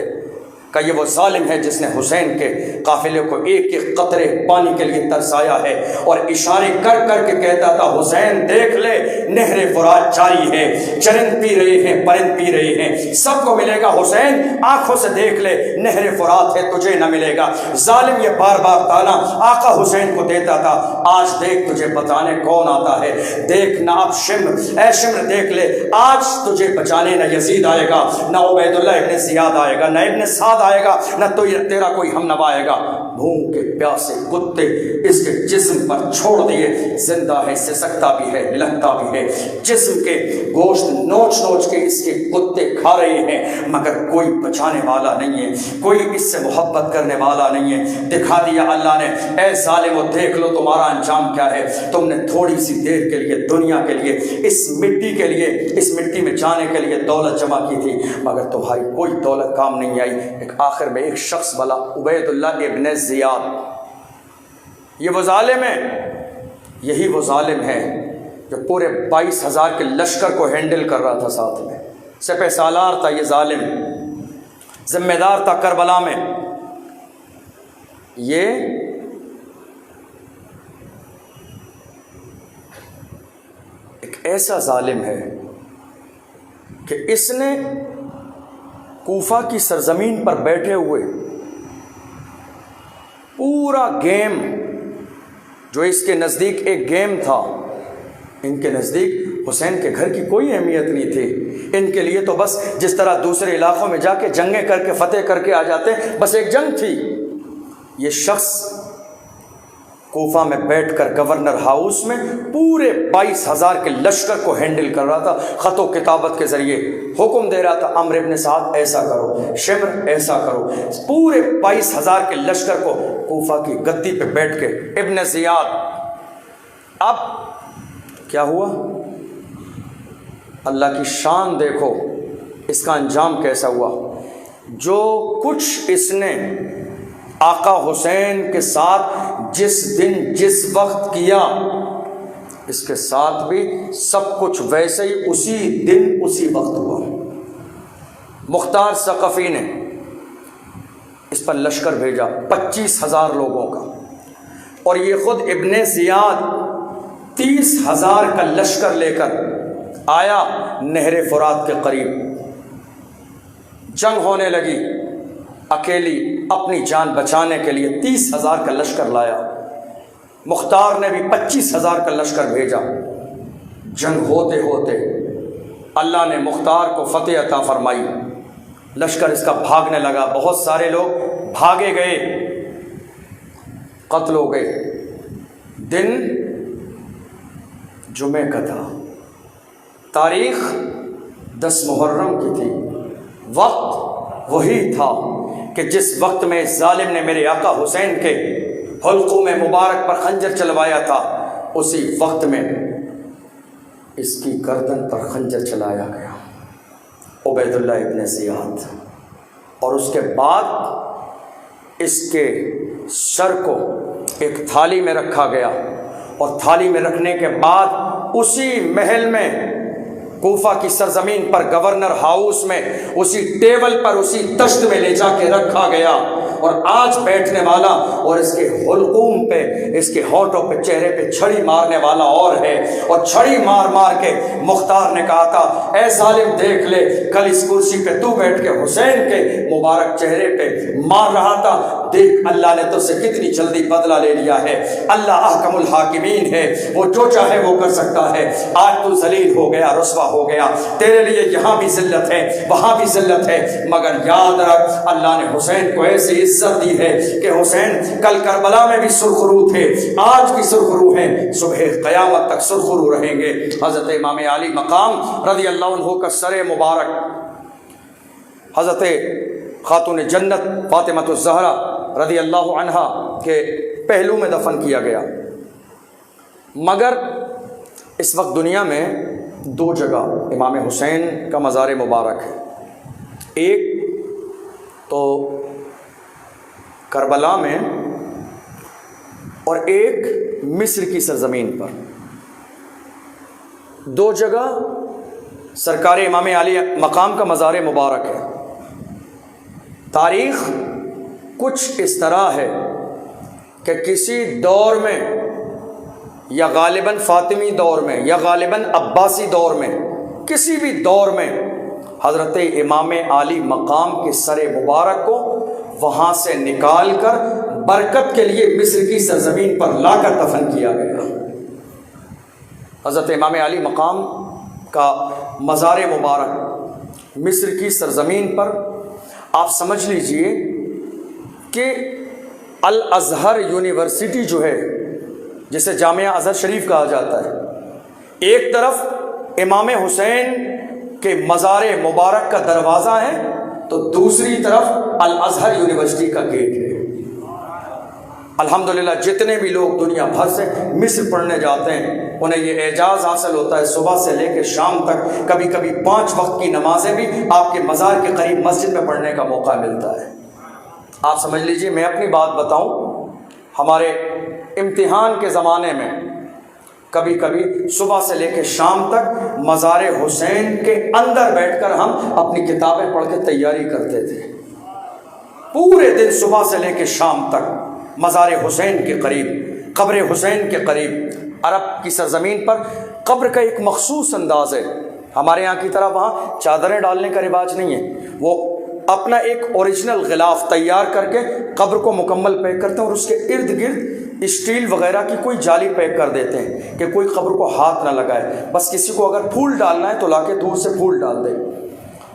کہ یہ وہ ظالم ہے جس نے حسین کے قافلے کو ایک ایک قطرے پانی کے لیے ترسایا ہے، اور اشارے کر کر کے کہتا تھا حسین دیکھ لے نہر فرات جاری ہے، چرند پی رہے ہیں، پرند پی رہے ہیں، سب کو ملے گا. حسین آنکھوں سے دیکھ لے نہر فرات ہے، تجھے نہ ملے گا. ظالم یہ بار بار تانا آقا حسین کو دیتا تھا. آج دیکھ تجھے بچانے کون آتا ہے، دیکھ نہ اب شمر، اے شمر دیکھ لے آج تجھے بچانے نہ یزید آئے گا، نہ عبید اللہ ابن زیاد آئے گا، نہ ابن سعد آئے گا، نہ تو تیرا کوئی ہم نوا آئے گا. بھوک کے پیاسے کتے اس کے جسم پر چھوڑ دیے، زندہ ہے، سسکتا بھی ہے، لگتا بھی ہے، جسم کے گوشت نوچ نوچ کے اس کے کتے کھا رہے ہیں، مگر کوئی بچانے والا نہیں ہے، کوئی اس سے محبت کرنے والا نہیں ہے. دکھا دیا اللہ نے، اے ظالمو دیکھ لو تمہارا انجام کیا ہے. تم نے تھوڑی سی دیر کے لیے دنیا کے لیے، اس مٹی کے لیے، اس مٹی میں جانے کے لیے دولت جمع کی تھی، مگر تمہاری کوئی دولت کام نہیں آئی. ایک آخر میں ایک شخص بلا عبید اللہ ابن زیاد، یہ وہ ظالم ہے، یہی وہ ظالم ہے جو پورے 22,000 کے لشکر کو ہینڈل کر رہا تھا، ساتھ میں سپہ سالار تھا. یہ ظالم ذمہ دار تھا کربلا میں. یہ ایک ایسا ظالم ہے کہ اس نے کوفہ کی سرزمین پر بیٹھے ہوئے پورا گیم، جو اس کے نزدیک ایک گیم تھا، ان کے نزدیک حسین کے گھر کی کوئی اہمیت نہیں تھی. ان کے لیے تو بس جس طرح دوسرے علاقوں میں جا کے جنگیں کر کے فتح کر کے آ جاتے، بس ایک جنگ تھی. یہ شخص کوفہ میں بیٹھ کر گورنر ہاؤس میں پورے 22,000 کے لشکر کو ہینڈل کر رہا تھا. خط و کتابت کے ذریعے حکم دے رہا تھا عمرو ابن سعد ایسا کرو، شمر ایسا کرو. پورے 22,000 کے لشکر کو کوفہ کی گدی پہ بیٹھ کے ابن زیاد. اب کیا ہوا؟ اللہ کی شان دیکھو، اس کا انجام کیسا ہوا. جو کچھ اس نے آقا حسین کے ساتھ جس دن جس وقت کیا، اس کے ساتھ بھی سب کچھ ویسے ہی اسی دن اسی وقت ہوا. مختار ثقفی نے اس پر لشکر بھیجا 25,000 لوگوں کا، اور یہ خود ابن زیاد 30,000 کا لشکر لے کر آیا نہر فرات کے قریب. جنگ ہونے لگی، اکیلی اپنی جان بچانے کے لیے 30,000 کا لشکر لایا. مختار نے بھی 25,000 کا لشکر بھیجا. جنگ ہوتے ہوتے اللہ نے مختار کو فتح عطا فرمائی. لشکر اس کا بھاگنے لگا، بہت سارے لوگ بھاگے گئے، قتل ہو گئے. دن جمعے کا تھا، تاریخ 10 محرم کی تھی. وقت وہی تھا کہ جس وقت میں ظالم نے میرے آقا حسین کے حلقوم مبارک پر خنجر چلوایا تھا، اسی وقت میں اس کی گردن پر خنجر چلایا گیا عبید اللہ ابن زیاد. اور اس کے بعد اس کے سر کو ایک تھالی میں رکھا گیا، اور تھالی میں رکھنے کے بعد اسی محل میں کوفہ کی سرزمین پر گورنر ہاؤس میں اسی ٹیبل پر اسی تشت میں لے جا کے رکھا گیا. اور آج بیٹھنے والا اور اس کے حلقوم پہ، اس کے ہونٹوں پہ، چہرے پہ چھڑی مارنے والا اور ہے. اور چھڑی مار مار کے مختار نے کہا تھا اے ظالم دیکھ لے، کل اس کرسی پہ تو بیٹھ کے حسین کے مبارک چہرے پہ مار رہا تھا، دیکھ اللہ نے تو سے کتنی جلدی بدلہ لے لیا ہے. اللہ احکم الحاکمین ہے، وہ جو چاہے وہ کر سکتا ہے. آج تو ذلیل ہو گیا، رسوا ہو گیا، تیرے لیے یہاں بھی ذلت ہے، وہاں بھی ذلت ہے، مگر یاد رکھ اللہ نے حسین کو ایسی عزت دی ہے کہ حسین کل کربلا میں بھی سرخرو تھے، آج بھی سرخرو ہیں، صبح قیامت تک سرخرو رہیں گے۔ حضرت امام علی مقام رضی اللہ عنہ کا سر مبارک حضرت خاتون جنت فاطمہ الزہرا رضی اللہ عنہا کے پہلو میں دفن کیا گیا، مگر اس وقت دنیا میں دو جگہ امام حسین کا مزار مبارک ہے، ایک تو کربلا میں اور ایک مصر کی سرزمین پر، دو جگہ سرکار امام علی مقام کا مزار مبارک ہے۔ تاریخ کچھ اس طرح ہے کہ کسی دور میں یا غالباً فاطمی دور میں یا غالباً عباسی دور میں، کسی بھی دور میں حضرت امام علی مقام کے سر مبارک کو وہاں سے نکال کر برکت کے لیے مصر کی سرزمین پر لا کر دفن کیا گیا۔ حضرت امام علی مقام کا مزار مبارک مصر کی سرزمین پر، آپ سمجھ لیجئے کہ الازہر یونیورسٹی جو ہے، جسے جامعہ ازہر شریف کہا جاتا ہے، ایک طرف امام حسین کے مزار مبارک کا دروازہ ہے تو دوسری طرف الازہر یونیورسٹی کا گیٹ ہے۔ الحمدللہ جتنے بھی لوگ دنیا بھر سے مصر پڑھنے جاتے ہیں انہیں یہ اعجاز حاصل ہوتا ہے، صبح سے لے کے شام تک کبھی کبھی 5 وقت کی نمازیں بھی آپ کے مزار کے قریب مسجد میں پڑھنے کا موقع ملتا ہے۔ آپ سمجھ لیجئے، میں اپنی بات بتاؤں، ہمارے امتحان کے زمانے میں کبھی کبھی صبح سے لے کے شام تک مزار حسین کے اندر بیٹھ کر ہم اپنی کتابیں پڑھ کے تیاری کرتے تھے، پورے دن صبح سے لے کے شام تک مزار حسین کے قریب، قبر حسین کے قریب۔ عرب کی سرزمین پر قبر کا ایک مخصوص انداز ہے، ہمارے یہاں کی طرح وہاں چادریں ڈالنے کا رواج نہیں ہے، وہ اپنا ایک اوریجنل غلاف تیار کر کے قبر کو مکمل پیک کرتے ہیں اور اس کے ارد گرد اسٹیل وغیرہ کی کوئی جالی پیک کر دیتے ہیں کہ کوئی قبر کو ہاتھ نہ لگائے، بس کسی کو اگر پھول ڈالنا ہے تو لا کے دور سے پھول ڈال دے۔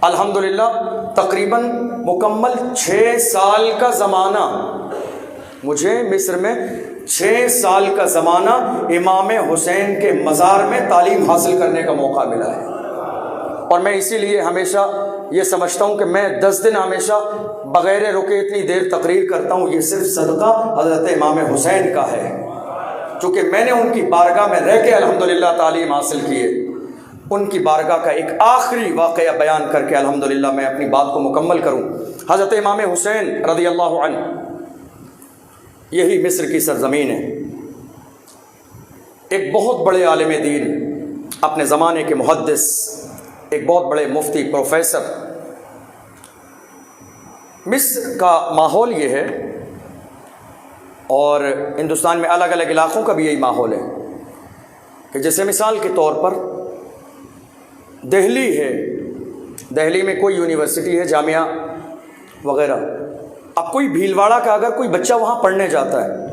الحمدللہ تقریباً مکمل 6 سال کا زمانہ، مجھے مصر میں 6 سال کا زمانہ امام حسین کے مزار میں تعلیم حاصل کرنے کا موقع ملا ہے، اور میں اسی لیے ہمیشہ یہ سمجھتا ہوں کہ میں 10 دن ہمیشہ بغیر رکے اتنی دیر تقریر کرتا ہوں، یہ صرف صدقہ حضرت امام حسین کا ہے، چونکہ میں نے ان کی بارگاہ میں رہ کے الحمدللہ تعلیم حاصل کی ہے۔ ان کی بارگاہ کا ایک آخری واقعہ بیان کر کے الحمدللہ میں اپنی بات کو مکمل کروں۔ حضرت امام حسین رضی اللہ عنہ، یہی مصر کی سرزمین ہے، ایک بہت بڑے عالم دین، اپنے زمانے کے محدث، ایک بہت بڑے مفتی، پروفیسر۔ مصر کا ماحول یہ ہے، اور ہندوستان میں الگ الگ علاقوں کا بھی یہی ماحول ہے کہ جیسے مثال کے طور پر دہلی ہے، دہلی میں کوئی یونیورسٹی ہے، جامعہ وغیرہ، اب کوئی بھیلواڑہ کا اگر کوئی بچہ وہاں پڑھنے جاتا ہے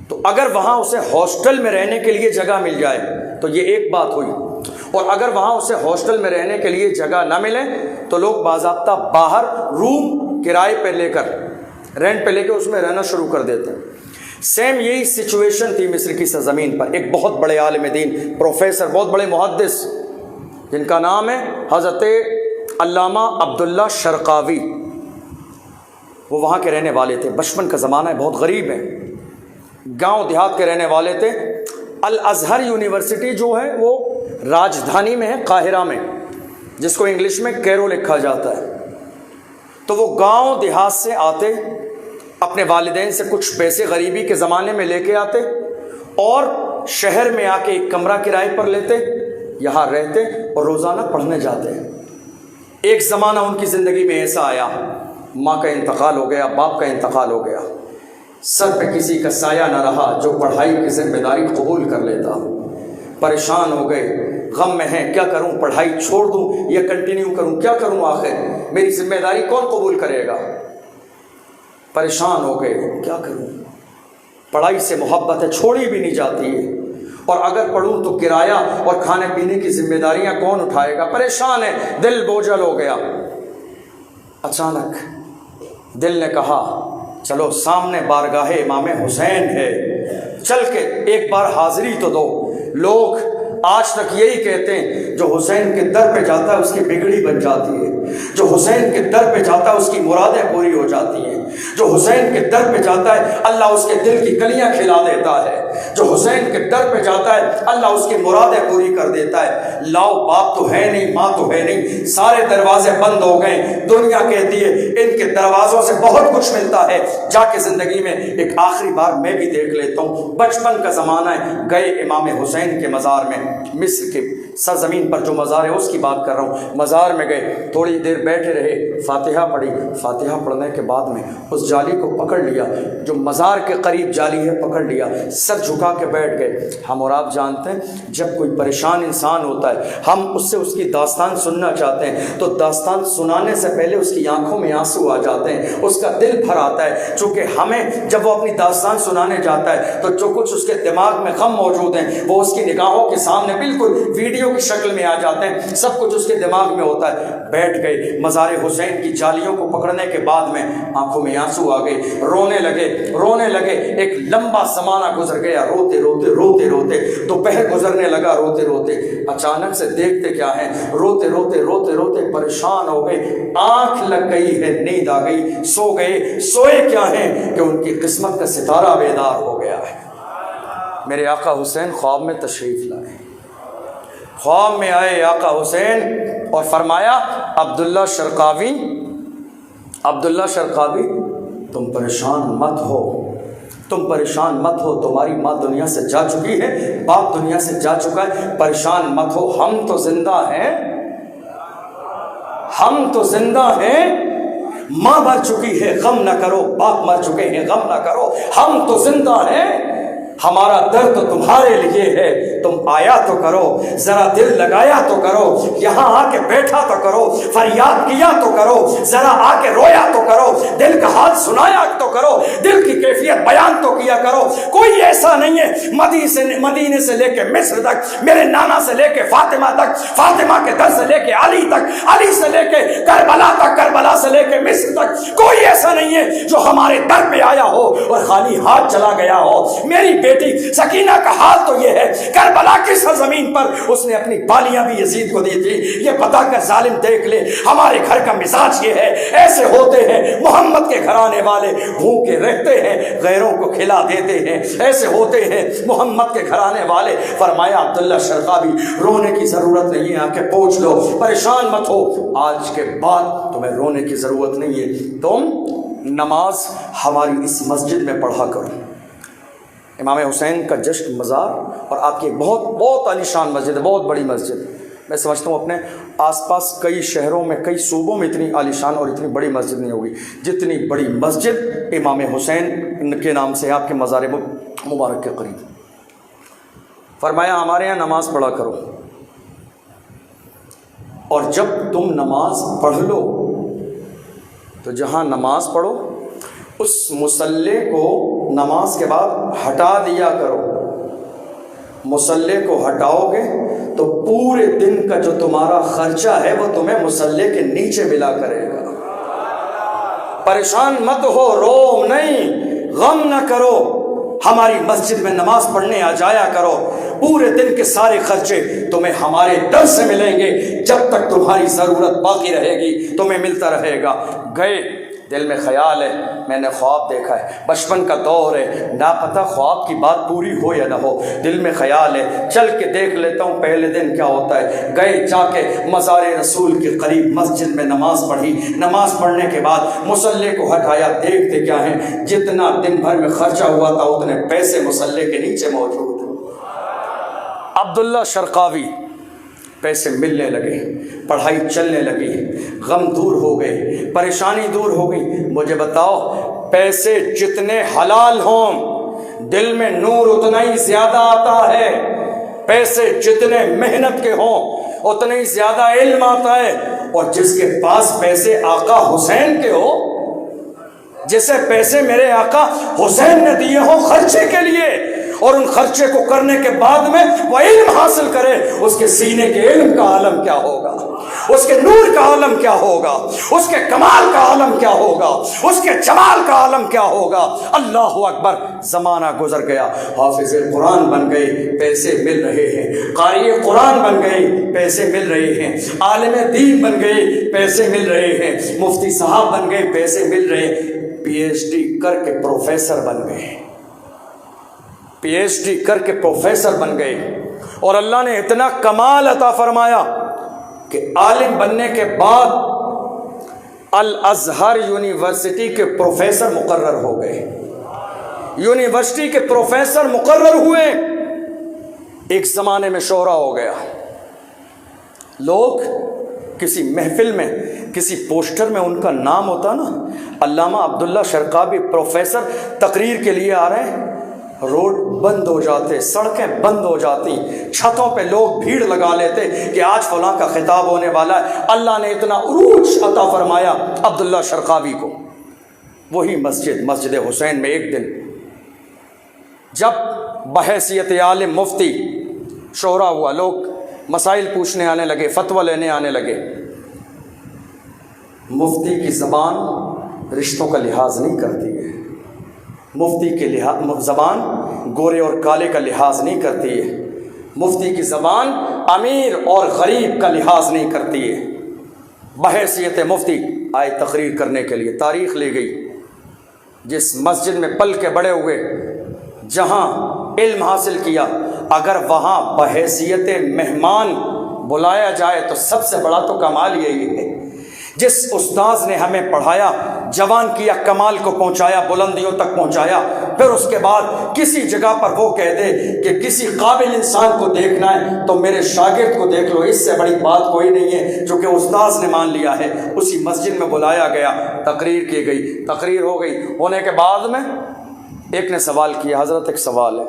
تو اگر وہاں اسے ہاسٹل میں رہنے کے لیے جگہ مل جائے تو یہ ایک بات ہوئی، اور اگر وہاں اسے ہاسٹل میں رہنے کے لیے جگہ نہ ملے تو لوگ باضابطہ باہر روم کرائے پہ لے کر، رینٹ پہ لے کے اس میں رہنا شروع کر دیتے ہیں۔ سیم یہی سچویشن تھی مصر کی سرزمین پر۔ ایک بہت بڑے عالم دین، پروفیسر، بہت بڑے محدث، جن کا نام ہے حضرت علامہ عبداللہ شرقاوی، وہ وہاں کے رہنے والے تھے، بچپن کا زمانہ ہے، بہت غریب ہے، گاؤں دیہات کے رہنے والے تھے۔ الازہر یونیورسٹی جو ہے وہ راجدھانی میں ہے، قاہرہ میں، جس کو انگلش میں کیرو لکھا جاتا ہے۔ تو وہ گاؤں دیہات سے آتے، اپنے والدین سے کچھ پیسے غریبی کے زمانے میں لے کے آتے، اور شہر میں آ کے ایک کمرہ کرائے پر لیتے، یہاں رہتے اور روزانہ پڑھنے جاتے۔ ایک زمانہ ان کی زندگی میں ایسا آیا، ماں کا انتقال ہو گیا، باپ کا انتقال ہو گیا، سر پہ کسی کا سایہ نہ رہا جو پڑھائی کی ذمہ داری قبول کر لیتا۔ پریشان ہو گئے، غم میں ہیں، کیا کروں، پڑھائی چھوڑ دوں یا کنٹینیو کروں، کیا کروں، آخر میری ذمہ داری کون قبول کرے گا؟ پریشان ہو گئے، کیا کروں، پڑھائی سے محبت ہے، چھوڑی بھی نہیں جاتی ہے، اور اگر پڑھوں تو کرایہ اور کھانے پینے کی ذمہ داریاں کون اٹھائے گا؟ پریشان ہے، دل بوجھل ہو گیا۔ اچانک دل نے کہا چلو سامنے بارگاہ امام حسین ہے، چل کے ایک بار حاضری تو دو۔ لوگ آج تک یہی کہتے ہیں جو حسین کے در پہ جاتا ہے اس کی بگڑی بن جاتی ہے، جو حسین کے در پہ جاتا ہے اس کی مرادیں پوری ہو جاتی ہیں، جو حسین کے در پہ جاتا ہے اللہ اس کے دل کی کلیاں کھلا دیتا ہے، جو حسین کے در پہ جاتا ہے اللہ اس کی مرادیں پوری کر دیتا ہے۔ لاؤ باپ تو ہے نہیں، ماں تو ہے نہیں، سارے دروازے بند ہو گئے، دنیا کہتی ہے ان کے دروازوں سے بہت کچھ ملتا ہے، جا کے زندگی میں ایک آخری بار میں بھی دیکھ لیتا ہوں۔ بچپن کا زمانہ ہے، گئے امام حسین کے مزار میں، مصر کے سرزمین پر جو مزار ہے اس کی بات کر رہا ہوں، مزار میں گئے، تھوڑی دیر بیٹھے رہے، فاتحہ پڑھی، فاتحہ پڑھنے کے بعد میں اس جالی کو پکڑ لیا، جو مزار کے قریب جالی ہے پکڑ لیا، سر جھکا کے بیٹھ گئے۔ ہم اور آپ جانتے ہیں جب کوئی پریشان انسان ہوتا ہے ہم اس سے اس کی داستان سننا چاہتے ہیں تو داستان سنانے سے پہلے اس کی آنکھوں میں آنسو آ جاتے ہیں، اس کا دل بھر آتا ہے، چونکہ ہمیں جب وہ اپنی داستان سنانے جاتا ہے تو جو کچھ اس کے دماغ میں غم موجود ہیں وہ اس کی نگاہوں کے سامنے بالکل ویڈیو کی شکل میں آ جاتے ہیں، سب کچھ اس کے دماغ میں ہوتا ہے۔ بیٹھ گئے، مزار حسین کی جالیوں کو پکڑنے کے بعد میں آنکھوں میں آنسو آ گئے، رونے لگے، ایک لمبا زمانہ گزر گیا، روتے روتے دوپہر گزرنے لگا، روتے اچانک سے دیکھتے کیا ہے، روتے پریشان ہو گئے، آنکھ لگ گئی ہے، نیند آ گئی، سو گئے، سوئے کیا ہیں کہ ان کی قسمت کا ستارہ بیدار ہو گیا ہے۔ میرے آقا حسین خواب میں تشریف لائے، خواب میں آئے آقا حسین اور فرمایا عبداللہ شرقاوی تم پریشان مت ہو، تمہاری ماں دنیا سے جا چکی ہے، باپ دنیا سے جا چکا ہے، پریشان مت ہو، ہم تو زندہ ہیں، ماں مر چکی ہے غم نہ کرو، باپ مر چکے ہیں غم نہ کرو، ہم تو زندہ ہیں، ہمارا درد تو تمہارے لیے ہے، تم آیا تو کرو، ذرا دل لگایا تو کرو، یہاں آ کے بیٹھا تو کرو، فریاد کیا تو کرو، ذرا آ کے رویا تو کرو، دل کا حال سنایا تو کرو، دل کی کیفیت بیان تو کیا کرو۔ کوئی ایسا نہیں ہے مدینے سے لے کے مصر تک، میرے نانا سے لے کے فاطمہ تک، فاطمہ کے در سے لے کے علی تک، علی سے لے کے کربلا تک، کربلا سے لے کے مصر تک، کوئی ایسا نہیں ہے جو ہمارے در پہ آیا ہو اور خالی ہاتھ چلا گیا ہو۔ میری بیٹی سکینہ کا حال تو یہ ہے، کربلا کی سرزمین پر اس نے اپنی بالیاں بھی یزید کو دی تھی، یہ بتا کر ظالم دیکھ لے ہمارے گھر کا مزاج یہ ہے، ایسے ہوتے ہیں محمد کے گھرانے والے، بھوکے رہتے ہیں غیروں کو کھلا دیتے ہیں، ایسے ہوتے ہیں محمد کے گھرانے والے۔ فرمایا عبداللہ شرقاوی رونے کی ضرورت نہیں ہے، آ کے پوچھ لو، پریشان مت ہو، آج کے بعد تمہیں رونے کی ضرورت نہیں ہے، تم نماز ہماری اس مسجد میں پڑھا کرو۔ امام حسین کا جشن مزار اور آپ کی ایک بہت عالیشان مسجد ہے، بہت بڑی مسجد، میں سمجھتا ہوں اپنے آس پاس کئی شہروں میں، کئی صوبوں میں اتنی عالیشان اور اتنی بڑی مسجد نہیں ہوگی جتنی بڑی مسجد امام حسین کے نام سے آپ کے مزار مبارک کے قریب۔ فرمایا ہمارے یہاں نماز پڑھا کرو، اور جب تم نماز پڑھ لو تو جہاں نماز پڑھو اس مصلی کو نماز کے بعد ہٹا دیا کرو، مصلی کو ہٹاؤ گے تو پورے دن کا جو تمہارا خرچہ ہے وہ تمہیں مصلی کے نیچے ملا کرے گا۔ پریشان مت ہو، رو نہیں، غم نہ کرو، ہماری مسجد میں نماز پڑھنے آ جایا کرو، پورے دن کے سارے خرچے تمہیں ہمارے در سے ملیں گے، جب تک تمہاری ضرورت باقی رہے گی تمہیں ملتا رہے گا۔ گئے، دل میں خیال ہے میں نے خواب دیکھا ہے، بچپن کا دور ہے، نہ پتہ خواب کی بات پوری ہو یا نہ ہو، دل میں خیال ہے چل کے دیکھ لیتا ہوں پہلے دن کیا ہوتا ہے۔ گئے، جا کے مزار رسول کے قریب مسجد میں نماز پڑھی، نماز پڑھنے کے بعد مصلی کو ہٹایا، دیکھتے کیا ہیں جتنا دن بھر میں خرچہ ہوا تھا اتنے پیسے مصلی کے نیچے موجود ہیں۔ عبداللہ شرقاوی، پیسے ملنے لگے، پڑھائی چلنے لگی، غم دور ہو گئے، پریشانی دور ہو گئی۔ مجھے بتاؤ پیسے جتنے حلال ہوں دل میں نور اتنا ہی زیادہ آتا ہے، پیسے جتنے محنت کے ہوں اتنا ہی زیادہ علم آتا ہے، اور جس کے پاس پیسے آقا حسین کے ہو، جسے پیسے میرے آقا حسین نے دیے ہوں خرچے کے لیے، اور ان خرچے کو کرنے کے بعد میں وہ علم حاصل کرے، اس کے سینے کے علم کا عالم کیا ہوگا، اس کے نور کا عالم کیا ہوگا، اس کے کمال کا عالم کیا ہوگا، اس کے جمال کا عالم کیا ہوگا۔ اللہ اکبر، زمانہ گزر گیا، حافظ قرآن بن گئے، پیسے مل رہے ہیں، قاری قرآن بن گئے، پیسے مل رہے ہیں، عالم دین بن گئے، پیسے مل رہے ہیں، مفتی صاحب بن گئے، پیسے مل رہے ہیں، پی ایچ ڈی کر کے پروفیسر بن گئے، پی ایچ ڈی کر کے پروفیسر بن گئے، اور اللہ نے اتنا کمال عطا فرمایا کہ عالم بننے کے بعد الازہر یونیورسٹی کے پروفیسر مقرر ہو گئے، یونیورسٹی کے پروفیسر مقرر ہوئے۔ ایک زمانے میں شہرہ ہو گیا، لوگ کسی محفل میں، کسی پوسٹر میں ان کا نام ہوتا نا، علامہ عبداللہ شرقاوی پروفیسر تقریر کے لیے آ رہے ہیں، روڈ بند ہو جاتے، سڑکیں بند ہو جاتی، چھتوں پہ لوگ بھیڑ لگا لیتے کہ آج فلاں کا خطاب ہونے والا ہے۔ اللہ نے اتنا عروج عطا فرمایا عبداللہ شرقاوی کو۔ وہی مسجد حسین میں ایک دن جب بحیثیت عالم مفتی شہرہ ہوا، لوگ مسائل پوچھنے آنے لگے، فتویٰ لینے آنے لگے، مفتی کی زبان رشتوں کا لحاظ نہیں کرتی ہے، مفتی کی زبان گورے اور کالے کا لحاظ نہیں کرتی ہے، مفتی کی زبان امیر اور غریب کا لحاظ نہیں کرتی ہے۔ بحیثیت مفتی آئے تقریر کرنے کے لیے، تاریخ لی گئی، جس مسجد میں پل کے بڑے ہوئے، جہاں علم حاصل کیا، اگر وہاں بحیثیت مہمان بلایا جائے تو سب سے بڑا تو کمال یہی ہے۔ جس استاذ نے ہمیں پڑھایا، جوان کیا، کمال کو پہنچایا، بلندیوں تک پہنچایا، پھر اس کے بعد کسی جگہ پر وہ کہہ دے کہ کسی قابل انسان کو دیکھنا ہے تو میرے شاگرد کو دیکھ لو، اس سے بڑی بات کوئی نہیں ہے، جو کہ استاذ نے مان لیا ہے۔ اسی مسجد میں بلایا گیا، تقریر کی گئی، تقریر ہو گئی، ہونے کے بعد میں ایک نے سوال کیا، حضرت ایک سوال ہے،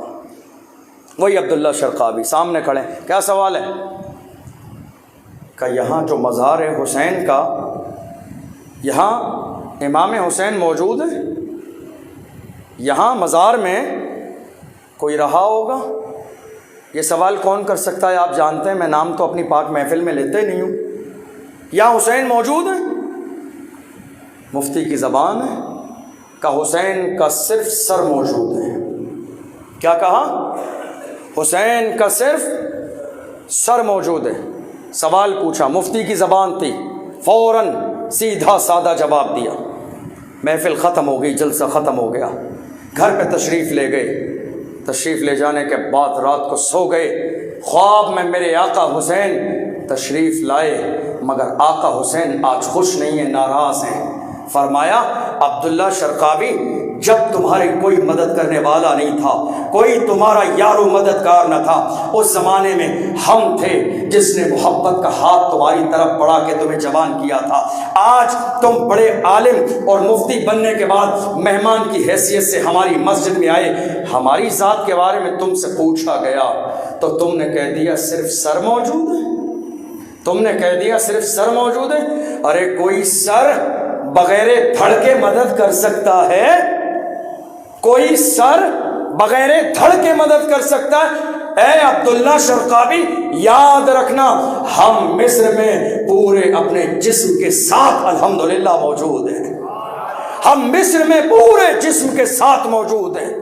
وہی عبداللہ شرقاوی سامنے کھڑے، کیا سوال ہے؟ کہ یہاں جو مزار ہے حسین کا، یہاں امام حسین موجود ہے، یہاں مزار میں کوئی رہا ہوگا؟ یہ سوال کون کر سکتا ہے؟ آپ جانتے ہیں میں نام تو اپنی پاک محفل میں لیتے نہیں ہوں۔ یہاں حسین موجود ہے؟ مفتی کی زبان ہے کہ حسین کا صرف سر موجود ہے۔ کیا کہا؟ حسین کا صرف سر موجود ہے۔ سوال پوچھا، مفتی کی زبان تھی، فوراً سیدھا سادہ جواب دیا۔ محفل ختم ہو گئی، جلسہ ختم ہو گیا، گھر پہ تشریف لے گئے۔ تشریف لے جانے کے بعد رات کو سو گئے، خواب میں میرے آقا حسین تشریف لائے، مگر آقا حسین آج خوش نہیں ہیں، ناراض ہیں۔ فرمایا، عبداللہ شرقاوی، جب تمہاری کوئی مدد کرنے والا نہیں تھا، کوئی تمہارا یار و مددگار نہ تھا، اس زمانے میں ہم تھے جس نے محبت کا ہاتھ تمہاری طرف بڑھا کے تمہیں جوان کیا تھا۔ آج تم بڑے عالم اور مفتی بننے کے بعد مہمان کی حیثیت سے ہماری مسجد میں آئے، ہماری ذات کے بارے میں تم سے پوچھا گیا تو تم نے کہہ دیا صرف سر موجود ہے، تم نے کہہ دیا صرف سر موجود ہے۔ ارے کوئی سر بغیر دھڑ کے مدد کر سکتا ہے؟ کوئی سر بغیر دھڑ کے مدد کر سکتا ہے؟ اے عبداللہ شرقاوی، یاد رکھنا، ہم مصر میں پورے اپنے جسم کے ساتھ الحمدللہ موجود ہیں، ہم مصر میں پورے جسم کے ساتھ موجود ہیں۔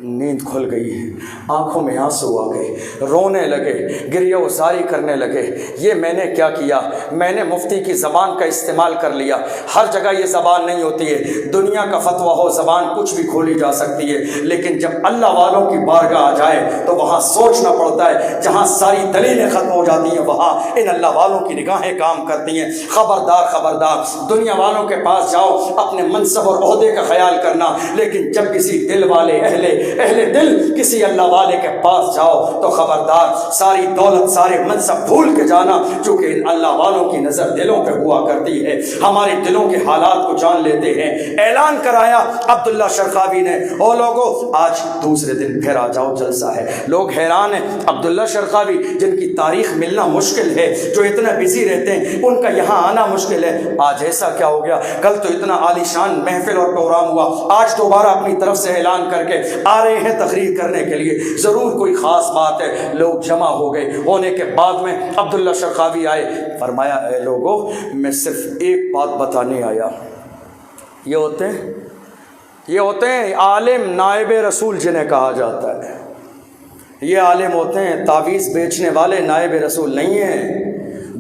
نیند کھل گئی ہے، آنکھوں میں آنسو آ گئے، رونے لگے، گریہ وزاری کرنے لگے۔ یہ میں نے کیا کیا؟ میں نے مفتی کی زبان کا استعمال کر لیا۔ ہر جگہ یہ زبان نہیں ہوتی ہے، دنیا کا فتویٰ ہو زبان کچھ بھی کھولی جا سکتی ہے، لیکن جب اللہ والوں کی بارگاہ آ جائے تو وہاں سوچنا پڑتا ہے، جہاں ساری دلیلیں ختم ہو جاتی ہیں وہاں ان اللہ والوں کی نگاہیں کام کرتی ہیں۔ خبردار خبردار، دنیا والوں کے پاس جاؤ، اپنے منصب اور عہدے کا خیال کرنا، لیکن جب کسی دل والے اہل دل کسی اللہ والے کے پاس جاؤ تو خبردار، ساری دولت سارے منصب بھول کے جانا، چونکہ ان اللہ والوں کی نظر دلوں پہ ہوا کرتی ہے، ہمارے دلوں کے حالات کو جان لیتے ہیں۔ اعلان کرایا عبداللہ شرقاوی نے، او لوگو آج دوسرے دن پھر آ جاؤ، جلسہ ہے۔ لوگ حیران ہیں، عبداللہ شرقاوی جن کی تاریخ ملنا مشکل ہے، جو اتنا بزی رہتے ہیں، ان کا یہاں آنا مشکل ہے، آج ایسا کیا ہو گیا؟ کل تو اتنا عالی شان محفل اور پروگرام ہوا، آج دوبارہ اپنی طرف سے اعلان کر کے آ رہے ہیں تقریر کرنے کے لیے، ضرور کوئی خاص بات ہے۔ لوگ جمع ہو گئے، ہونے کے بعد میں عبداللہ شرقاوی آئے، فرمایا اے لوگوں میں صرف ایک بات بتانے آیا۔ یہ ہوتے ہیں عالم نائب رسول جنہیں کہا جاتا ہے۔ یہ عالم ہوتے ہیں، تعویذ بیچنے والے نائب رسول نہیں ہیں،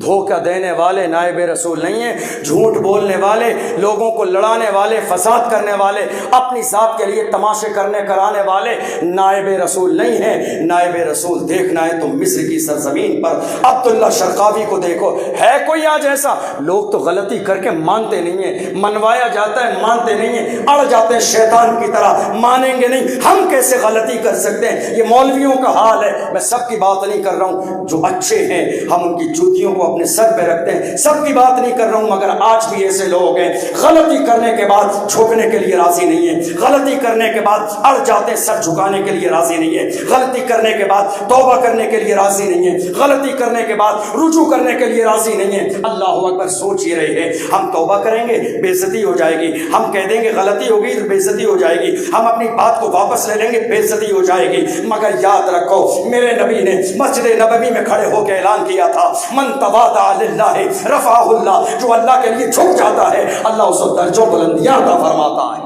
دھوکہ دینے والے نائب رسول نہیں ہیں، جھوٹ بولنے والے، لوگوں کو لڑانے والے، فساد کرنے والے، اپنی ذات کے لیے تماشے کرانے والے نائب رسول نہیں ہیں۔ نائب رسول دیکھنا ہے تو مصر کی سرزمین پر عبداللہ شرقاوی کو دیکھو، ہے کوئی آج ایسا؟ لوگ تو غلطی کر کے مانتے نہیں ہیں، منوایا جاتا ہے مانتے نہیں ہیں، اڑ جاتے ہیں شیطان کی طرح، مانیں گے نہیں۔ ہم کیسے غلطی کر سکتے ہیں؟ یہ مولویوں کا حال ہے، میں سب کی بات نہیں کر رہا ہوں، جو اچھے ہیں ہم ان کی جوتیوں کو اپنے سر پہ رکھتے ہیں، سب کی بات نہیں کر رہا ہوں، مگر آج بھی ایسے لوگ ہیں غلطی کرنے کے بعد جھکنے کے لیے راضی نہیں ہیں، غلطی کرنے کے بعد اڑ جاتے ہیں، سر جھکانے کے لیے راضی نہیں ہیں، غلطی کرنے کے بعد توبہ کرنے کے لیے راضی نہیں ہیں، غلطی کرنے کے بعد رجوع کرنے کے لیے راضی نہیں ہیں۔ اللہ اکبر، سوچ ہی رہے ہیں ہم توبہ کریں گے بے عزتی ہو جائے گی، ہم کہہ دیں گے غلطی ہو گئی تو بے عزتی ہو جائے گی، ہم اپنی بات کو واپس لے لیں گے بے عزتی ہو جائے گی، مگر یاد رکھو میرے نبی نے مسجد نبوی میں کھڑے ہو کے اعلان کیا تھا، من تواضع للہ رفعہ اللہ، جو اللہ کے لیے جھک جاتا ہے اللہ اسے درجوں بلندیاں عطا فرماتا ہے۔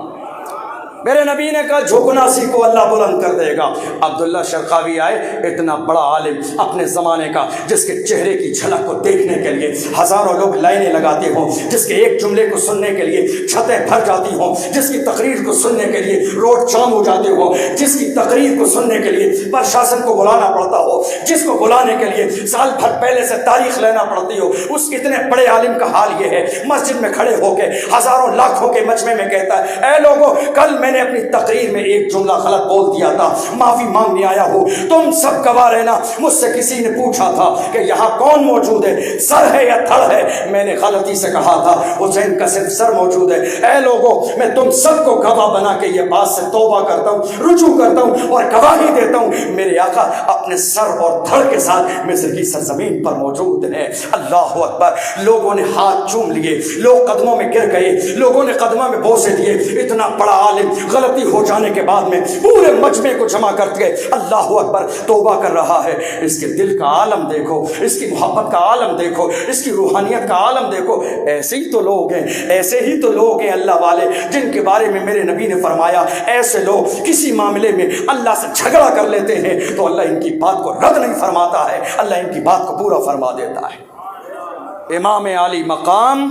میرے نبی نے کہا جھکنا سیکھو اللہ بلند کر دے گا۔ عبداللہ شرقاوی آئے، اتنا بڑا عالم اپنے زمانے کا، جس کے چہرے کی جھلک کو دیکھنے کے لیے ہزاروں لوگ لائنیں لگاتے ہوں، جس کے ایک جملے کو سننے کے لیے چھتیں بھر جاتی ہوں، جس کی تقریر کو سننے کے لیے روڈ جام ہو جاتے ہوں، جس کی تقریر کو سننے کے لیے پرشاسن کو بلانا پڑتا ہو، جس کو بلانے کے لیے سال بھر پہلے سے تاریخ لینا پڑتی ہو، اس اتنے بڑے عالم کا حال یہ ہے مسجد میں کھڑے ہو کے ہزاروں لاکھوں کے مجمع میں کہتا ہے اے لوگوں، کل میں نے اپنی تقریر میں ایک جملہ غلط بول دیا تھا، معافی مانگنے آیا ہوں، تم سب گواہ رہنا، مجھ سے کسی نے پوچھا تھا کہ یہاں کون موجود ہے، سر ہے یا تھڑ ہے؟ میں نے غلطی سے کہا تھا حسین کا صرف سر موجود ہے۔ اے لوگوں، میں تم سب کو گواہ بنا کے یہ بات سے توبہ کرتا ہوں، رجوع کرتا ہوں اور گواہی دیتا ہوں، میرے آقا اپنے سر اور دھڑ کے ساتھ مصر کی سرزمین پر موجود ہے۔ اللہ اکبر، لوگوں نے ہاتھ چوم لیے، لوگ قدموں میں گر گئے، لوگوں نے قدموں میں بوسے دیے۔ اتنا بڑا عالم غلطی ہو جانے کے بعد میں پورے مجمع کو جمع کر کے اللہ اکبر توبہ کر رہا ہے۔ اس کے دل کا عالم دیکھو، اس کی محبت کا عالم دیکھو، اس کی روحانیت کا عالم دیکھو۔ ایسے ہی تو لوگ ہیں، ایسے ہی تو لوگ ہیں اللہ والے، جن کے بارے میں میرے نبی نے فرمایا ایسے لوگ کسی معاملے میں اللہ سے جھگڑا کر لیتے ہیں تو اللہ ان کی بات کو رد نہیں فرماتا ہے، اللہ ان کی بات کو پورا فرما دیتا ہے۔ امام عالی مقام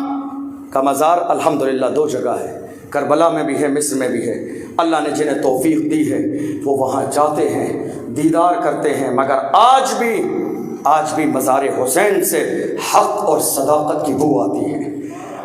کا مزار الحمدللہ 2 جگہ ہے، کربلا میں بھی ہے، مصر میں بھی ہے۔ اللہ نے جنہیں توفیق دی ہے وہ وہاں جاتے ہیں، دیدار کرتے ہیں، مگر آج بھی مزار حسین سے حق اور صداقت کی بو آتی ہے،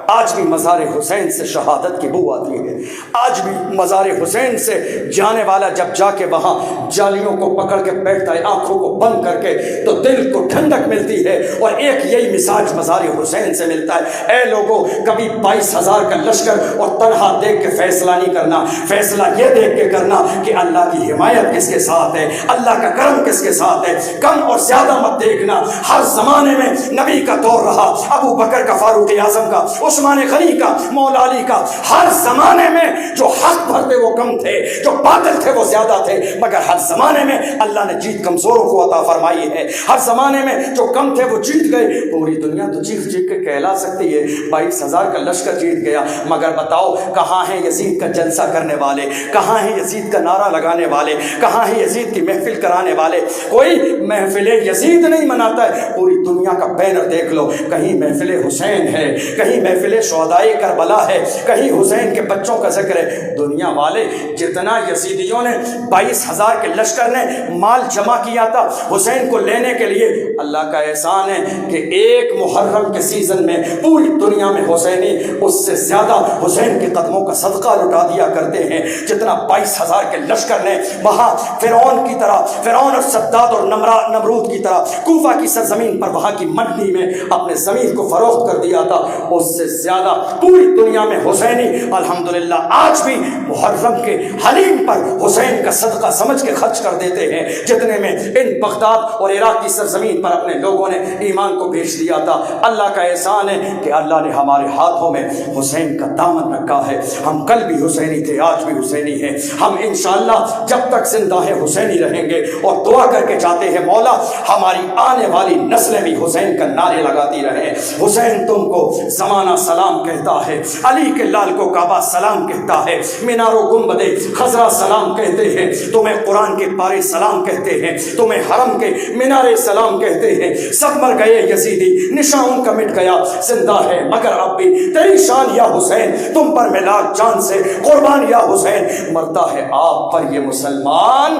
آج بھی مزار حسین سے شہادت کی بو آتی ہے، آج بھی مزار حسین سے جانے والا جب جا کے وہاں جالیوں کو پکڑ کے بیٹھتا ہے آنکھوں کو بند کر کے تو دل کو ٹھنڈک ملتی ہے، اور ایک یہی مزاج مزار حسین سے ملتا ہے۔ اے لوگوں، کبھی 22,000 کا لشکر اور تنہا دیکھ کے فیصلہ نہیں کرنا، فیصلہ یہ دیکھ کے کرنا کہ اللہ کی حمایت کس کے ساتھ ہے، اللہ کا کرم کس کے ساتھ ہے۔ کم اور زیادہ مت دیکھنا، ہر زمانے میں نبی کا دور رہا، ابو بکر کا، فاروق اعظم کا، عثمان غنی کا، مولا علی کا، ہر زمانے میں جو حق پر تھے وہ کم تھے، جو باطل تھے وہ زیادہ تھے، مگر ہر زمانے میں اللہ نے جیت کمزوروں کو عطا فرمائی ہے۔ ہر زمانے میں جو کم تھے وہ جیت گئے۔ پوری دنیا تو چیخ چیخ کے کہلا سکتی ہے 22,000 کا لشکر جیت گیا، مگر بتاؤ کہاں ہیں یزید کا جلسہ کرنے والے، کہاں ہیں یزید کا نعرہ لگانے والے، کہاں ہیں یزید کی محفل کرانے والے؟ کوئی محفل یزید نہیں مناتا ہے۔ پوری دنیا کا بینر دیکھ لو، کہیں محفل حسین ہے، کہیں محفل شہدائے کربلا ہے، کہیں حسین کے بچوں کا ذکر ہے۔ دنیا والے جتنا یزیدیوں نے 22,000 کے لشکر نے مال جمع کیا تھا حسین کو لینے کے لیے، اللہ کا احسان ہے کہ ایک محرم کے سیزن میں پوری دنیا میں حسینی اس سے زیادہ حسین کے قدموں کا صدقہ لٹا دیا کرتے ہیں جتنا 22,000 کے لشکر نے وہاں فرعون کی طرح، فرعون اور سداد اور نمرود کی طرح کوفہ کی سرزمین پر وہاں کی منڈی میں اپنے ضمیر کو فروخت کر دیا تھا، اس سے زیادہ پوری دنیا میں حسینی الحمدللہ آج بھی محرم کے حلیم پر حسین کا صدقہ سمجھ کے خرچ کر دیتے ہیں، جتنے میں ان بغداد اور عراق کی سرزمین پر اپنے لوگوں نے ایمان کو بھیج دیا تھا۔ اللہ کا احسان ہے کہ اللہ نے ہمارے ہاتھوں میں حسین کا دامن رکھا ہے، ہم کل بھی حسینی تھے، آج بھی حسینی ہیں، ہم انشاءاللہ جب تک زندہ ہیں حسینی رہیں گے، اور دعا کر کے چاہتے ہیں مولا ہماری آنے والی نسلیں بھی حسین کا نعرے لگاتی رہیں۔ حسین تم کو زمانہ سلام کہتا ہے، علی کے لال کو کعبہ سلام کہتا ہے، مینار و گنبدے خضرا سلام کہتے ہیں، تمہیں قرآن کے پارے سلام کہتے ہیں، تمہیں حرم کے مینارے سلام کہتے ہیں۔ سب مر گئے یزیدی، نشان ان کا مٹ گیا، زندہ ہے مگر اب بھی تیری شان یا حسین، تم پر میں لاکھ جان سے قربان یا حسین، مرتا ہے آپ پر یہ مسلمان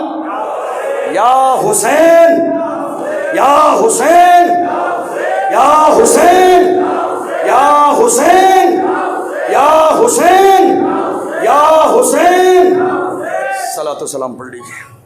یا حسین یا حسین یا حسین یا حسین یا حسین یا حسین۔ صلاۃ و سلام پڑھ لیجیے۔